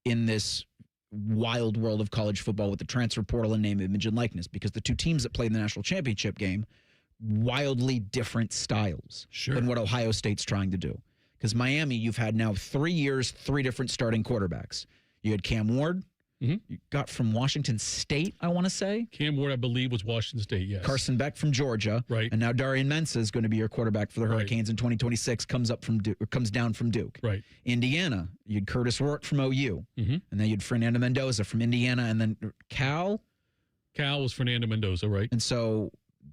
in this wild world of college football with the transfer portal and name, image, and likeness, because the two teams that played in the national championship game, wildly different styles than what Ohio State's trying to do. Because Miami, you've had now 3 years, 3 different starting quarterbacks. You had Cam Ward, you got from Washington State, I want to say. Cam Ward, I believe, was Washington State, yes. Carson Beck from Georgia. Right. And now Darian Mensah is going to be your quarterback for the Hurricanes in 2026, comes down from Duke. Right. Indiana, you had Curtis Rourke from OU. And then you had Fernando Mendoza from Indiana. And then Cal was Fernando Mendoza, right. And so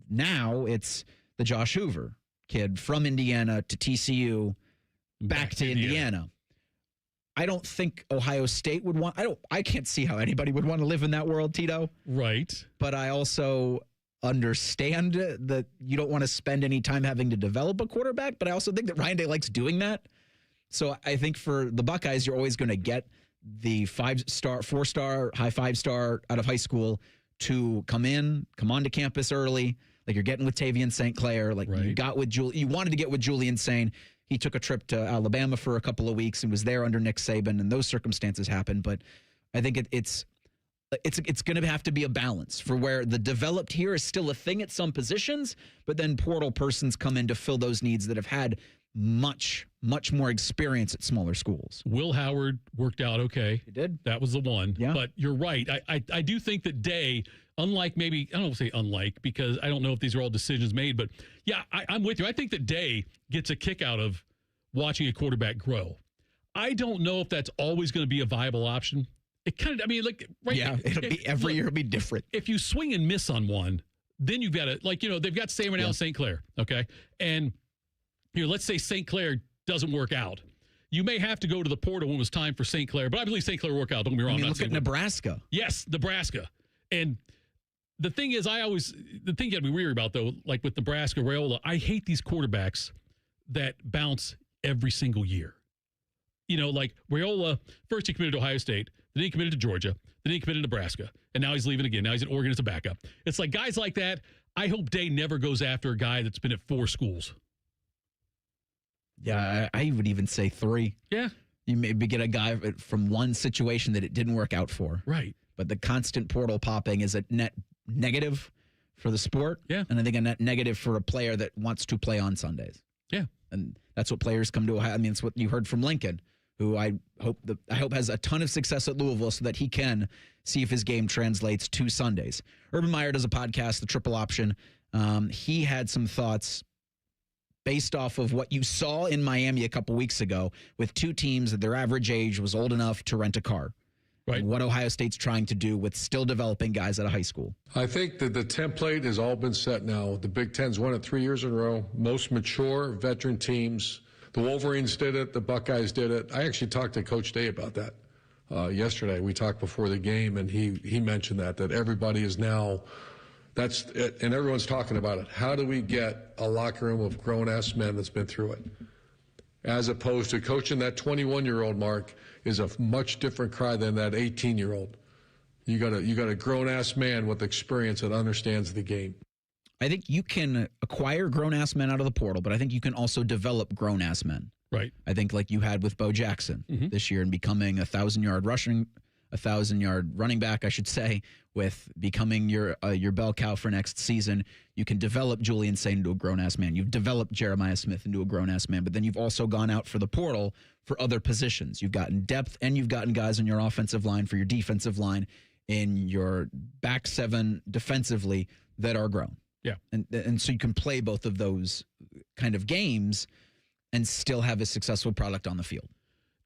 now it's the Josh Hoover kid from Indiana to TCU, back to Indiana. I don't think Ohio State would want. I can't see how anybody would want to live in that world, Tito. Right. But I also understand that you don't want to spend any time having to develop a quarterback. But I also think that Ryan Day likes doing that. So I think for the Buckeyes, you're always going to get the 5-star, 4-star, high 5-star out of high school to come onto campus early. Like you're getting with Tavian St. Clair. Like you got with you wanted to get with Julian Sain. He took a trip to Alabama for a couple of weeks and was there under Nick Saban, and those circumstances happened. But I think it's going to have to be a balance for where the developed here is still a thing at some positions, but then portal persons come in to fill those needs that have had much more experience at smaller schools. Will Howard worked out okay. He did. That was the one. Yeah. But you're right. I do think that Day, unlike maybe, I don't say unlike because I don't know if these are all decisions made, but yeah, I'm with you. I think that Day gets a kick out of watching a quarterback grow. I don't know if that's always going to be a viable option. It kind of, I mean, like, right. Yeah, every year it'll be different. If you swing and miss on one, then you've got to, like, they've got Sam and St. Clair, okay? And let's say St. Clair doesn't work out. You may have to go to the portal when it was time for St. Clair, but I believe St. Clair will work out. Don't get me wrong. Look at Nebraska. Yes, Nebraska. And the thing is, the thing you got to be weary about, though, like with Nebraska, Raiola, I hate these quarterbacks that bounce every single year. Like Raiola, first he committed to Ohio State, then he committed to Georgia, then he committed to Nebraska, and now he's leaving again. Now he's at Oregon as a backup. It's like guys like that, I hope Day never goes after a guy that's been at 4 schools. Yeah, I would even say 3. Yeah. You maybe get a guy from one situation that it didn't work out for. Right. But the constant portal popping is a net negative for the sport. Yeah. And I think a net negative for a player that wants to play on Sundays. Yeah. And that's what players come to Ohio. I mean, it's what you heard from Lincoln, who I hope has a ton of success at Louisville so that he can see if his game translates to Sundays. Urban Meyer does a podcast, The Triple Option. He had some thoughts based off of what you saw in Miami a couple weeks ago with 2 teams that their average age was old enough to rent a car. Right. What Ohio State's trying to do with still developing guys out of high school. I think that the template has all been set now. The Big Ten's won it 3 years in a row. Most mature veteran teams. The Wolverines did it. The Buckeyes did it. I actually talked to Coach Day about that yesterday. We talked before the game, and he mentioned that everybody is now – that's it, and everyone's talking about it. How do we get a locker room of grown-ass men that's been through it? As opposed to coaching that 21-year-old, Mark, is a much different cry than that 18-year-old. You got a grown-ass man with experience that understands the game. I think you can acquire grown-ass men out of the portal, but I think you can also develop grown-ass men. Right. I think like you had with Bo Jackson this year and becoming a 1,000-yard running back, I should say, with becoming your bell cow for next season. You can develop Julian Sain into a grown-ass man. You've developed Jeremiah Smith into a grown-ass man, but then you've also gone out for the portal for other positions. You've gotten depth, and you've gotten guys on your offensive line for your defensive line, in your back 7 defensively that are grown. Yeah. And so you can play both of those kind of games and still have a successful product on the field.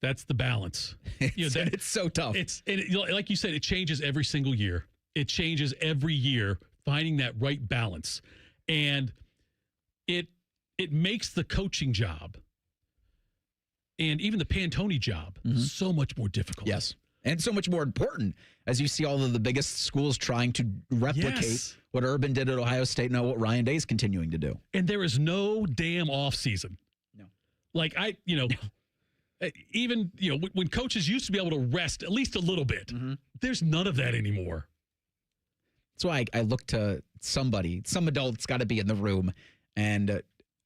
That's the balance. It's so tough. Like you said, it changes every single year. It changes every year, finding that right balance. And it makes the coaching job and even the Pantone job so much more difficult. Yes. And so much more important as you see all of the biggest schools trying to replicate what Urban did at Ohio State and what Ryan Day is continuing to do. And there is no damn off season. No. Like even, when coaches used to be able to rest at least a little bit, there's none of that anymore. That's why I look to some adult's got to be in the room and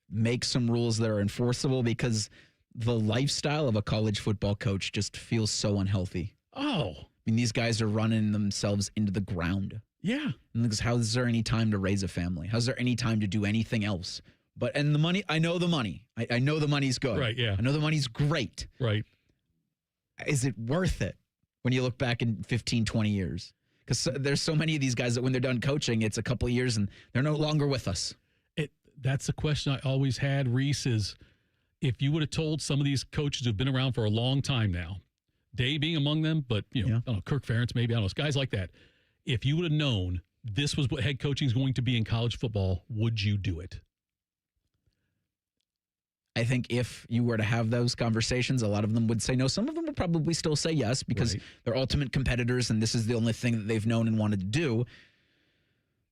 make some rules that are enforceable, because the lifestyle of a college football coach just feels so unhealthy. Oh. I mean, these guys are running themselves into the ground. Yeah. And because how is there any time to raise a family? How's there any time to do anything else? And the money, I know the money. I know the money's good. Right, yeah. I know the money's great. Right. Is it worth it when you look back in 15, 20 years? Because there's so many of these guys that when they're done coaching, it's a couple of years and they're no longer with us. That's the question I always had, Reese, is if you would have told some of these coaches who've been around for a long time now, Day being among them, but, I don't know, Kirk Ferentz maybe, I don't know, guys like that, if you would have known this was what head coaching is going to be in college football, would you do it? I think if you were to have those conversations, a lot of them would say no. Some of them would probably still say yes because they're ultimate competitors and this is the only thing that they've known and wanted to do.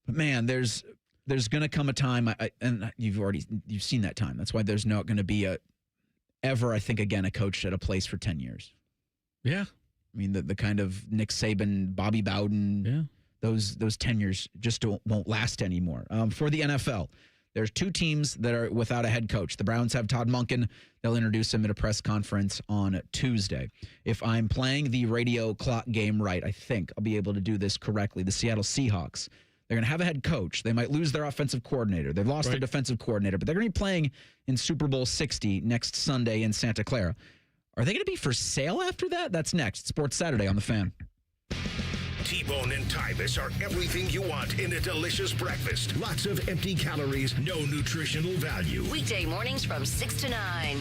But man, there's going to come a time, and you've seen that time. That's why there's not going to be a coach at a place for 10 years. Yeah. I mean, the kind of Nick Saban, Bobby Bowden, those tenures just won't last anymore. For the NFL, there's 2 teams that are without a head coach. The Browns have Todd Monken. They'll introduce him at a press conference on Tuesday. If I'm playing the radio clock game right, I think I'll be able to do this correctly. The Seattle Seahawks, they're going to have a head coach. They might lose their offensive coordinator. They've lost their defensive coordinator, but they're going to be playing in Super Bowl 60 next Sunday in Santa Clara. Are they going to be for sale after that? That's next. Sports Saturday on The Fan. T-Bone and Tyvis are everything you want in a delicious breakfast. Lots of empty calories, no nutritional value. Weekday mornings from 6 to 9.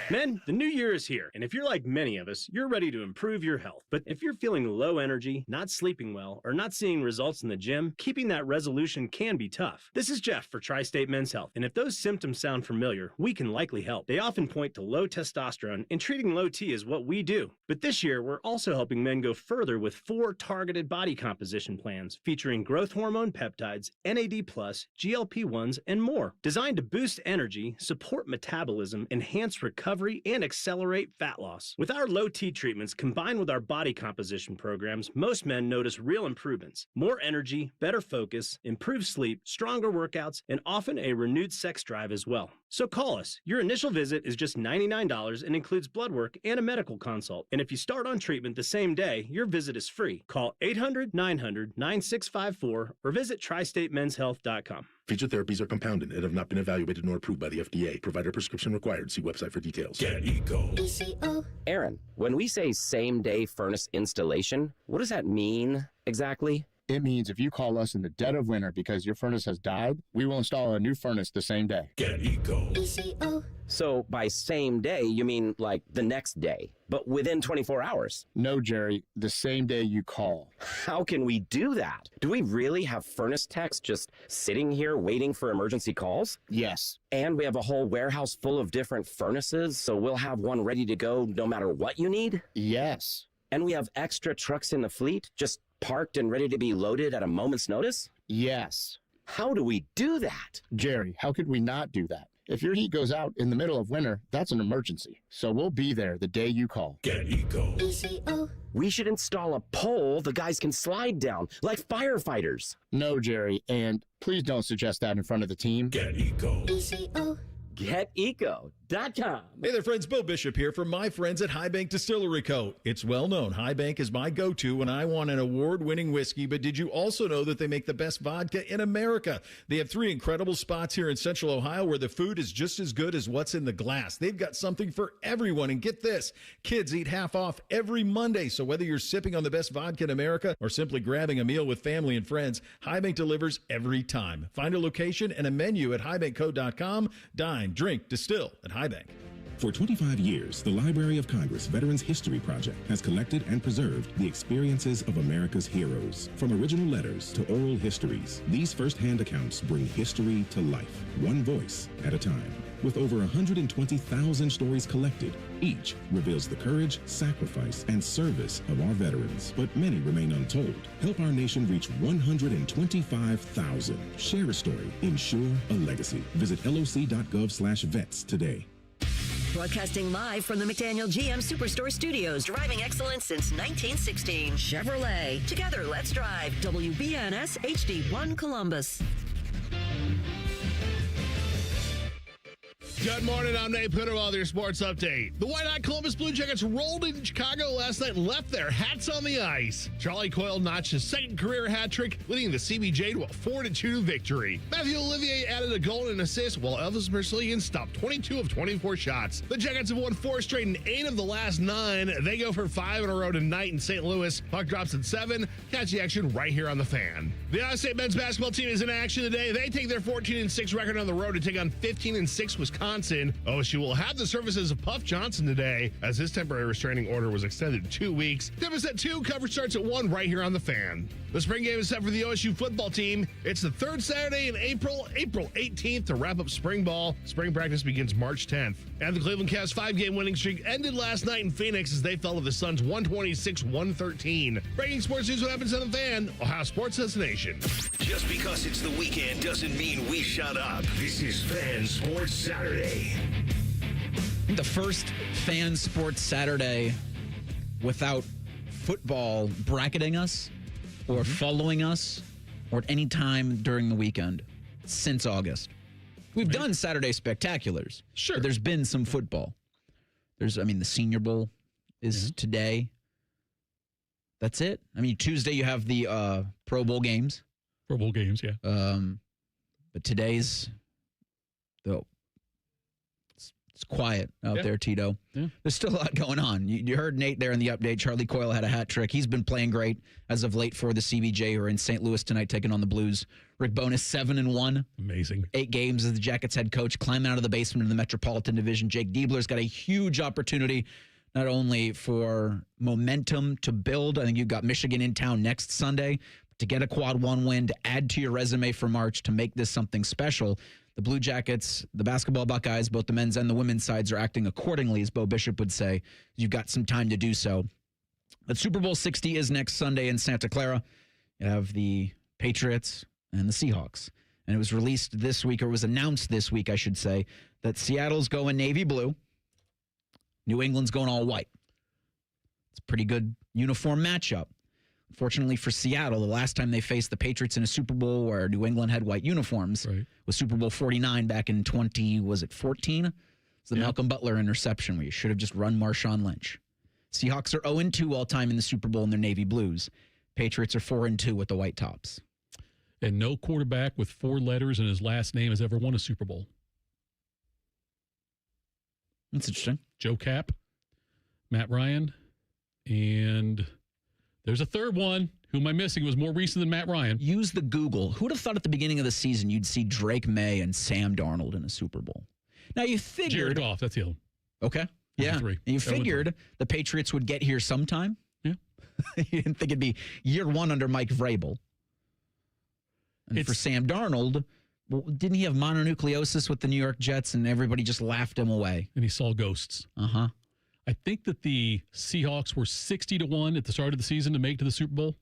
Men, the new year is here, and if you're like many of us, you're ready to improve your health. But if you're feeling low energy, not sleeping well, or not seeing results in the gym, keeping that resolution can be tough. This is Jeff for Tri-State Men's Health, and if those symptoms sound familiar, we can likely help. They often point to low testosterone, and treating low T is what we do. But this year, we're also helping men go further with 4 targeted body composition plans featuring growth hormone peptides, NAD+, GLP-1s, and more. Designed to boost energy, support metabolism, enhance recovery, and accelerate fat loss. With our low T treatments combined with our body composition programs, most men notice real improvements. More energy, better focus, improved sleep, stronger workouts, and often a renewed sex drive as well. So call us. Your initial visit is just $99 and includes blood work and a medical consult. And if you start on treatment the same day, your visit is free. Call 800-900-9654 or visit tristatemenshealth.com. Featured therapies are compounded and have not been evaluated nor approved by the FDA. Provider prescription required. See website for details. Get Eco. Aaron, when we say same-day furnace installation, what does that mean exactly? It means if you call us in the dead of winter because your furnace has died, we will install a new furnace the same day. Get Eco. So by same day, you mean like the next day, but within 24 hours? No, Jerry, the same day you call. How can we do that? Do we really have furnace techs just sitting here waiting for emergency calls? Yes. And we have a whole warehouse full of different furnaces, so we'll have one ready to go no matter what you need? Yes. And we have extra trucks in the fleet, just parked and ready to be loaded at a moment's notice? Yes. How do we do that? Jerry, how could we not do that? If your heat goes out in the middle of winter, that's an emergency. So we'll be there the day you call. Get Eco. We should install a pole the guys can slide down, like firefighters. No, Jerry, and please don't suggest that in front of the team. Get Eco. GetEco.com. Hey there, friends. Bo Bishop here from my friends at High Bank Distillery Co. It's well known High Bank is my go-to when I want an award-winning whiskey, but did you also know that they make the best vodka in America? They have 3 incredible spots here in Central Ohio where the food is just as good as what's in the glass. They've got something for everyone, and get this, kids eat half off every Monday, so whether you're sipping on the best vodka in America or simply grabbing a meal with family and friends, High Bank delivers every time. Find a location and a menu at highbankco.com. Dine, drink, distill at High Bank. For 25 years, the Library of Congress Veterans History Project has collected and preserved the experiences of America's heroes. From original letters to oral histories, these first-hand accounts bring history to life, one voice at a time. With over 120,000 stories collected, each reveals the courage, sacrifice, and service of our veterans. But many remain untold. Help our nation reach 125,000. Share a story. Ensure a legacy. Visit loc.gov/vets today. Broadcasting live from the McDaniel GM Superstore Studios. Driving excellence since 1916. Chevrolet. Together, let's drive. WBNS HD1 Columbus. Good morning, I'm Nate Puderwell with your sports update. The white-hot Columbus Blue Jackets rolled in Chicago last night and left their hats on the ice. Charlie Coyle notched his second career hat trick, leading the CBJ to a 4-2 victory. Matthew Olivier added a goal and an assist, while Elvis Merzlian stopped 22 of 24 shots. The Jackets have won 4 straight and 8 of the last 9. They go for 5 in a row tonight in St. Louis. Puck drops at 7. Catch the action right here on The Fan. The Iowa State men's basketball team is in action today. They take their 14-6 record on the road to take on 15-6 Wisconsin. OSU will have the services of Puff Johnson today, as his temporary restraining order was extended 2 weeks. Tempest at 2, coverage starts at 1 right here on The Fan. The spring game is set for the OSU football team. It's the third Saturday in April 18th to wrap up spring ball. Spring practice begins March 10th. And the Cleveland Cavs' 5-game winning streak ended last night in Phoenix as they fell to the Suns 126-113. Breaking sports news, what happens on the Fan, Ohio Sports Destination. Just because it's the weekend doesn't mean we shut up. This is Fan Sports Saturday. The first Fan Sports Saturday without football bracketing us or following us or at any time during the weekend since August. We've done Saturday spectaculars. Sure. But there's been some football. The Senior Bowl is today. That's it. Tuesday you have the Pro Bowl games. Pro Bowl games, yeah. But today's, though, it's quiet out there, Tito. Yeah. There's still a lot going on. You heard Nate there in the update. Charlie Coyle had a hat trick. He's been playing great as of late for the CBJ, who are in St. Louis tonight taking on the Blues. Rick Bowness 7-1. Amazing. 8 games as the Jackets head coach, climbing out of the basement in the Metropolitan Division. Jake Diebler's got a huge opportunity, not only for momentum to build. I think you've got Michigan in town next Sunday. To get a quad 1 win, to add to your resume for March, to make this something special. The Blue Jackets, the basketball Buckeyes, both the men's and the women's sides are acting accordingly, as Bo Bishop would say. You've got some time to do so. But Super Bowl 60 is next Sunday in Santa Clara. You have the Patriots and the Seahawks. And it was released this week, or was announced this week, I should say, that Seattle's going navy blue. New England's going all white. It's a pretty good uniform matchup. Unfortunately for Seattle, the last time they faced the Patriots in a Super Bowl where New England had white uniforms was Super Bowl 49 back in 14? It's the Malcolm Butler interception where you should have just run Marshawn Lynch. Seahawks are 0-2 all time in the Super Bowl in their navy blues. Patriots are 4-2 with the white tops. And no quarterback with 4 letters in his last name has ever won a Super Bowl. That's interesting. Joe Kapp, Matt Ryan, and there's a third one. Who am I missing? It was more recent than Matt Ryan. Use the Google. Who would have thought at the beginning of the season you'd see Drake May and Sam Darnold in a Super Bowl? Now you figured. Jared Goff, that's the other one. Okay. Yeah. 3. And you figured the Patriots would get here sometime. Yeah. You didn't think it'd be year 1 under Mike Vrabel. And for Sam Darnold, didn't he have mononucleosis with the New York Jets and everybody just laughed him away? And he saw ghosts. Uh-huh. I think that the Seahawks were 60-1 at the start of the season to make it to the Super Bowl,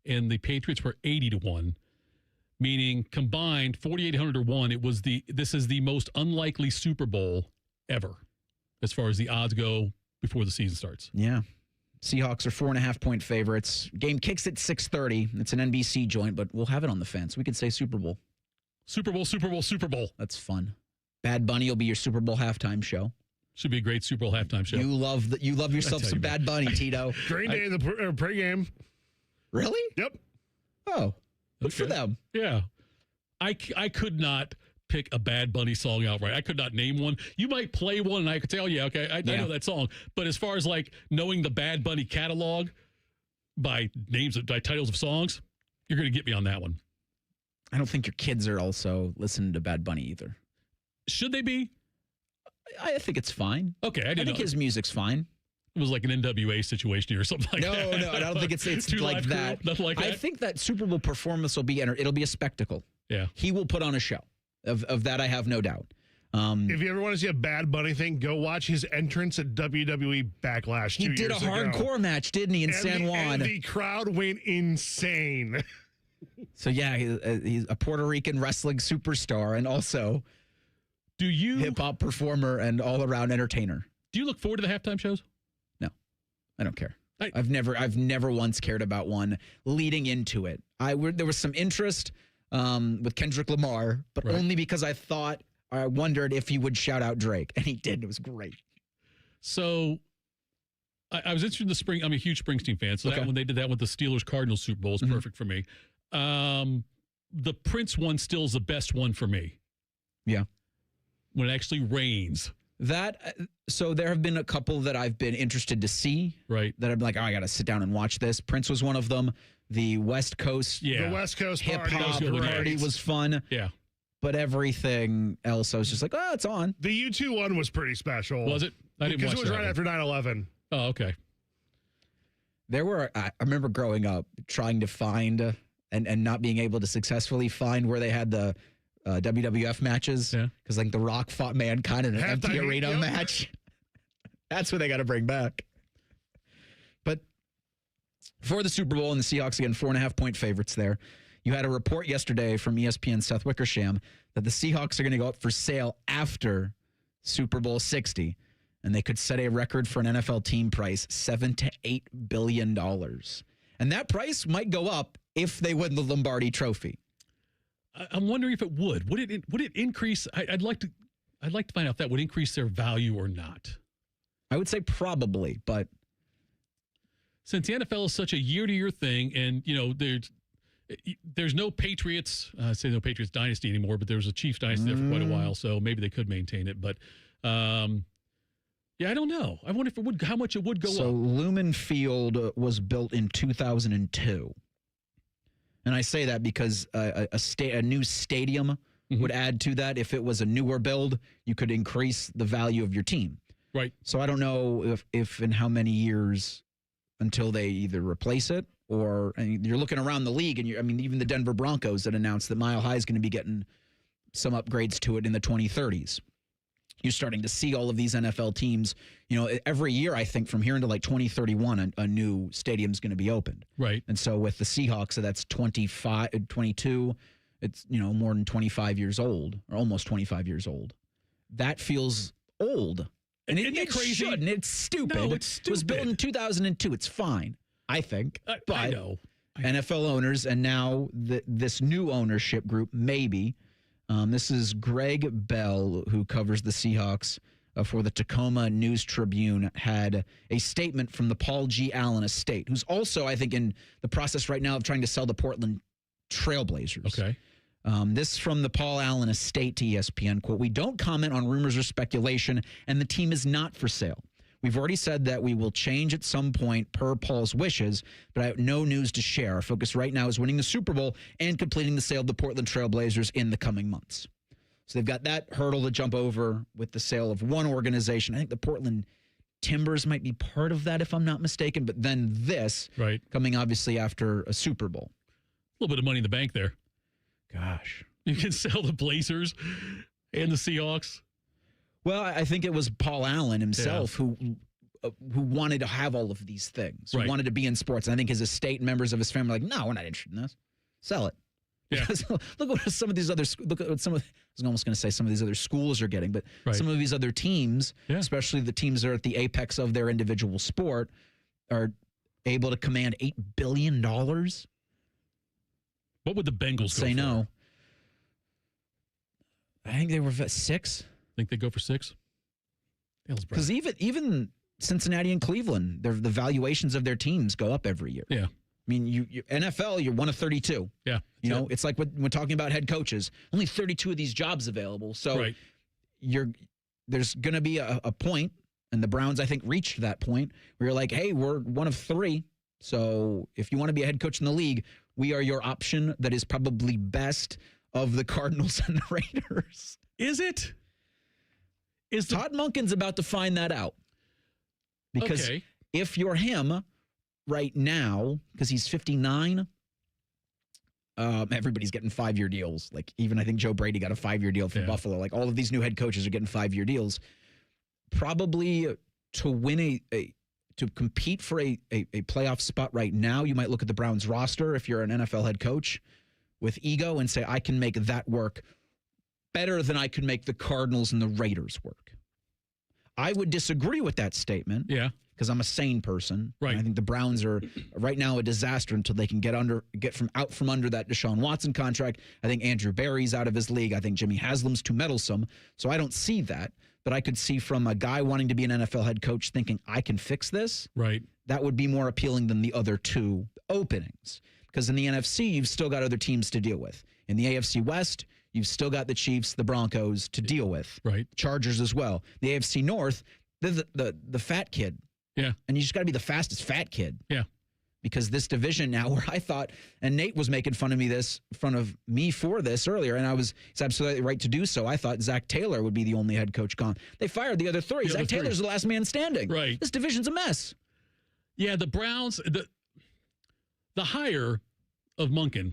and the Patriots were 80-1, meaning combined 4,800-1. This is the most unlikely Super Bowl ever, as far as the odds go before the season starts. Yeah, Seahawks are 4.5-point favorites. Game kicks at 6:30. It's an NBC joint, but we'll have it on the fence. We could say Super Bowl. Super Bowl, Super Bowl, Super Bowl. That's fun. Bad Bunny will be your Super Bowl halftime show. Should be a great Super Bowl halftime show. You love yourself some Bad Bunny, Tito. Green Day in the pregame. Really? Yep. Oh, good for them. Yeah. I could not pick a Bad Bunny song outright. I could not name one. You might play one and I could tell you, okay, I know that song. But as far as like knowing the Bad Bunny catalog by titles of songs, you're going to get me on that one. I don't think your kids are also listening to Bad Bunny either. Should they be? I think it's fine. Okay, I think his music's fine. It was like an NWA situation or something like that. No, I don't think it's like that. Nothing like that. I think that Super Bowl performance it'll be a spectacle. Yeah. He will put on a show. Of that, I have no doubt. If you ever want to see a Bad Bunny thing, go watch his entrance at WWE Backlash 2 years ago. He did a hardcore match, didn't he, in San Juan? And the crowd went insane. So, yeah, he's a Puerto Rican wrestling superstar and also hip-hop performer and all-around entertainer. Do you look forward to the halftime shows? No, I don't care. I've never once cared about one leading into it. There was some interest with Kendrick Lamar, but only because I wondered if he would shout out Drake, and he did. It was great. So I was interested in the spring. I'm a huge Springsteen fan, so that when they did that with the Steelers-Cardinals Super Bowl is perfect for me. The Prince one still is the best one for me. Yeah. When it actually rains. So there have been a couple that I've been interested to see. Right. That I'm like, I got to sit down and watch this. Prince was one of them. The West Coast. Yeah. The West Coast hip-hop party was fun. Yeah. But everything else, I was just like, oh, it's on. The U2 one was pretty special. Was it? I didn't watch that. Because it was right after 9/11. Oh, okay. I remember growing up trying to find and not being able to successfully find where they had the WWF matches. Because like The Rock fought Mankind in an empty arena match. That's what they got to bring back. But for the Super Bowl and the Seahawks, again, 4.5-point favorites there. You had a report yesterday from ESPN Seth Wickersham that the Seahawks are going to go up for sale after Super Bowl 60, and they could set a record for an NFL team price, $7 to $8 billion. And that price might go up if they win the Lombardi Trophy. I'm wondering if it would. Would it increase? I'd like to find out if that would increase their value or not. I would say probably, but since the NFL is such a year-to-year thing, and there's no Patriots, say no Patriots dynasty anymore, but there was a Chiefs dynasty there for quite a while, so maybe they could maintain it. But yeah, I don't know. I wonder if how much it would go up. So Lumen Field was built in 2002. And I say that because a new stadium would add to that. If it was a newer build, you could increase the value of your team. Right. So I don't know if in how many years until they either replace it or you're looking around the league and even the Denver Broncos that announced that Mile High is going to be getting some upgrades to it in the 2030s. You're starting to see all of these NFL teams, every year, I think from here into like 2031, a new stadium's going to be opened. Right. And so with the Seahawks, so that's 22, it's, more than 25 years old or almost 25 years old. That feels old. And it crazy? Shouldn't. It's stupid. No, it's stupid. It was built in 2002. It's fine, I think. But I know. NFL owners and now this new ownership group, maybe. This is Greg Bell, who covers the Seahawks for the Tacoma News Tribune, had a statement from the Paul G. Allen estate, who's also, I think, in the process right now of trying to sell the Portland Trailblazers. Okay. This from the Paul Allen estate to ESPN, quote, "We don't comment on rumors or speculation, and the team is not for sale. We've already said that we will change at some point per Paul's wishes, but I have no news to share. Our focus right now is winning the Super Bowl and completing the sale of the Portland Trailblazers in the coming months." So they've got that hurdle to jump over with the sale of one organization. I think the Portland Timbers might be part of that, if I'm not mistaken, but then this coming obviously after a Super Bowl. A little bit of money in the bank there. Gosh. You can sell the Blazers and the Seahawks. Well, I think it was Paul Allen himself who wanted to have all of these things, who wanted to be in sports. And I think his estate and members of his family were like, no, we're not interested in this. Sell it. Yeah. Look what some of these other I was almost going to say some of these other schools are getting, but some of these other teams, especially the teams that are at the apex of their individual sport, are able to command $8 billion. What would the Bengals say go for? No. I think they were 6. Think they go for 6? Because even Cincinnati and Cleveland, the valuations of their teams go up every year. Yeah. I mean, you NFL, you're one of 32. Yeah. It's like when talking about head coaches, only 32 of these jobs available. So there's going to be a point, and the Browns, I think, reached that point where you're like, hey, we're one of 3. So if you want to be a head coach in the league, we are your option that is probably best of the Cardinals and the Raiders. Is it? Todd Monken's about to find that out. Because if you're him right now, because he's 59, everybody's getting 5-year deals. Like even I think Joe Brady got a 5-year deal for Buffalo. Like all of these new head coaches are getting 5-year deals. Probably to win to compete for a playoff spot right now, you might look at the Browns roster if you're an NFL head coach with ego and say, I can make that work better than I could make the Cardinals and the Raiders work. I would disagree with that statement. Yeah. Because I'm a sane person. Right. I think the Browns are right now a disaster until they can get out from under that Deshaun Watson contract. I think Andrew Berry's out of his league. I think Jimmy Haslam's too meddlesome. So I don't see that. But I could see from a guy wanting to be an NFL head coach thinking, I can fix this. Right. That would be more appealing than the other 2 openings. Because in the NFC, you've still got other teams to deal with. In the AFC West, you've still got the Chiefs, the Broncos to deal with. Right. Chargers as well. The AFC North, the fat kid. Yeah. And you just got to be the fastest fat kid. Yeah. Because this division now where I thought, and Nate was making fun of me for this earlier, and he's absolutely right to do so. I thought Zach Taylor would be the only head coach gone. They fired the other 3. Zach Taylor's the last man standing. Right. This division's a mess. Yeah, the Browns, the hire of Monken,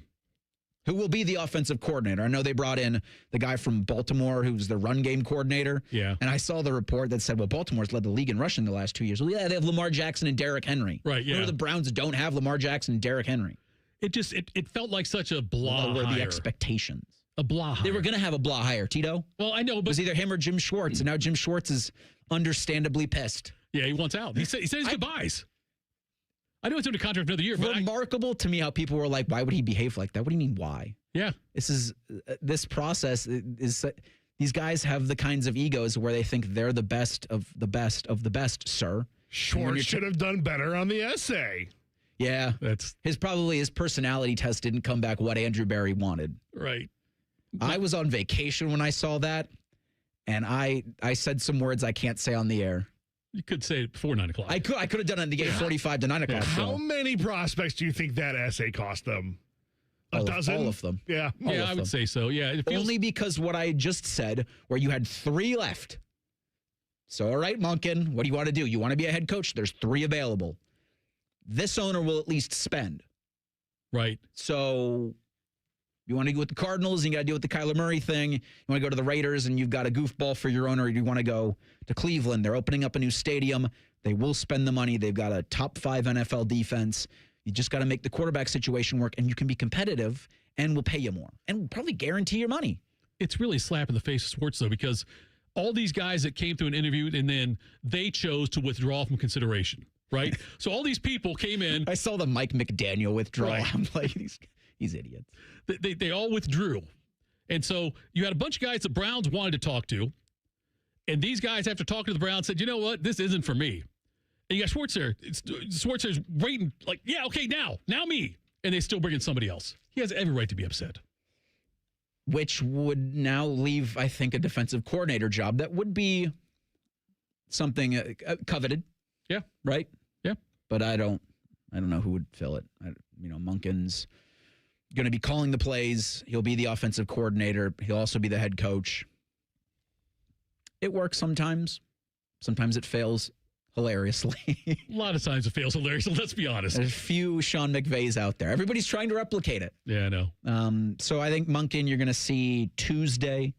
who will be the offensive coordinator. I know they brought in the guy from Baltimore who's the run game coordinator. Yeah. And I saw the report that said, well, Baltimore's led the league in rushing the last 2 years. Well, yeah, they have Lamar Jackson and Derrick Henry. Right, yeah. You know, the Browns don't have Lamar Jackson and Derrick Henry. It felt like such a blah Lower hire. the expectations. A blah hire. They were going to have a blah hire, Tito. Well, I know, but... It was either him or Jim Schwartz, and now Jim Schwartz is understandably pissed. Yeah, he wants out. He said his goodbyes. I know it's under contract for another year, but remarkable to me how people were like, why would he behave like that? What do you mean, why? Yeah. This process is these guys have the kinds of egos where they think they're the best of the best of the best, sir. Schwartz should have done better on the essay. Yeah. His personality test didn't come back what Andrew Berry wanted. Right. I was on vacation when I saw that, and I said some words I can't say on the air. You could say it before 9 o'clock. I could have done it in the 8:45 to 9 o'clock. How many prospects do you think that essay cost them? A dozen? All of them. Yeah. I would say so. Yeah. Only because what I just said, where you had 3 left. So, all right, Monken, what do you want to do? You want to be a head coach? There's 3 available. This owner will at least spend. Right. So you want to go with the Cardinals, and you got to deal with the Kyler Murray thing. You want to go to the Raiders, and you've got a goofball for your owner. You want to go to Cleveland. They're opening up a new stadium. They will spend the money. They've got a top 5 NFL defense. You just got to make the quarterback situation work, and you can be competitive, and we'll pay you more, and we'll probably guarantee your money. It's really a slap in the face of sports, though, because all these guys that came through an interview, and then they chose to withdraw from consideration, right? So all these people came in. I saw the Mike McDaniel withdrawal. Right. I'm like, these idiots. They all withdrew. And so you had a bunch of guys the Browns wanted to talk to, and these guys, after talking to the Browns, said, you know what, this isn't for me. And you got Schwartz there. Schwartz is waiting, like, yeah, okay, now me. And they still bring in somebody else. He has every right to be upset. Which would now leave, I think, a defensive coordinator job that would be something coveted. Yeah. Right? Yeah. But I don't know who would fill it. Monken's going to be calling the plays. He'll be the offensive coordinator. He'll also be the head coach. It works sometimes. Sometimes it fails hilariously. A lot of times it fails hilariously, let's be honest. There's a few Sean McVays out there. Everybody's trying to replicate it. Yeah, I know. So I think Monken, you're going to see Tuesday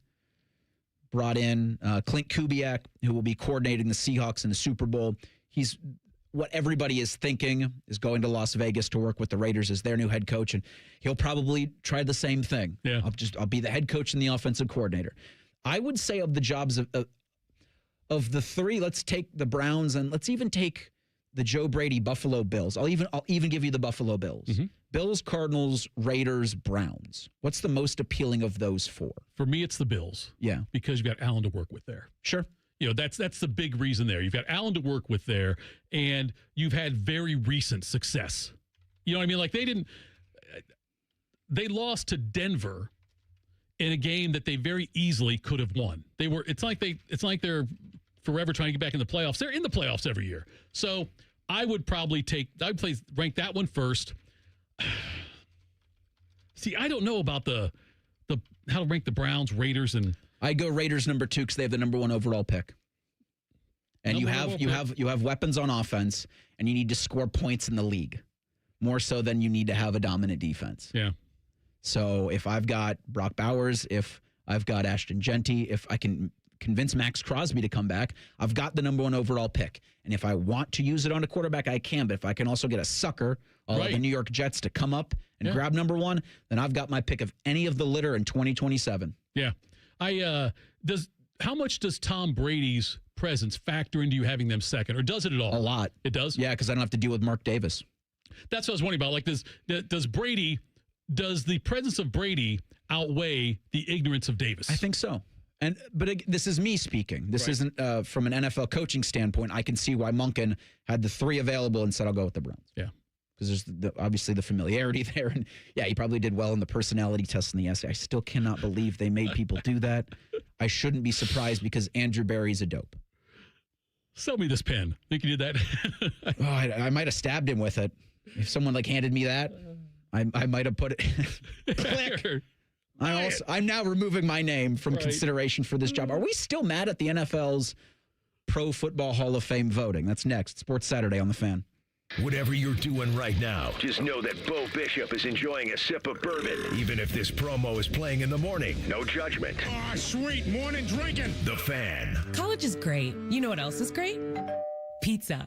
brought in Clint Kubiak, who will be coordinating the Seahawks in the Super Bowl. He's what everybody is thinking is going to Las Vegas to work with the Raiders as their new head coach, and he'll probably try the same thing. Yeah. I'll be the head coach and the offensive coordinator. I would say of the jobs of the 3, let's take the Browns and let's even take the Joe Brady Buffalo Bills. I'll even give you the Buffalo Bills. Mm-hmm. Bills, Cardinals, Raiders, Browns. What's the most appealing of those 4? For me, it's the Bills. Yeah. Because you've got Allen to work with there. Sure. You know, that's the big reason there. You've got Allen to work with there, and you've had very recent success. You know what I mean? Like they lost to Denver in a game that they very easily could have won. It's like they're forever trying to get back in the playoffs. They're in the playoffs every year. So I would probably rank that one first. See, I don't know about the how to rank the Browns, Raiders, and I go Raiders number 2 because they have the number 1 overall pick. And you have weapons on offense, and you need to score points in the league more so than you need to have a dominant defense. Yeah. So if I've got Brock Bowers, if I've got Ashton Genty, if I can convince Max Crosby to come back, I've got the number 1 overall pick. And if I want to use it on a quarterback, I can. But if I can also get a sucker, all of the New York Jets to come up and grab number 1, then I've got my pick of any of the litter in 2027. Yeah. How much does Tom Brady's presence factor into you having them second, or does it at all? A lot. It does? Yeah, because I don't have to deal with Mark Davis. That's what I was wondering about. Like, does the presence of Brady outweigh the ignorance of Davis? I think so. But this is me speaking. This isn't from an NFL coaching standpoint. I can see why Monken had the 3 available and said, I'll go with the Browns. Yeah. Because there's obviously the familiarity there. And yeah, he probably did well in the personality test and the essay. I still cannot believe they made people do that. I shouldn't be surprised because Andrew Berry's a dope. Sell me this pen. Think you did that? I might have stabbed him with it. If someone handed me that, I might have put it. Click. I'm now removing my name from consideration for this job. Are we still mad at the NFL's Pro Football Hall of Fame voting? That's next. Sports Saturday on The Fan. Whatever you're doing right now, just know that Bo Bishop is enjoying a sip of bourbon. Even if this promo is playing in the morning, no judgment. Ah, sweet morning drinking. The Fan. College is great. You know what else is great? Pizza,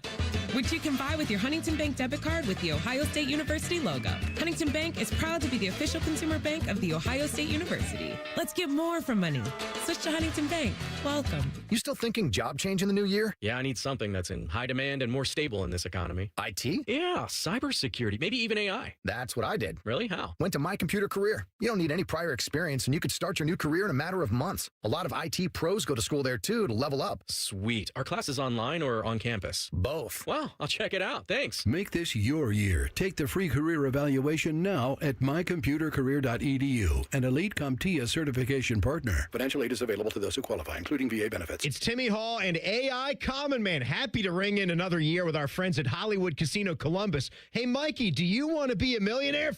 which you can buy with your Huntington Bank debit card with the Ohio State University logo. Huntington Bank is proud to be the official consumer bank of the Ohio State University. Let's get more from money. Switch to Huntington Bank. Welcome. You still thinking job change in the new year? Yeah, I need something that's in high demand and more stable in this economy. IT? Yeah, cybersecurity, maybe even AI. That's what I did. Really? How? Went to My Computer Career. You don't need any prior experience, and you could start your new career in a matter of months. A lot of IT pros go to school there, too, to level up. Sweet. Are classes online or on campus? Both. Well, I'll check it out. Thanks. Make this your year. Take the free career evaluation now at mycomputercareer.edu, an Elite CompTIA certification partner. Financial aid is available to those who qualify, including VA benefits. It's Timmy Hall and AI Common Man. Happy to ring in another year with our friends at Hollywood Casino Columbus. Hey, Mikey, do you want to be a millionaire?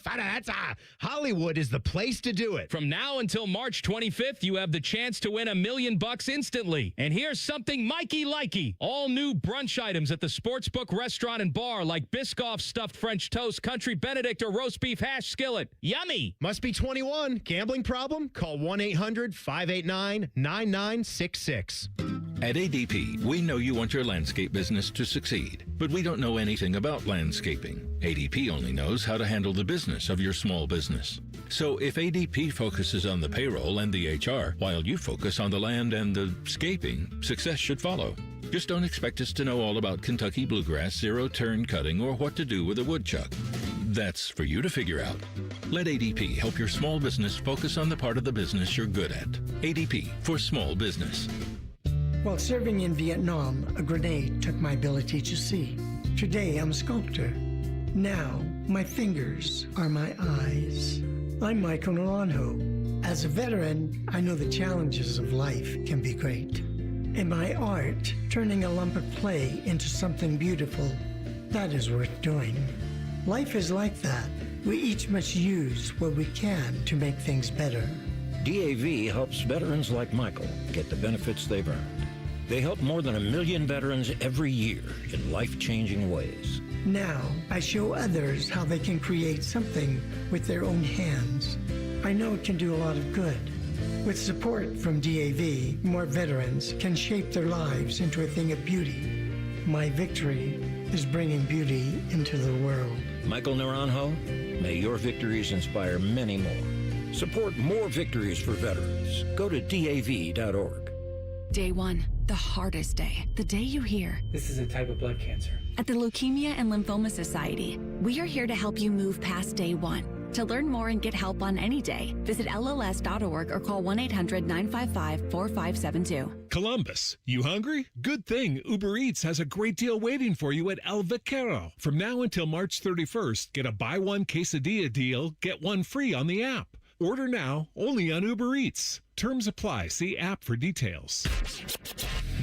Hollywood is the place to do it. From now until March 25th, you have the chance to win $1 million instantly. And here's something Mikey likey. All new brunch items at the Sportsbook restaurant and bar like Biscoff stuffed French toast, country Benedict, or roast beef hash skillet. Yummy! Must be 21. Gambling problem? Call 1-800-589-9966. At ADP, we know you want your landscape business to succeed, but we don't know anything about landscaping. ADP only knows how to handle the business of your small business. So if ADP focuses on the payroll and the HR, while you focus on the land and the scaping, success should follow. Just don't expect us to know all about Kentucky bluegrass, zero-turn cutting, or what to do with a woodchuck. That's for you to figure out. Let ADP help your small business focus on the part of the business you're good at. ADP for small business. While serving in Vietnam, a grenade took my ability to see. Today, I'm a sculptor. Now, my fingers are my eyes. I'm Michael Naranjo. As a veteran, I know the challenges of life can be great. In my art, turning a lump of clay into something beautiful, that is worth doing. Life is like that. We each must use what we can to make things better. DAV helps veterans like Michael get the benefits they've earned. They help more than 1 million veterans every year in life-changing ways. Now, I show others how they can create something with their own hands. I know it can do a lot of good. With support from DAV, more veterans can shape their lives into a thing of beauty. My victory is bringing beauty into the world. Michael Naranjo, may your victories inspire many more. Support more victories for veterans. Go to DAV.org. Day one, the hardest day. The day you hear, "This is a type of blood cancer." At the Leukemia and Lymphoma Society, we are here to help you move past day one. To learn more and get help on any day, visit LLS.org or call 1-800-955-4572. Columbus, you hungry? Good thing Uber Eats has a great deal waiting for you at El Vaquero. From now until March 31st, get a buy one quesadilla deal, get one free on the app. Order now, only on Uber Eats. Terms apply. See app for details.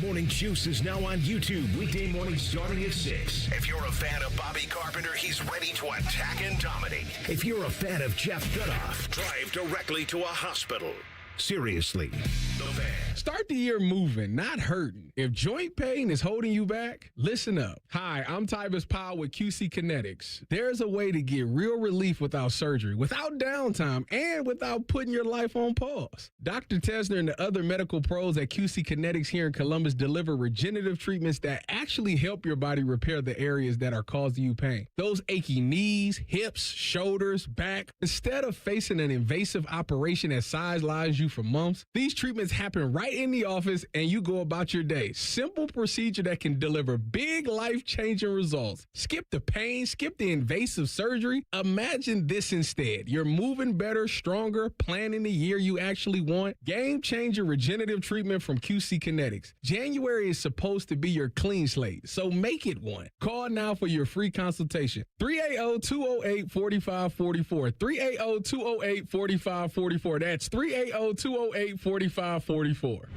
Morning Juice is now on YouTube, weekday mornings starting at 6. If you're a fan of Bobby Carpenter, he's ready to attack and dominate. If you're a fan of Jeff Goodoff, drive directly to a hospital. Seriously, The Fan. Start the year moving, not hurting. If joint pain is holding you back, listen up. Hi, I'm Tyvis Powell with QC Kinetics. There's a way to get real relief without surgery, without downtime, and without putting your life on pause. Dr. Tesner and the other medical pros at QC Kinetics here in Columbus deliver regenerative treatments that actually help your body repair the areas that are causing you pain. Those achy knees, hips, shoulders, back. Instead of facing an invasive operation that sidelines you for months, these treatments happen right in the office and you go about your day. Simple procedure that can deliver big life-changing results. Skip the pain, skip the invasive surgery. Imagine this instead. You're moving better, stronger, planning the year you actually want. Game-changer regenerative treatment from QC Kinetics. January is supposed to be your clean slate, so make it one. Call now for your free consultation. 380-208-4544. 380-208-4544. That's 380-208-4544.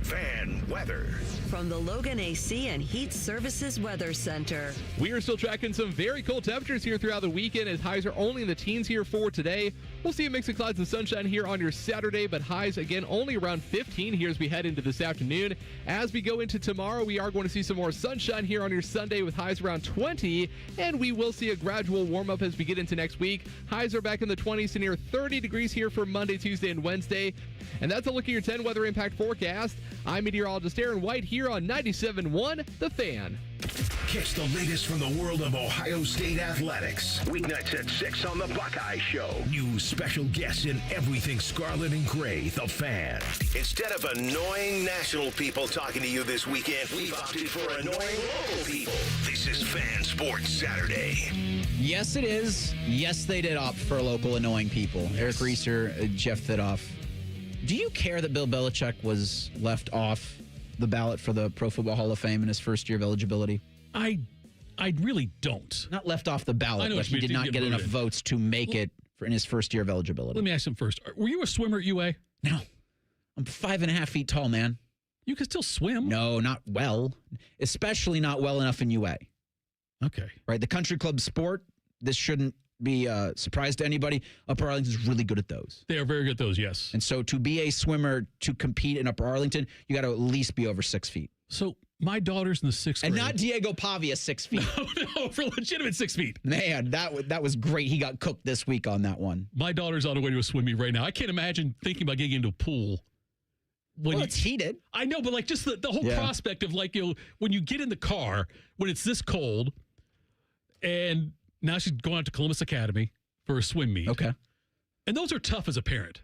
Fan weather. From the Logan AC and Heat Services Weather Center. We are still tracking some very cold temperatures here throughout the weekend as highs are only in the teens here for today. We'll see a mix of clouds and sunshine here on your Saturday, but highs again only around 15 here as we head into this afternoon. As we go into tomorrow, we are going to see some more sunshine here on your Sunday with highs around 20, and we will see a gradual warm up as we get into next week. Highs are back in the 20s to near 30 degrees here for Monday, Tuesday, and Wednesday. And that's a look at your 10 weather impact forecast. I'm meteorologist Aaron White here on 97.1 The Fan. Catch the latest from the world of Ohio State athletics. Weeknights at 6 on the Buckeye Show. New special guests in everything scarlet and gray, The Fan. Instead of annoying national people talking to you this weekend, we've opted for annoying local people. This is Fan Sports Saturday. Yes, it is. Yes, they did opt for local annoying people. Yes. Eric Reiser, Jeff Thidoff. Do you care that Bill Belichick was left off the ballot for the Pro Football Hall of Fame in his first year of eligibility? I really don't. Not left off the ballot, but he did not get enough votes to make it in his first year of eligibility. Let me ask him first. Were you a swimmer at UA? No. I'm 5.5 feet tall, man. You can still swim. No, not well. Especially not well enough in UA. Okay. Right, the country club sport, this shouldn't be a surprise to anybody. Upper Arlington is really good at those. They are very good at those, yes. And so to be a swimmer, to compete in Upper Arlington, you got to at least be over 6 feet. So my daughter's in the 6th grade. And not Diego Pavia 6 feet. No, for legitimate 6 feet. Man, that was great. He got cooked this week on that one. My daughter's on her way to a swim meet right now. I can't imagine thinking about getting into a pool. It's heated. I know, but like just the whole prospect of like, when you get in the car, when it's this cold, and now she's going out to Columbus Academy for a swim meet. Okay. And those are tough as a parent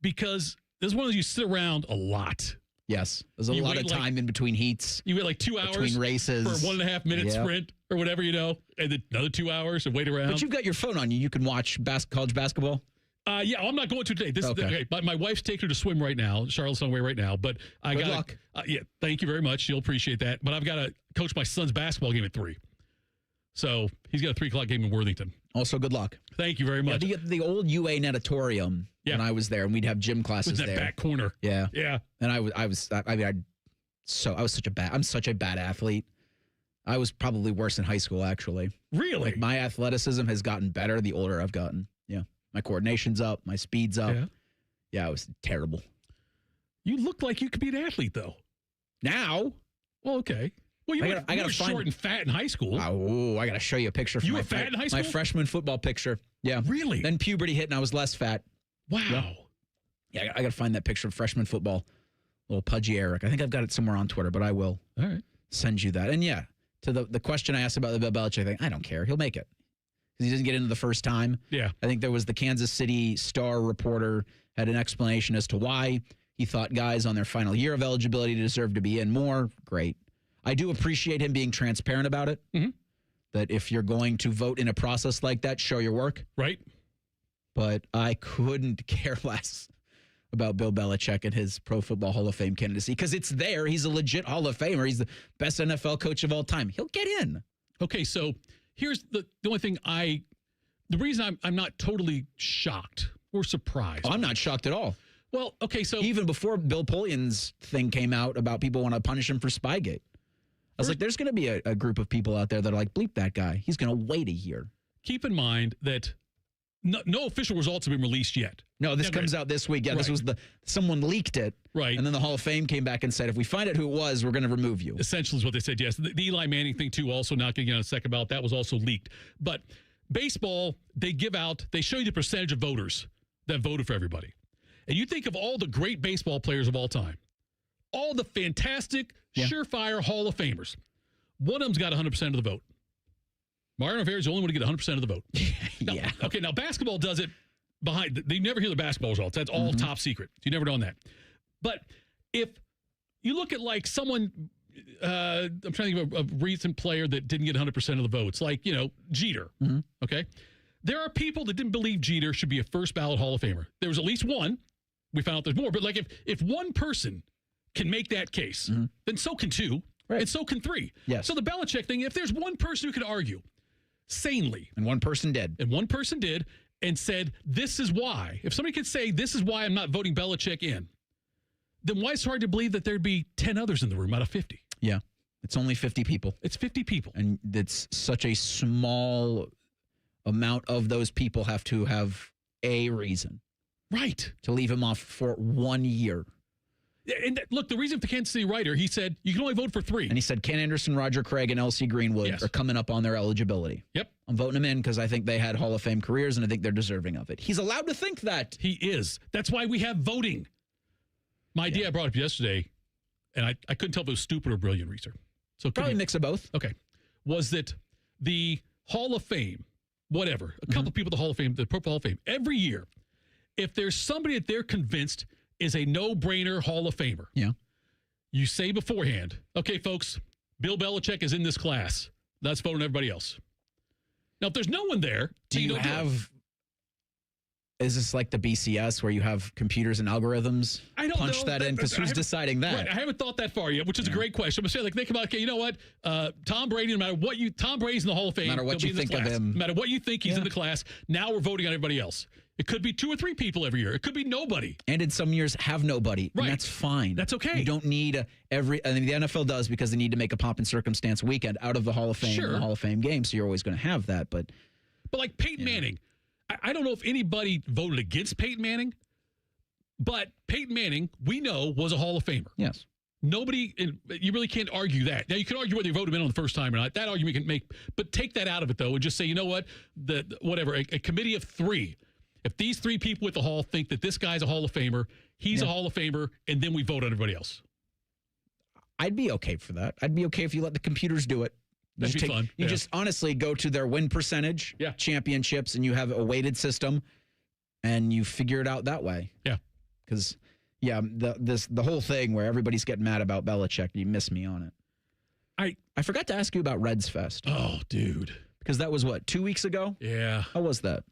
because there's one of those you sit around a lot. Yes. There's a lot of time in between heats. You wait like 2 hours between races for a 1.5 minute sprint or whatever, and then another 2 hours and wait around. But you've got your phone on you. You can watch college basketball. I'm not going to today. Okay. My wife's taking her to swim right now. Charlotte's on her way right now. But Good luck. Thank you very much. She'll appreciate that. But I've got to coach my son's basketball game at 3. So he's got a 3 o'clock game in Worthington. Also, good luck. Thank you very much. The old UA natatorium when I was there, and we'd have gym classes there. That back corner. Yeah. Yeah. And I'm such a bad athlete. I was probably worse in high school, actually. Really? Like my athleticism has gotten better the older I've gotten. Yeah. My coordination's up. My speed's up. Yeah, I was terrible. You look like you could be an athlete, though. Now? Well, okay. Well, you were short and fat in high school. I got to show you a picture from you were fat in high school? My freshman football picture. Yeah. Really? Then puberty hit and I was less fat. Wow. Yeah, I got to find that picture of freshman football. Little pudgy Eric. I think I've got it somewhere on Twitter, but I will send you that. And to the question I asked about the Bill Belichick thing, I don't care. He'll make it. Because he doesn't get into the first time. Yeah. I think there was the Kansas City Star reporter had an explanation as to why he thought guys on their final year of eligibility deserved to be in more. Great. I do appreciate him being transparent about it. Mm-hmm. That if you're going to vote in a process like that, show your work. Right. But I couldn't care less about Bill Belichick and his Pro Football Hall of Fame candidacy because it's there. He's a legit Hall of Famer. He's the best NFL coach of all time. He'll get in. Okay, so here's the only thing the reason I'm not totally shocked or surprised. I'm not shocked at all. Well, okay, so even before Bill Polian's thing came out about people want to punish him for Spygate, I was like, there's going to be a group of people out there that are like, bleep that guy. He's going to wait a year. Keep in mind that no official results have been released yet. No, this comes out this week. Yeah, this was someone leaked it. Right. And then the Hall of Fame came back and said, if we find out who it was, we're going to remove you. Essentially is what they said, yes. The Eli Manning thing, too, also not getting on a second ballot. That was also leaked. But baseball, they show you the percentage of voters that voted for everybody. And you think of all the great baseball players of all time, all the fantastic, surefire Hall of Famers. One of them's got 100% of the vote. Mariano Rivera's the only one to get 100% of the vote. Now, okay, now basketball does it behind. They never hear the basketball results. That's all top secret. You never know on that. But if you look at like someone, I'm trying to think of a recent player that didn't get 100% of the votes, like, Jeter. Mm-hmm. Okay. There are people that didn't believe Jeter should be a first ballot Hall of Famer. There was at least one. We found out there's more. But like if one person can make that case, then so can two. Right. And so can three. Yes. So the Belichick thing, if there's one person who could argue sanely. And one person did. And said, this is why. If somebody could say, this is why I'm not voting Belichick in, then why is it hard to believe that there'd be 10 others in the room out of 50? Yeah. It's only 50 people. It's 50 people. And it's such a small amount of those people have to have a reason. Right. To leave him off for 1 year. And look, the reason for the Kansas City writer, he said, you can only vote for 3. And he said Ken Anderson, Roger Craig, and L.C. Greenwood are coming up on their eligibility. Yep. I'm voting them in because I think they had Hall of Fame careers, and I think they're deserving of it. He's allowed to think that. He is. That's why we have voting. My idea I brought up yesterday, and I couldn't tell if it was stupid or brilliant, Reiser. So probably mix of both. Okay. Was that the Hall of Fame, whatever, a couple people at the Hall of Fame, the Purple Hall of Fame, every year, if there's somebody that they're convinced is a no-brainer Hall of Famer, you say beforehand, okay, folks, Bill Belichick is in this class. Let's vote on everybody else. Now, if there's no one there, do you have... Is this like the BCS where you have computers and algorithms punch that in? Because who's deciding that? Right, I haven't thought that far yet, which is a great question. I'm going to say, like, think about, okay, you know what? Tom Brady, no matter what Tom Brady's in the Hall of Fame. No matter what you think of him. No matter what you think he's in the class, now we're voting on everybody else. It could be 2 or 3 people every year. It could be nobody. And in some years, have nobody. Right. And that's fine. That's okay. You don't need I mean, the NFL does because they need to make a pomp and circumstance weekend out of the Hall of Fame and the Hall of Fame game, so you're always going to have that. But like Peyton Manning, I don't know if anybody voted against Peyton Manning, but Peyton Manning, we know, was a Hall of Famer. Yes. Nobody, you really can't argue that. Now, you can argue whether you voted him in on the first time or not. That argument you can make, but take that out of it, though, and just say, you know what, a committee of 3. If these 3 people at the Hall think that this guy's a Hall of Famer, he's a Hall of Famer, and then we vote on everybody else. I'd be okay for that. I'd be okay if you let the computers do it. That'd be fun. You just honestly go to their win percentage, championships, and you have a weighted system, and you figure it out that way. Yeah. Because, the whole thing where everybody's getting mad about Belichick, you miss me on it. I forgot to ask you about Reds Fest. Oh, dude. Because that was, 2 weeks ago? Yeah. How was that?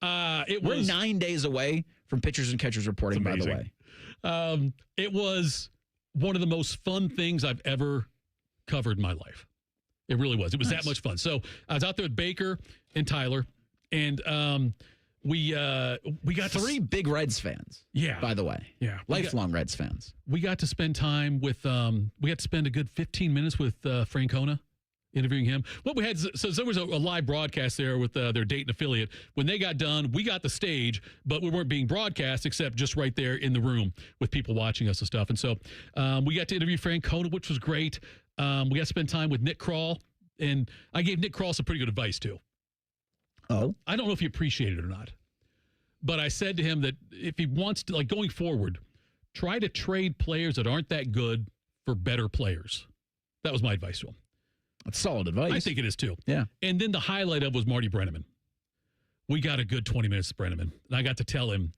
We're 9 days away from pitchers and catchers reporting, by the way. It was one of the most fun things I've ever covered in my life. It really was. It was that much fun. So I was out there with Baker and Tyler, and we got 3 big Reds fans. Yeah. By the way. Yeah. Lifelong Reds fans. We got to spend time with we got to spend a good 15 minutes with Francona, interviewing him. What we had, so there was a live broadcast there with their Dayton affiliate. When they got done, we got the stage, but we weren't being broadcast except just right there in the room with people watching us and stuff. And so we got to interview Francona, which was great. We got to spend time with Nick Kroll, and I gave Nick Kroll some pretty good advice too. Oh? I don't know if he appreciated it or not, but I said to him that if he wants to, like, going forward, try to trade players that aren't that good for better players. That was my advice to him. That's solid advice. I think it is too. Yeah. And then the highlight of was Marty Brennaman. We got a good 20 minutes of Brennaman, and I got to tell him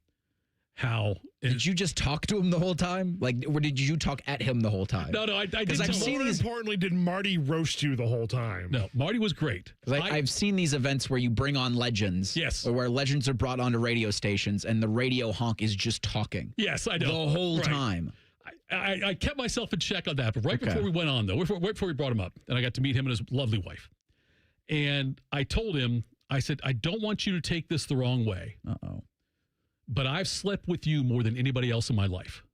how. Did you just talk to him the whole time? Like, or did you talk at him the whole time? No, I didn't. I've seen these. Importantly, did Marty roast you the whole time? No, Marty was great. I've seen these events where you bring on legends. Yes. Or where legends are brought onto radio stations and the radio honk is just talking. Yes, I know. The whole time. I kept myself in check on that, but right before we went on, though, right before we brought him up, and I got to meet him and his lovely wife. And I told him, I said, I don't want you to take this the wrong way. Uh-oh. But I've slept with you more than anybody else in my life.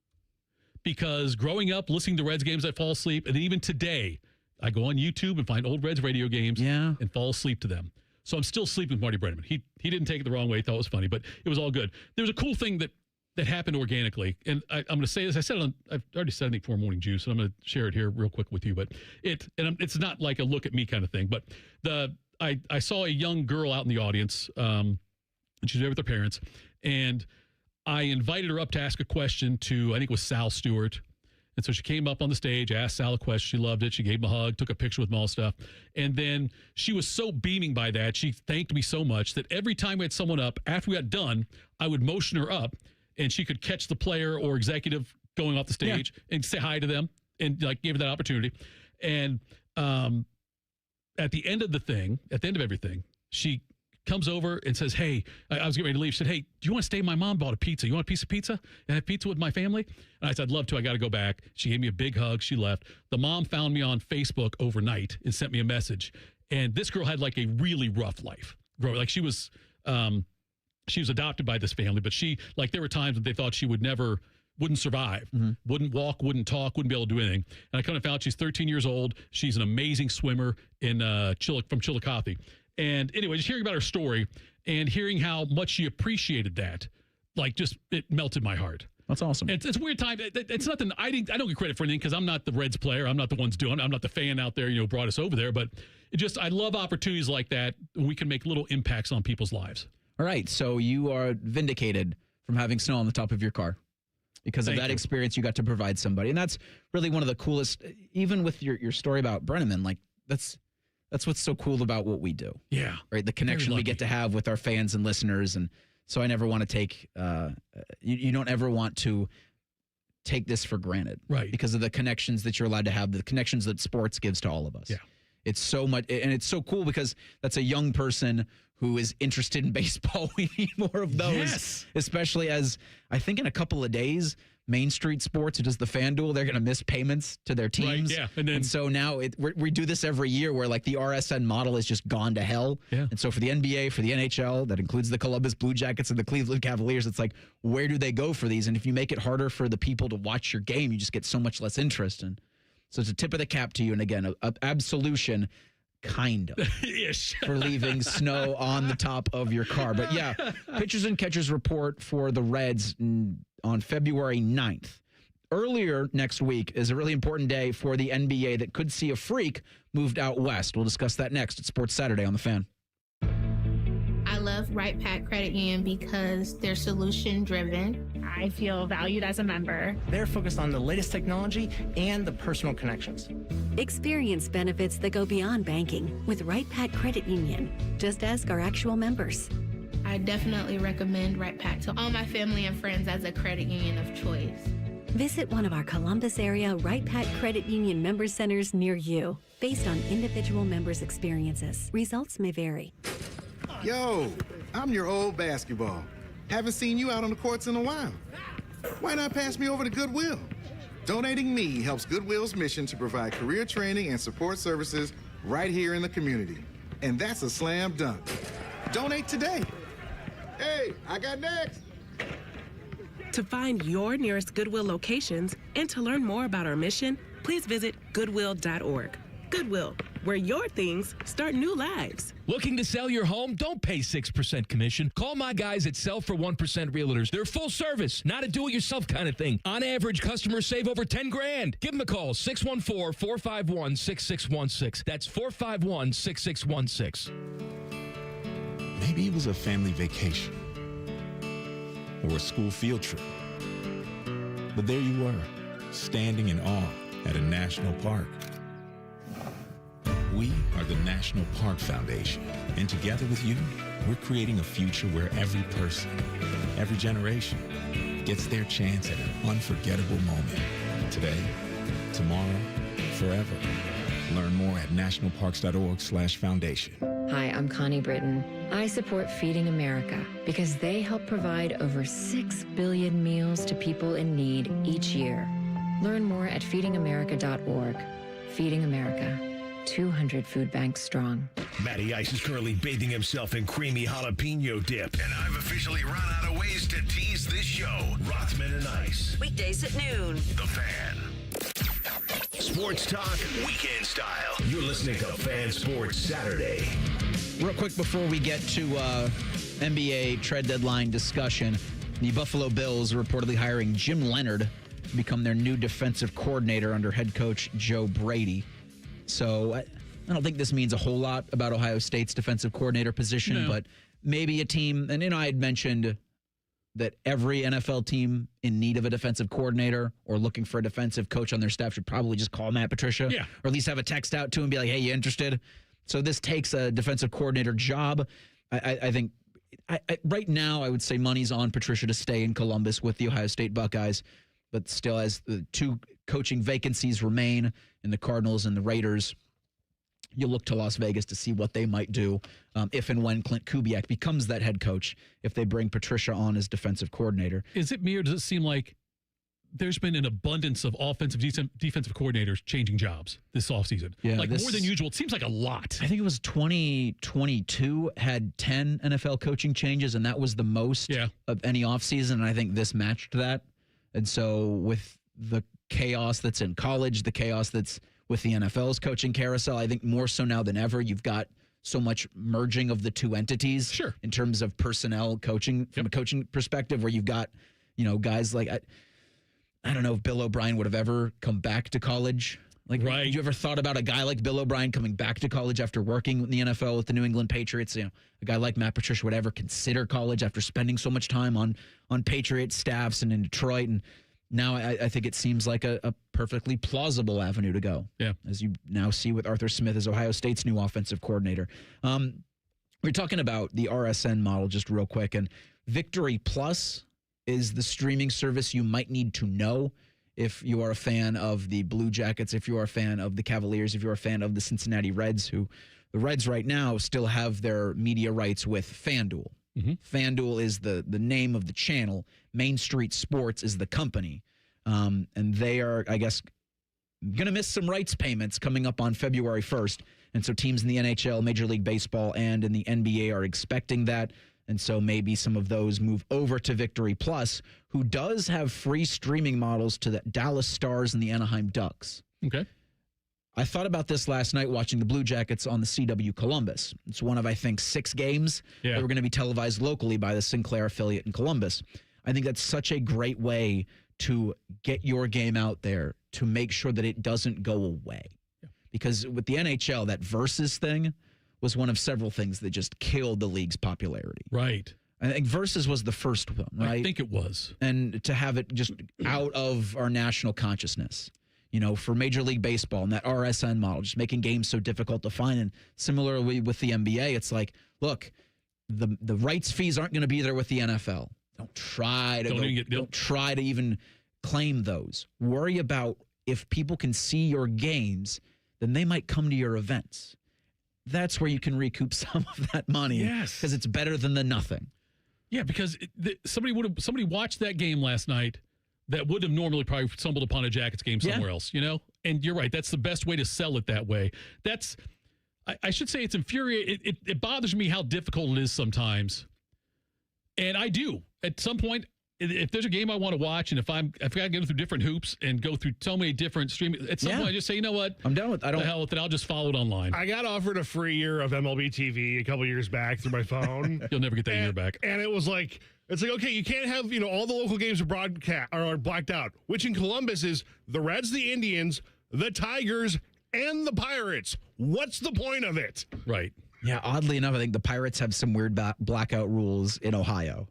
Because growing up, listening to Reds games, I fall asleep. And even today, I go on YouTube and find old Reds radio games and fall asleep to them. So I'm still sleeping with Marty Brennaman. He didn't take it the wrong way. He thought it was funny, but it was all good. There was a cool thing that happened organically. And I'm going to say this. I've already said it, I think, before Morning Juice, and I'm going to share it here real quick with you. But it's not like a look at me kind of thing. But I saw a young girl out in the audience, and she's there with her parents. And I invited her up to ask a question to, I think it was Sal Stewart. And so she came up on the stage, asked Sal a question. She loved it. She gave him a hug, took a picture with him, all stuff. And then she was so beaming by that. She thanked me so much that every time we had someone up, after we got done, I would motion her up and she could catch the player or executive going off the stage and say hi to them and like give her that opportunity. And at the end of everything, she comes over and says, hey, I was getting ready to leave. She said, hey, do you want to stay? My mom bought a pizza. You want a piece of pizza? And have pizza with my family? And I said, I'd love to. I got to go back. She gave me a big hug. She left. The mom found me on Facebook overnight and sent me a message. And this girl had like a really rough life. Like she was adopted by this family, but there were times that they thought she would never wouldn't survive, wouldn't walk, wouldn't talk, wouldn't be able to do anything. And I kind of found she's 13 years old. She's an amazing swimmer from Chillicothe. And anyway, just hearing about her story and hearing how much she appreciated that, it melted my heart. That's awesome. It's a weird time. It's nothing. I don't get credit for anything because I'm not the Reds player. I'm not the ones doing it. I'm not the fan out there, brought us over there. But I love opportunities like that. We can make little impacts on people's lives. All right. So you are vindicated from having snow on the top of your car. Because of that experience, you got to provide somebody. And that's really one of the coolest, even with your story about Brenneman, that's what's so cool about what we do. Yeah. Right? The connection we get to have with our fans and listeners. And so I never want to take, you don't ever want to take this for granted. Right. Because of the connections that you're allowed to have, the connections that sports gives to all of us. Yeah. It's so much, and it's so cool because that's a young person who is interested in baseball. We need more of those, yes. Especially as I think in a couple of days, Main Street Sports, who does the FanDuel, they're going to miss payments to their teams. Right, yeah. And so now we do this every year where the RSN model has just gone to hell. Yeah. And so for the NBA, for the NHL, that includes the Columbus Blue Jackets and the Cleveland Cavaliers, it's where do they go for these? And if you make it harder for the people to watch your game, you just get so much less interest. And so it's a tip of the cap to you. And again, an absolution, kind of, ish, for leaving snow on the top of your car. But yeah, pitchers and catchers report for the Reds on February 9th. Earlier next week is a really important day for the NBA that could see a freak moved out west. We'll discuss that next at Sports Saturday on The Fan. I love Right Pack Credit Union because they're solution driven. I feel valued as a member. They're focused on the latest technology and the personal connections. Experience benefits that go beyond banking with Right Pack Credit Union. Just ask our actual members. I definitely recommend Right Pack to all my family and friends as a credit union of choice. Visit one of our Columbus area Right Pack Credit Union member centers near you. Based on individual members' experiences, results may vary. Yo, I'm your old basketball. Haven't seen you out on the courts in a while. Why not pass me over to Goodwill? Donating me helps Goodwill's mission to provide career training and support services right here in the community. And that's a slam dunk. Donate today. Hey, I got next. To find your nearest Goodwill locations and to learn more about our mission, please visit goodwill.org. Goodwill, where your things start new lives. Looking to sell your home? Don't pay 6% commission. Call my guys at Sell for 1% Realtors. They're full service, not a do-it-yourself kind of thing. On average, customers save over $10,000. Give them a call, 614-451-6616. That's 451-6616. Maybe it was a family vacation or a school field trip. But there you were, standing in awe at a national park. We are the National Park Foundation, and together with you, we're creating a future where every person, every generation, gets their chance at an unforgettable moment. Today, tomorrow, forever. Learn more at nationalparks.org/foundation. Hi, I'm Connie Britton. I support Feeding America because they help provide over 6 billion meals to people in need each year. Learn more at feedingamerica.org. Feeding America. 200 food banks strong. Matty Ice is currently bathing himself in creamy jalapeno dip. And I've officially run out of ways to tease this show. Rothman and Ice. Weekdays at noon. The Fan. Sports talk, weekend style. You're listening to Fan Sports Saturday. Real quick before we get to NBA trade deadline discussion, the Buffalo Bills are reportedly hiring Jim Leonhard to become their new defensive coordinator under head coach Joe Brady. So I don't think this means a whole lot about Ohio State's defensive coordinator position, but maybe a team, and I had mentioned that every NFL team in need of a defensive coordinator or looking for a defensive coach on their staff should probably just call Matt Patricia, or at least have a text out to him and be like, hey, you interested? So this takes a defensive coordinator job. I think right now I would say money's on Patricia to stay in Columbus with the Ohio State Buckeyes, but still as the two coaching vacancies remain in the Cardinals and the Raiders, you look to Las Vegas to see what they might do if and when Clint Kubiak becomes that head coach, if they bring Patricia on as defensive coordinator. Is it me or does it seem like there's been an abundance of offensive defensive coordinators changing jobs this offseason? Yeah, more than usual. It seems like a lot. I think it was 2022 had 10 NFL coaching changes, and that was the most of any offseason, and I think this matched that. And so with the chaos that's in college, the chaos that's with the NFL's coaching carousel, I think more so now than ever, you've got so much merging of the two entities in terms of personnel coaching from a coaching perspective, where you've got, guys like, I don't know if Bill O'Brien would have ever come back to college. Like, Have you ever thought about a guy like Bill O'Brien coming back to college after working in the NFL with the New England Patriots? A guy like Matt Patricia would ever consider college after spending so much time on Patriot staffs and in Detroit. And now I think it seems like a perfectly plausible avenue to go. Yeah. As you now see with Arthur Smith as Ohio State's new offensive coordinator. We're talking about the RSN model just real quick. And Victory Plus is the streaming service you might need to know if you are a fan of the Blue Jackets, if you are a fan of the Cavaliers, if you're a fan of the Cincinnati Reds, who the Reds right now still have their media rights with FanDuel. FanDuel is the name of the channel. Main Street Sports is the company. And they are, I guess, going to miss some rights payments coming up on February 1st. And so teams in the NHL, Major League Baseball, and in the NBA are expecting that. And so maybe some of those move over to Victory Plus, who does have free streaming models to the Dallas Stars and the Anaheim Ducks. Okay. I thought about this last night watching the Blue Jackets on the CW Columbus. It's one of, I think, 6 games that were going to be televised locally by the Sinclair affiliate in Columbus. I think that's such a great way to get your game out there, to make sure that it doesn't go away. Yeah. Because with the NHL, that versus thing was one of several things that just killed the league's popularity. Right. I think versus was the first one, right? I think it was. And to have it just out of our national consciousness, for Major League Baseball and that RSN model, just making games so difficult to find. And similarly with the NBA, it's like, look, the rights fees aren't going to be there with the NFL. Don't try to even claim those. Worry about if people can see your games, then they might come to your events. That's where you can recoup some of that money. Yes. Because it's better than the nothing. Yeah, because somebody watched that game last night that would have normally probably stumbled upon a Jackets game somewhere else, And you're right. That's the best way to sell it that way. I should say it's infuriating. It bothers me how difficult it is sometimes. And I do. At some point, if there's a game I want to watch, and if I got to go through different hoops and go through so many different streaming, at some point I just say, you know what? I'm done with. The hell with it. I'll just follow it online. I got offered a free year of MLB TV a couple years back through my phone. You'll never get that year back. And it was like, okay, you can't have all the local games are blacked out. Which in Columbus is the Reds, the Indians, the Tigers, and the Pirates. What's the point of it? Right. Yeah. Oddly enough, I think the Pirates have some weird blackout rules in Ohio.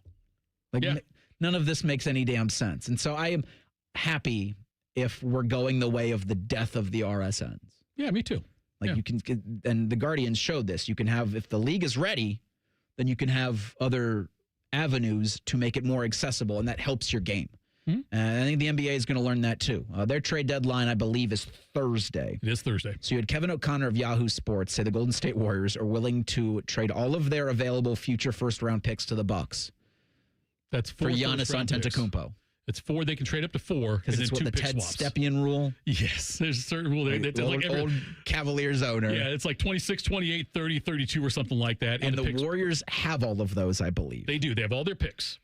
None of this makes any damn sense. And so I am happy if we're going the way of the death of the RSNs. Yeah, me too. You can, and the Guardians showed this. You can have, if the league is ready, then you can have other avenues to make it more accessible, and that helps your game. And I think the NBA is going to learn that too. Their trade deadline, I believe, is Thursday. It is Thursday. So you had Kevin O'Connor of Yahoo Sports say the Golden State Warriors are willing to trade all of their available future first-round picks to the Bucks. That's for Giannis Antetokounmpo. It's 4. They can trade up to 4. Because it's what the Ted Stepien rule. Yes, there's a certain rule there. Old Cavaliers owner. Yeah, it's like 26, 28, 30, 32 or something like that. And the Warriors have all of those, I believe. They do. They have all their picks.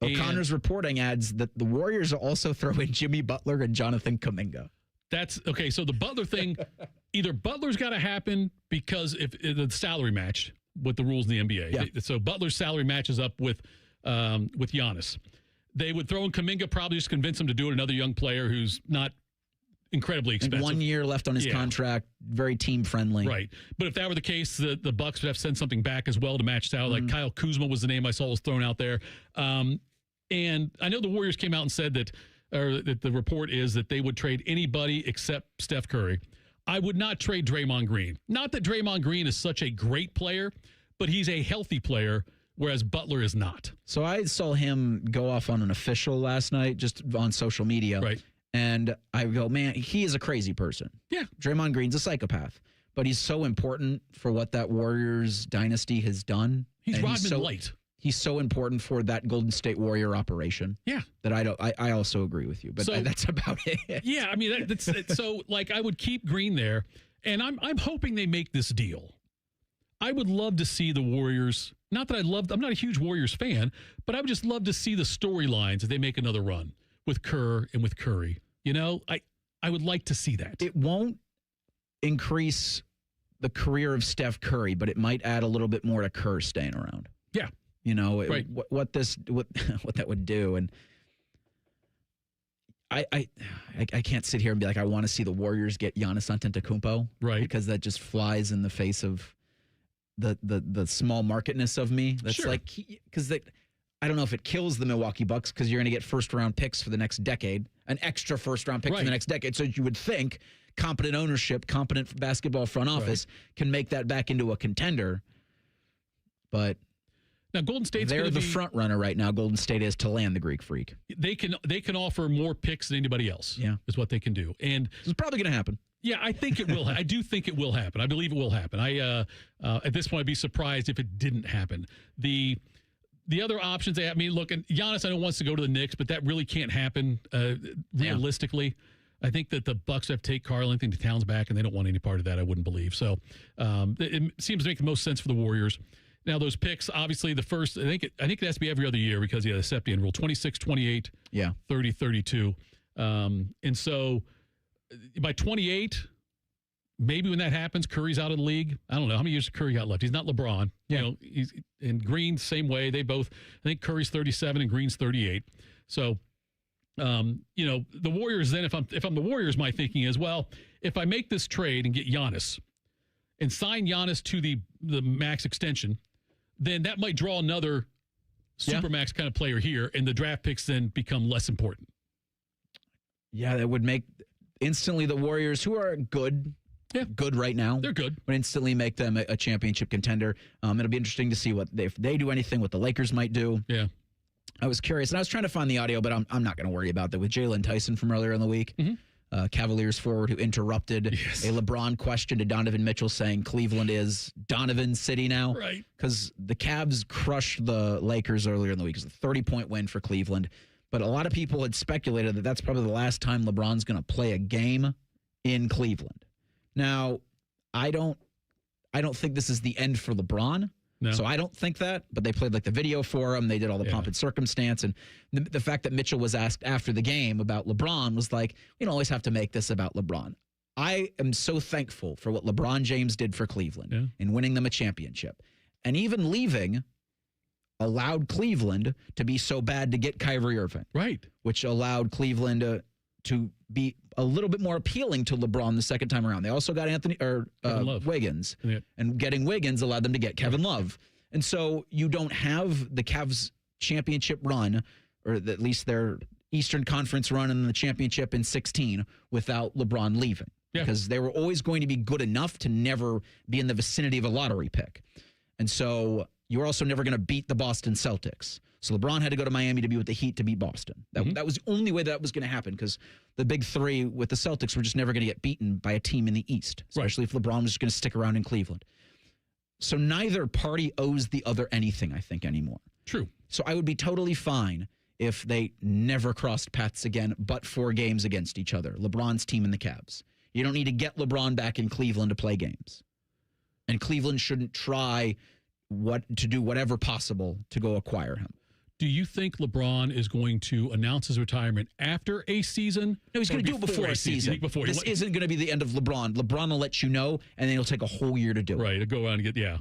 O'Connor's reporting adds that the Warriors will also throw in Jimmy Butler and Jonathan Kuminga. That's okay. So the Butler thing, either Butler's got to happen because if the salary match with the rules in the NBA. Yeah. So Butler's salary matches up with Giannis. They would throw in Kuminga, probably just convince him to do it. Another young player who's not incredibly expensive. 1 year left on his contract, very team friendly. Right. But if that were the case, the Bucks would have to send something back as well to match out. Like Kyle Kuzma was the name I saw was thrown out there. And I know the Warriors came out and said that the report is that they would trade anybody except Steph Curry. I would not trade Draymond Green. Not that Draymond Green is such a great player, but he's a healthy player, whereas Butler is not. So I saw him go off on an official last night, just on social media. Right. And I go, man, he is a crazy person. Yeah. Draymond Green's a psychopath, but he's so important for what that Warriors dynasty has done. He's Rodman Light. He's so important for that Golden State Warrior operation. Yeah. That I also agree with you, but that's about it. Yeah. I mean, that's so like I would keep Green there, and I'm hoping they make this deal. I would love to see the Warriors. Not that I'm not a huge Warriors fan, but I would just love to see the storylines if they make another run with Kerr and with Curry. You know, I would like to see that. It won't increase the career of Steph Curry, but it might add a little bit more to Kerr staying around. Yeah. You know, right. what that would do. And I can't sit here and be like, I want to see the Warriors get Giannis Antetokounmpo. Right. Because that just flies in the face of the small marketness of me. That's sure. like, because I don't know if it kills the Milwaukee Bucks because you're going to get first-round picks for the next decade, an extra first-round pick for the next decade. So you would think competent ownership, competent basketball front office can make that back into a contender. But now Golden State's they're the front runner right now. Golden State is to land the Greek Freak. They can offer more picks than anybody else. Yeah, is what they can do, and it's probably going to happen. Yeah, I think it will. I do think it will happen. I believe it will happen. At this point, I'd be surprised if it didn't happen. The other options, I mean, look, and Giannis, I know wants to go to the Knicks, but that really can't happen realistically. I think that the Bucks have to take Karl-Anthony Towns back, and they don't want any part of that, I wouldn't believe. So it seems to make the most sense for the Warriors. Now, those picks, obviously, the first, I think it has to be every other year because, the Septian rule, 26, 28, 30, 32. And so by 28, maybe when that happens, Curry's out of the league. I don't know. How many years has Curry got left? He's not LeBron. Yeah. You know, he's in Green, same way. They both, I think Curry's 37 and Green's 38. So, the Warriors then, if I'm the Warriors, my thinking is, well, if I make this trade and get Giannis and sign Giannis to the max extension, then that might draw another supermax kind of player here, and the draft picks then become less important. Yeah, that would make instantly the Warriors, who are good right now. They're good. Would instantly make them a championship contender. It'll be interesting to see if they do anything, what the Lakers might do. Yeah. I was curious, and I was trying to find the audio, but I'm not going to worry about that. With Jalen Tyson from earlier in the week, Cavaliers forward who interrupted a LeBron question to Donovan Mitchell saying Cleveland is Donovan's city now. Right. Because the Cavs crushed the Lakers earlier in the week. It was a 30-point win for Cleveland. But a lot of people had speculated that that's probably the last time LeBron's going to play a game in Cleveland. Now, I don't think this is the end for LeBron. No. So I don't think that, but they played like the video for him. They did all the pomp and circumstance. And the fact that Mitchell was asked after the game about LeBron was like, you don't always have to make this about LeBron. I am so thankful for what LeBron James did for Cleveland in winning them a championship. And even leaving allowed Cleveland to be so bad to get Kyrie Irving. Right. Which allowed Cleveland to be a little bit more appealing to LeBron the second time around. They also got Wiggins. Yeah. And getting Wiggins allowed them to get Kevin Love. And so you don't have the Cavs championship run, or at least their Eastern Conference run in the championship in 2016 without LeBron leaving. Yeah. Because they were always going to be good enough to never be in the vicinity of a lottery pick. And so you were also never going to beat the Boston Celtics. So LeBron had to go to Miami to be with the Heat to beat Boston. That was the only way that was going to happen, because the big three with the Celtics were just never going to get beaten by a team in the East, especially if LeBron was just going to stick around in Cleveland. So neither party owes the other anything, I think, anymore. True. So I would be totally fine if they never crossed paths again, but 4 games against each other, LeBron's team and the Cavs. You don't need to get LeBron back in Cleveland to play games. And Cleveland shouldn't try to do whatever possible to go acquire him. Do you think LeBron is going to announce his retirement after a season? No, he's going to do it before a season. This isn't going to be the end of LeBron. LeBron will let you know, and then it'll take a whole year to do it. Right, to go around and get,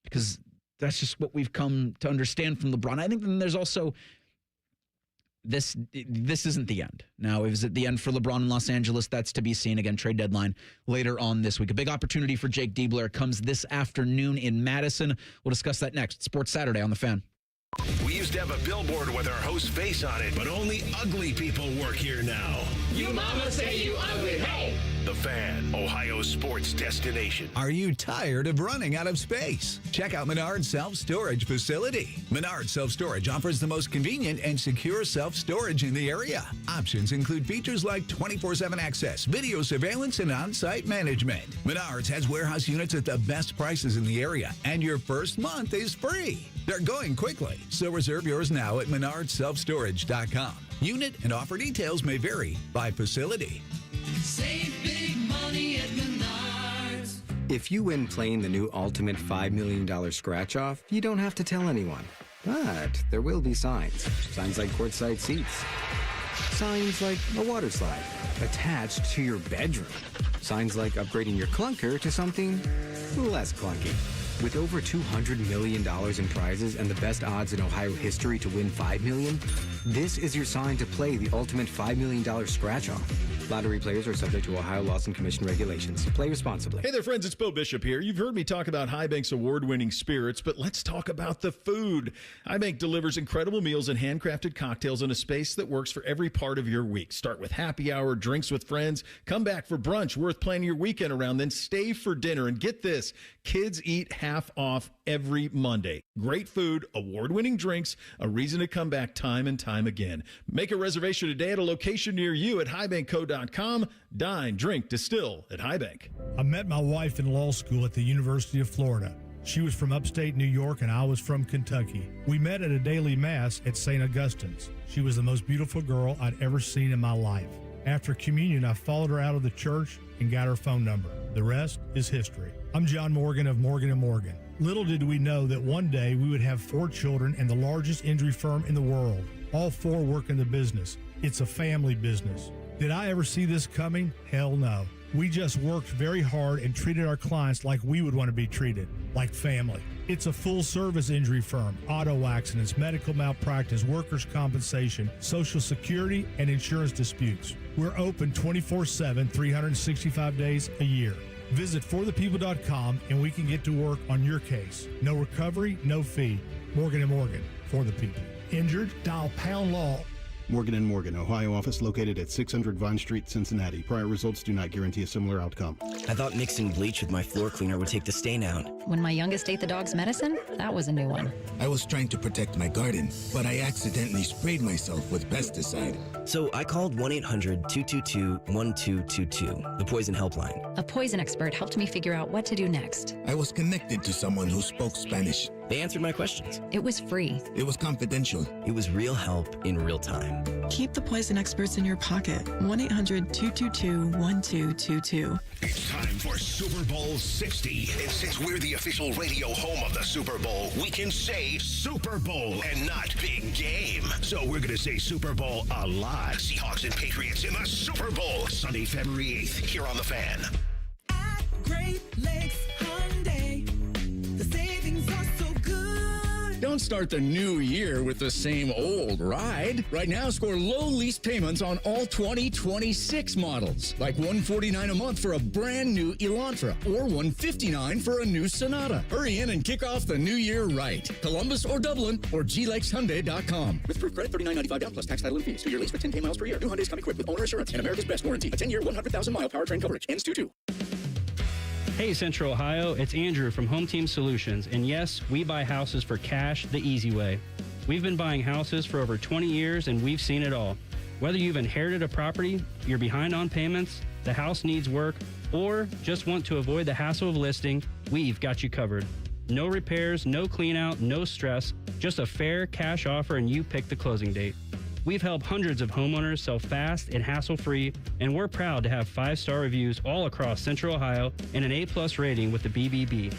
because that's just what we've come to understand from LeBron. I think then there's also this isn't the end. Now, is it the end for LeBron in Los Angeles? That's to be seen. Again, trade deadline later on this week. A big opportunity for Jake Diebler comes this afternoon in Madison. We'll discuss that next. Sports Saturday on The Fan. We used to have a billboard with our host's face on it, but only ugly people work here now. You mama say you ugly, hey! The Fan, Ohio's sports destination. Are you tired of running out of space? Check out Menard's self-storage facility. Menard Self-Storage offers the most convenient and secure self-storage in the area. Options include features like 24/7 access, video surveillance, and on-site management. Menard's has warehouse units at the best prices in the area, and your first month is free. They're going quickly, so reserve yours now at menardselfstorage.com. Unit and offer details may vary by facility. Save big money at Menards. If you win playing the new Ultimate $5 million scratch-off, you don't have to tell anyone. But there will be signs. Signs like courtside seats, Signs like a water slide attached to your bedroom. Signs like upgrading your clunker to something less clunky. With over $200 million in prizes and the best odds in Ohio history to win $5 million, this is your sign to play the ultimate $5 million scratch-off. Lottery players are subject to Ohio laws and commission regulations. Play responsibly. Hey there, friends. It's Bo Bishop here. You've heard me talk about High Bank's award-winning spirits, but let's talk about the food. High Bank delivers incredible meals and handcrafted cocktails in a space that works for every part of your week. Start with happy hour, drinks with friends, come back for brunch worth planning your weekend around, then stay for dinner. And get this, kids eat half off every Monday. Great food, award-winning drinks, a reason to come back time and time again. Make a reservation today at a location near you at highbankco.com. Dine, drink, distill at High Bank. I met my wife in law school at the University of Florida. She was from upstate New York and I was from Kentucky. We met at a daily mass at St. Augustine's. She was the most beautiful girl I'd ever seen in my life. After communion, I followed her out of the church and got her phone number. The rest is history. I'm John Morgan of Morgan & Morgan. Little did we know that one day we would have 4 children and the largest injury firm in the world. All 4 work in the business. It's a family business. Did I ever see this coming? Hell no. We just worked very hard and treated our clients like we would want to be treated, like family. It's a full-service injury firm, auto accidents, medical malpractice, workers' compensation, Social Security, and insurance disputes. We're open 24/7, 365 days a year. Visit forthepeople.com and we can get to work on your case. No recovery, no fee. Morgan & Morgan, for the people. Injured? Dial pound law. Morgan & Morgan, Ohio office located at 600 Vine Street, Cincinnati. Prior results do not guarantee a similar outcome. I thought mixing bleach with my floor cleaner would take the stain out. When my youngest ate the dog's medicine, that was a new one. I was trying to protect my garden, but I accidentally sprayed myself with pesticide. So I called 1-800-222-1222, the poison helpline. A poison expert helped me figure out what to do next. I was connected to someone who spoke Spanish. They answered my questions. It was free. It was confidential. It was real help in real time. Keep the poison experts in your pocket. 1-800-222-1222. It's time for Super Bowl 60. And since we're the official radio home of the Super Bowl, we can say Super Bowl and not big game. So we're going to say Super Bowl a lot. Seahawks and Patriots in the Super Bowl. Sunday, February 8th, here on The Fan. At Great Lakes Hyundai, the savings are so good. Don't start the new year with the same old ride. Right now, score low lease payments on all 2026 models, like $149 a month for a brand new Elantra or $159 for a new Sonata. Hurry in and kick off the new year right. Columbus or Dublin or glakeshyundai.com. With proof credit $39.95 down plus tax, title, and fees. 2-year lease with 10K miles per year. New Hyundais come equipped with owner assurance and America's best warranty. A 10-year, 100,000-mile powertrain coverage. Ends 2/2. Hey Central Ohio, it's Andrew from Home Team Solutions, and yes, we buy houses for cash the easy way. We've been buying houses for over 20 years and we've seen it all. Whether you've inherited a property, you're behind on payments, the house needs work, or just want to avoid the hassle of listing, we've got you covered. No repairs, no clean out, no stress, just a fair cash offer and you pick the closing date. We've helped hundreds of homeowners sell fast and hassle-free, and we're proud to have 5-star reviews all across Central Ohio and an A+ rating with the BBB.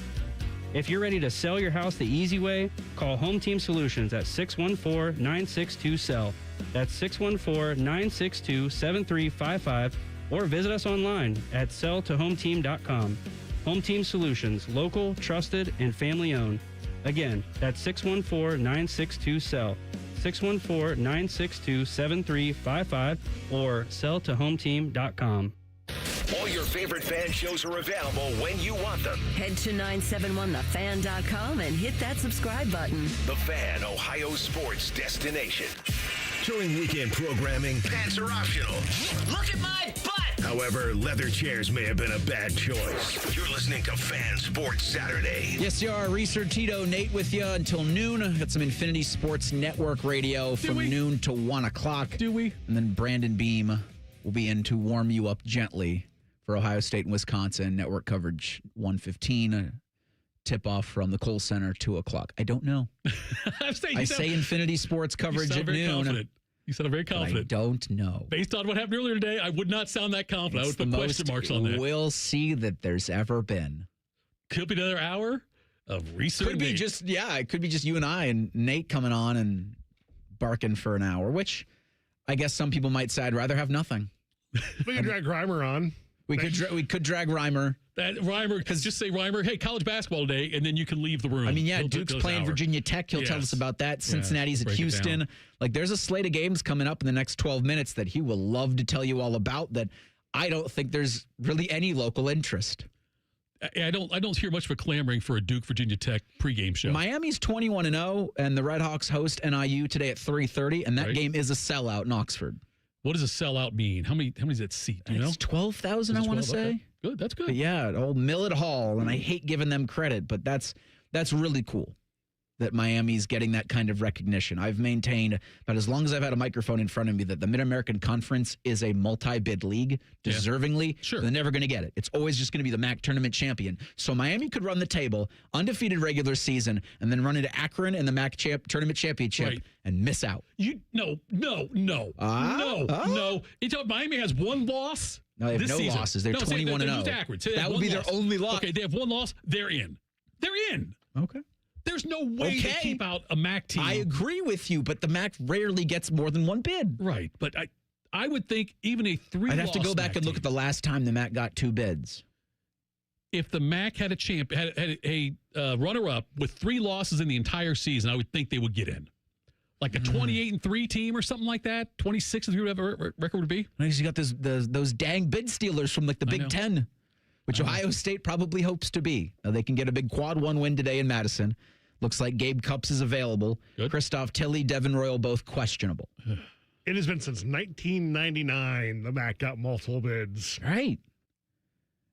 If you're ready to sell your house the easy way, call Home Team Solutions at 614-962-SELL. That's 614-962-7355, or visit us online at selltohometeam.com. Home Team Solutions, local, trusted, and family-owned. Again, that's 614-962-SELL. 614-962-7355 or selltohometeam.com. All your favorite fan shows are available when you want them. Head to 971thefan.com and hit that subscribe button. The Fan, Ohio sports destination. During weekend programming, pants are optional. Look at my butt! However, leather chairs may have been a bad choice. You're listening to Fan Sports Saturday. Yes, you are. Reiser and Tito, Nate with you until noon. Got some Infinity Sports Network radio from noon to 1 o'clock. Do we? And then Brandon Beam will be in to warm you up gently for Ohio State and Wisconsin. Network coverage 1:15. Tip-off from the Kohl Center, 2 o'clock. I don't know. I say Infinity Sports coverage at noon. Confident. You sound very confident. I don't know. Based on what happened earlier today, I would not sound that confident. I would put question marks on that. We'll see that there's ever been. Could be another hour of research. Could be it could be just you and I and Nate coming on and barking for an hour, which I guess some people might say I'd rather have nothing. We could drag Reimer on. We could drag Reimer. Just say Reimer, hey, college basketball today, and then you can leave the room. I mean, yeah, Duke's playing Virginia Tech. He'll tell us about that. Cincinnati's at Houston. Like, there's a slate of games coming up in the next 12 minutes that he will love to tell you all about that I don't think there's really any local interest. I don't hear much of a clamoring for a Duke Virginia Tech pregame show. Miami's 21-0, and the Redhawks host NIU today at 3:30, and that game is a sellout in Oxford. What does a sellout mean? How many does that seat? Do you know? It's 12,000, I want to say. Okay. Good, that's good. But yeah, old Millett Hall, and I hate giving them credit, but that's really cool that Miami's getting that kind of recognition. I've maintained, about as long as I've had a microphone in front of me, that the Mid-American Conference is a multi-bid league, deservingly. Sure. They're never going to get it. It's always just going to be the MAC tournament champion. So Miami could run the table, undefeated regular season, and then run into Akron in the MAC tournament championship and miss out. No. You tell Miami has one loss? No, they have this no season. losses. They're 21-0. That would be their only loss. Okay, they have one loss. They're in. Okay. There's no way to keep out a MAC team. I agree with you, but the MAC rarely gets more than one bid. Right, but I would think even a three-loss I'd have to go back MAC and look team, at the last time the MAC got two bids. If the MAC had a runner-up with 3 losses in the entire season, I would think they would get in. Like a 28-3 team or something like that. 26-3, whatever record would be. Nice, you got those dang bid stealers from like the Big Ten, which Ohio State probably hopes to be. They can get a big quad 1 win today in Madison. Looks like Gabe Cupps is available. Christoph Tilley, Devin Royal, both questionable. It has been since 1999 the MAC got multiple bids. Right.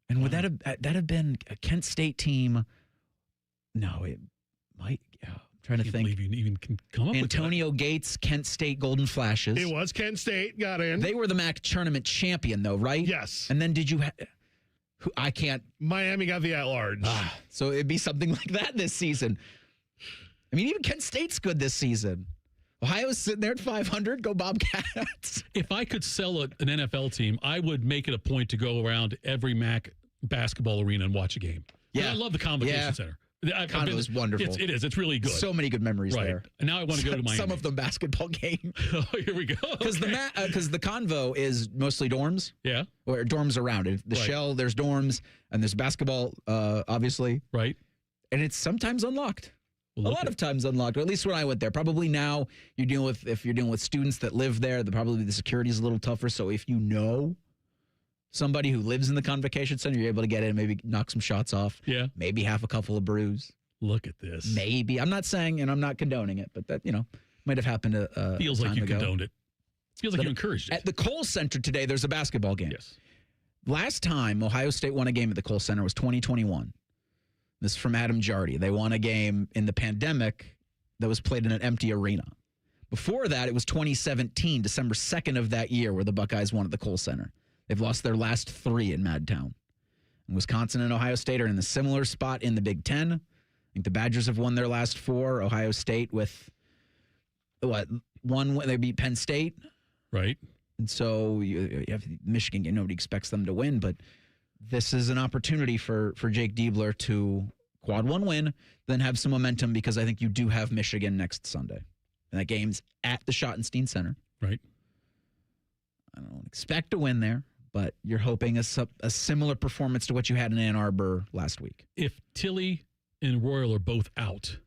And would that have been a Kent State team? No, it might. I'm trying to think. Believe you even can come up Antonio with Gates, Kent State Golden Flashes. It was Kent State got in. They were the MAC tournament champion, though, right? Yes. And then did you? I can't. Miami got the at-large. So it'd be something like that this season. I mean, even Kent State's good this season. Ohio's sitting there at 500. Go Bobcats. If I could sell an NFL team, I would make it a point to go around every MAC basketball arena and watch a game. Yeah. I love the Convocation Center. Convo is wonderful. It is. It's really good. So many good memories there. And now I want to go to Miami. Some of them basketball game. Oh, here we go. Because the Convo is mostly dorms. Yeah. Or dorms around it. The Shell, there's dorms, and there's basketball, obviously. Right. And it's sometimes unlocked. A lot of times unlocked, or at least when I went there. Probably now if you're dealing with students that live there, probably the security is a little tougher. So if you know somebody who lives in the Convocation Center, you're able to get in, maybe knock some shots off. Yeah. Maybe have a couple of brews. Look at this. Maybe. I'm not saying, and I'm not condoning it, but that, might have happened feels like you condoned it. Feels like you encouraged it. At the Kohl Center today, there's a basketball game. Yes. Last time Ohio State won a game at the Kohl Center was 2021. This is from Adam Jardy. They won a game in the pandemic that was played in an empty arena. Before that, it was 2017, December 2nd of that year, where the Buckeyes won at the Kohl Center. They've lost their last 3 in Madtown. And Wisconsin and Ohio State are in a similar spot in the Big Ten. I think the Badgers have won their last 4. Ohio State with, one, they beat Penn State. Right. And so you have Michigan, nobody expects them to win, but this is an opportunity for Jake Diebler to quad 1 win, then have some momentum, because I think you do have Michigan next Sunday. And that game's at the Schottenstein Center. Right. I don't expect to win there, but you're hoping a similar performance to what you had in Ann Arbor last week. If Tilley and Royal are both out,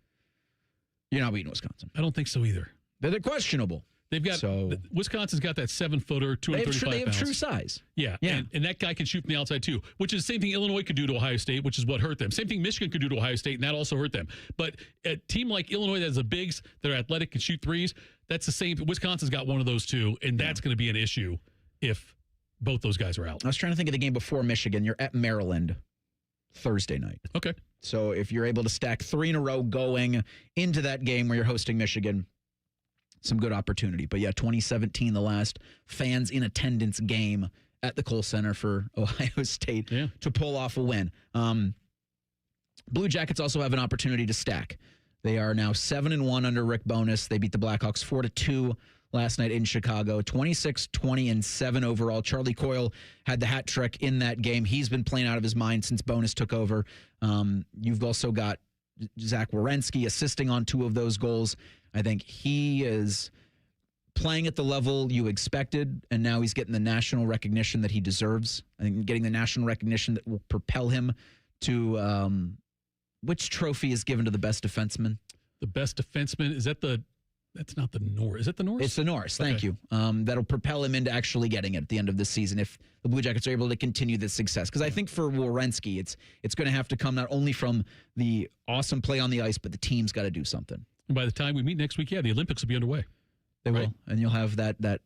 you're not beating Wisconsin. I don't think so either. They're questionable. They've got Wisconsin's got that 7-footer, 235 They have pounds. true size. Yeah. And that guy can shoot from the outside too, which is the same thing Illinois could do to Ohio State, which is what hurt them. Same thing Michigan could do to Ohio State, and that also hurt them. But a team like Illinois that has the bigs that are athletic, can shoot threes, that's the same. Wisconsin's got one of those too, and that's going to be an issue if both those guys are out. I was trying to think of the game before Michigan. You're at Maryland Thursday night. Okay. So if you're able to stack 3 in a row going into that game where you're hosting Michigan, some good opportunity. But yeah, 2017, the last fans in attendance game at the Kohl Center for Ohio State to pull off a win. Blue Jackets also have an opportunity to stack. They are now 7-1 under Rick Bowness. They beat the Blackhawks 4-2 last night in Chicago, 26-20-7 overall. Charlie Coyle had the hat trick in that game. He's been playing out of his mind since Bowness took over. You've also got Zach Werenski assisting on 2 of those goals. I think he is playing at the level you expected, and now he's getting the national recognition that he deserves. I think getting the national recognition that will propel him to which trophy is given to the best defenseman? The best defenseman, that's not the Norris. Is it the Norris? It's the Norris. Thank you. That'll propel him into actually getting it at the end of the season if the Blue Jackets are able to continue this success. Because I think for Werenski, it's going to have to come not only from the awesome play on the ice, but the team's got to do something. And by the time we meet next week, the Olympics will be underway. They will, and you'll have that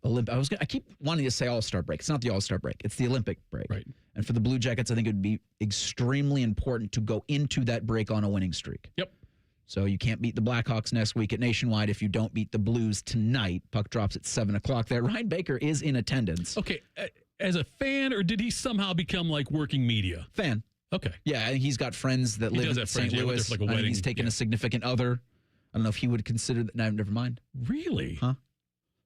Olympic. I keep wanting to say All-Star break. It's not the All-Star break. It's the Olympic break. Right. And for the Blue Jackets, I think it would be extremely important to go into that break on a winning streak. Yep. So you can't beat the Blackhawks next week at Nationwide if you don't beat the Blues tonight. Puck drops at 7:00 there. Ryan Baker is in attendance. Okay. As a fan, or did he somehow become like working media? Fan. Okay. Yeah, he's got friends that live in St. Louis. Like a wedding. He's taken a significant other. I don't know if he would consider that. No, never mind. Really? Huh?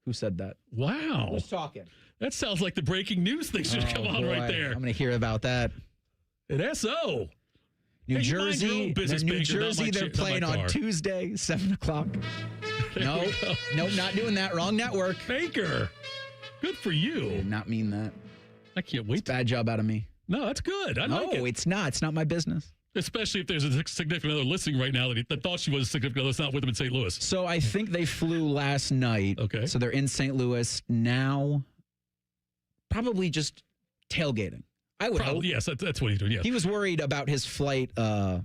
Who said that? Wow. Who's talking? That sounds like the breaking news thing should come on right there. I'm going to hear about that. At SO. New Jersey, they're playing on Tuesday, 7:00. No, not doing that. Wrong network. Baker, good for you. I did not mean that. I can't wait. It's a bad job out of me. No, that's good. I like it. No, it's not. It's not my business. Especially if there's a significant other listening right now that thought she was a significant other that's not with them in St. Louis. So I think they flew last night. Okay. So they're in St. Louis now, probably just tailgating. I would hope. Yes, that's what he's doing. Yeah. He was worried about his flight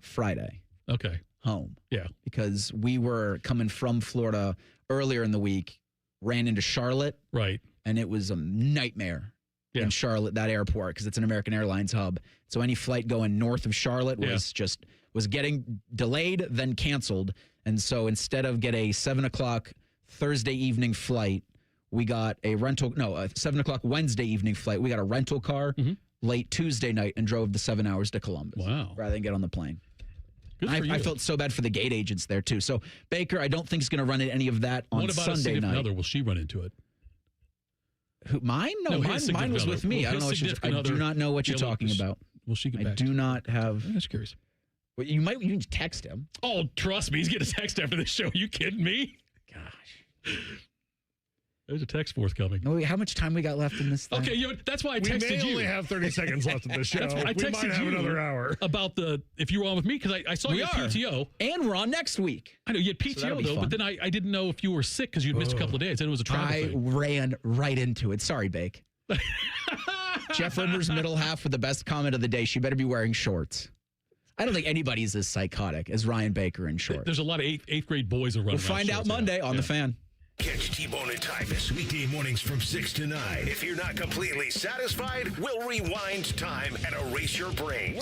Friday. Okay. Home. Yeah. Because we were coming from Florida earlier in the week, ran into Charlotte. Right. And it was a nightmare in Charlotte, that airport, because it's an American Airlines hub. So any flight going north of Charlotte was getting delayed, then canceled. And so instead of get a 7:00 Thursday evening flight, we got a 7:00 Wednesday evening flight. We got a rental car late Tuesday night and drove the 7 hours to Columbus. Wow. Rather than get on the plane. I felt so bad for the gate agents there, too. So Baker, I don't think is going to run into any of that on Sunday night. What about a significant other? Will she run into it? Mine? No, mine was with me. I don't know. I do not know what you're talking about. Will she get back? I do not have. I'm just curious. Well, you can text him. Oh, trust me, he's getting a text after this show. Are you kidding me? Gosh. There's a text forthcoming. No, how much time we got left in this thing? Okay, that's why I texted you. We may only have 30 seconds left of the show. That's why I texted we might have another hour. About if you were on with me, because I saw you had PTO. And we're on next week. I know, you had PTO, though, but then I didn't know if you were sick because you'd missed a couple of days. And it was a travel thing. I ran right into it. Sorry, Bake. Jeff Rimmer's middle half with the best comment of the day. She better be wearing shorts. I don't think anybody's as psychotic as Ryan Baker in shorts. There's a lot of eighth grade boys around. We'll find out Monday on The Fan. Catch T-Bone and Tyvis weekday mornings from 6 to 9. If you're not completely satisfied, we'll rewind time and erase your brain.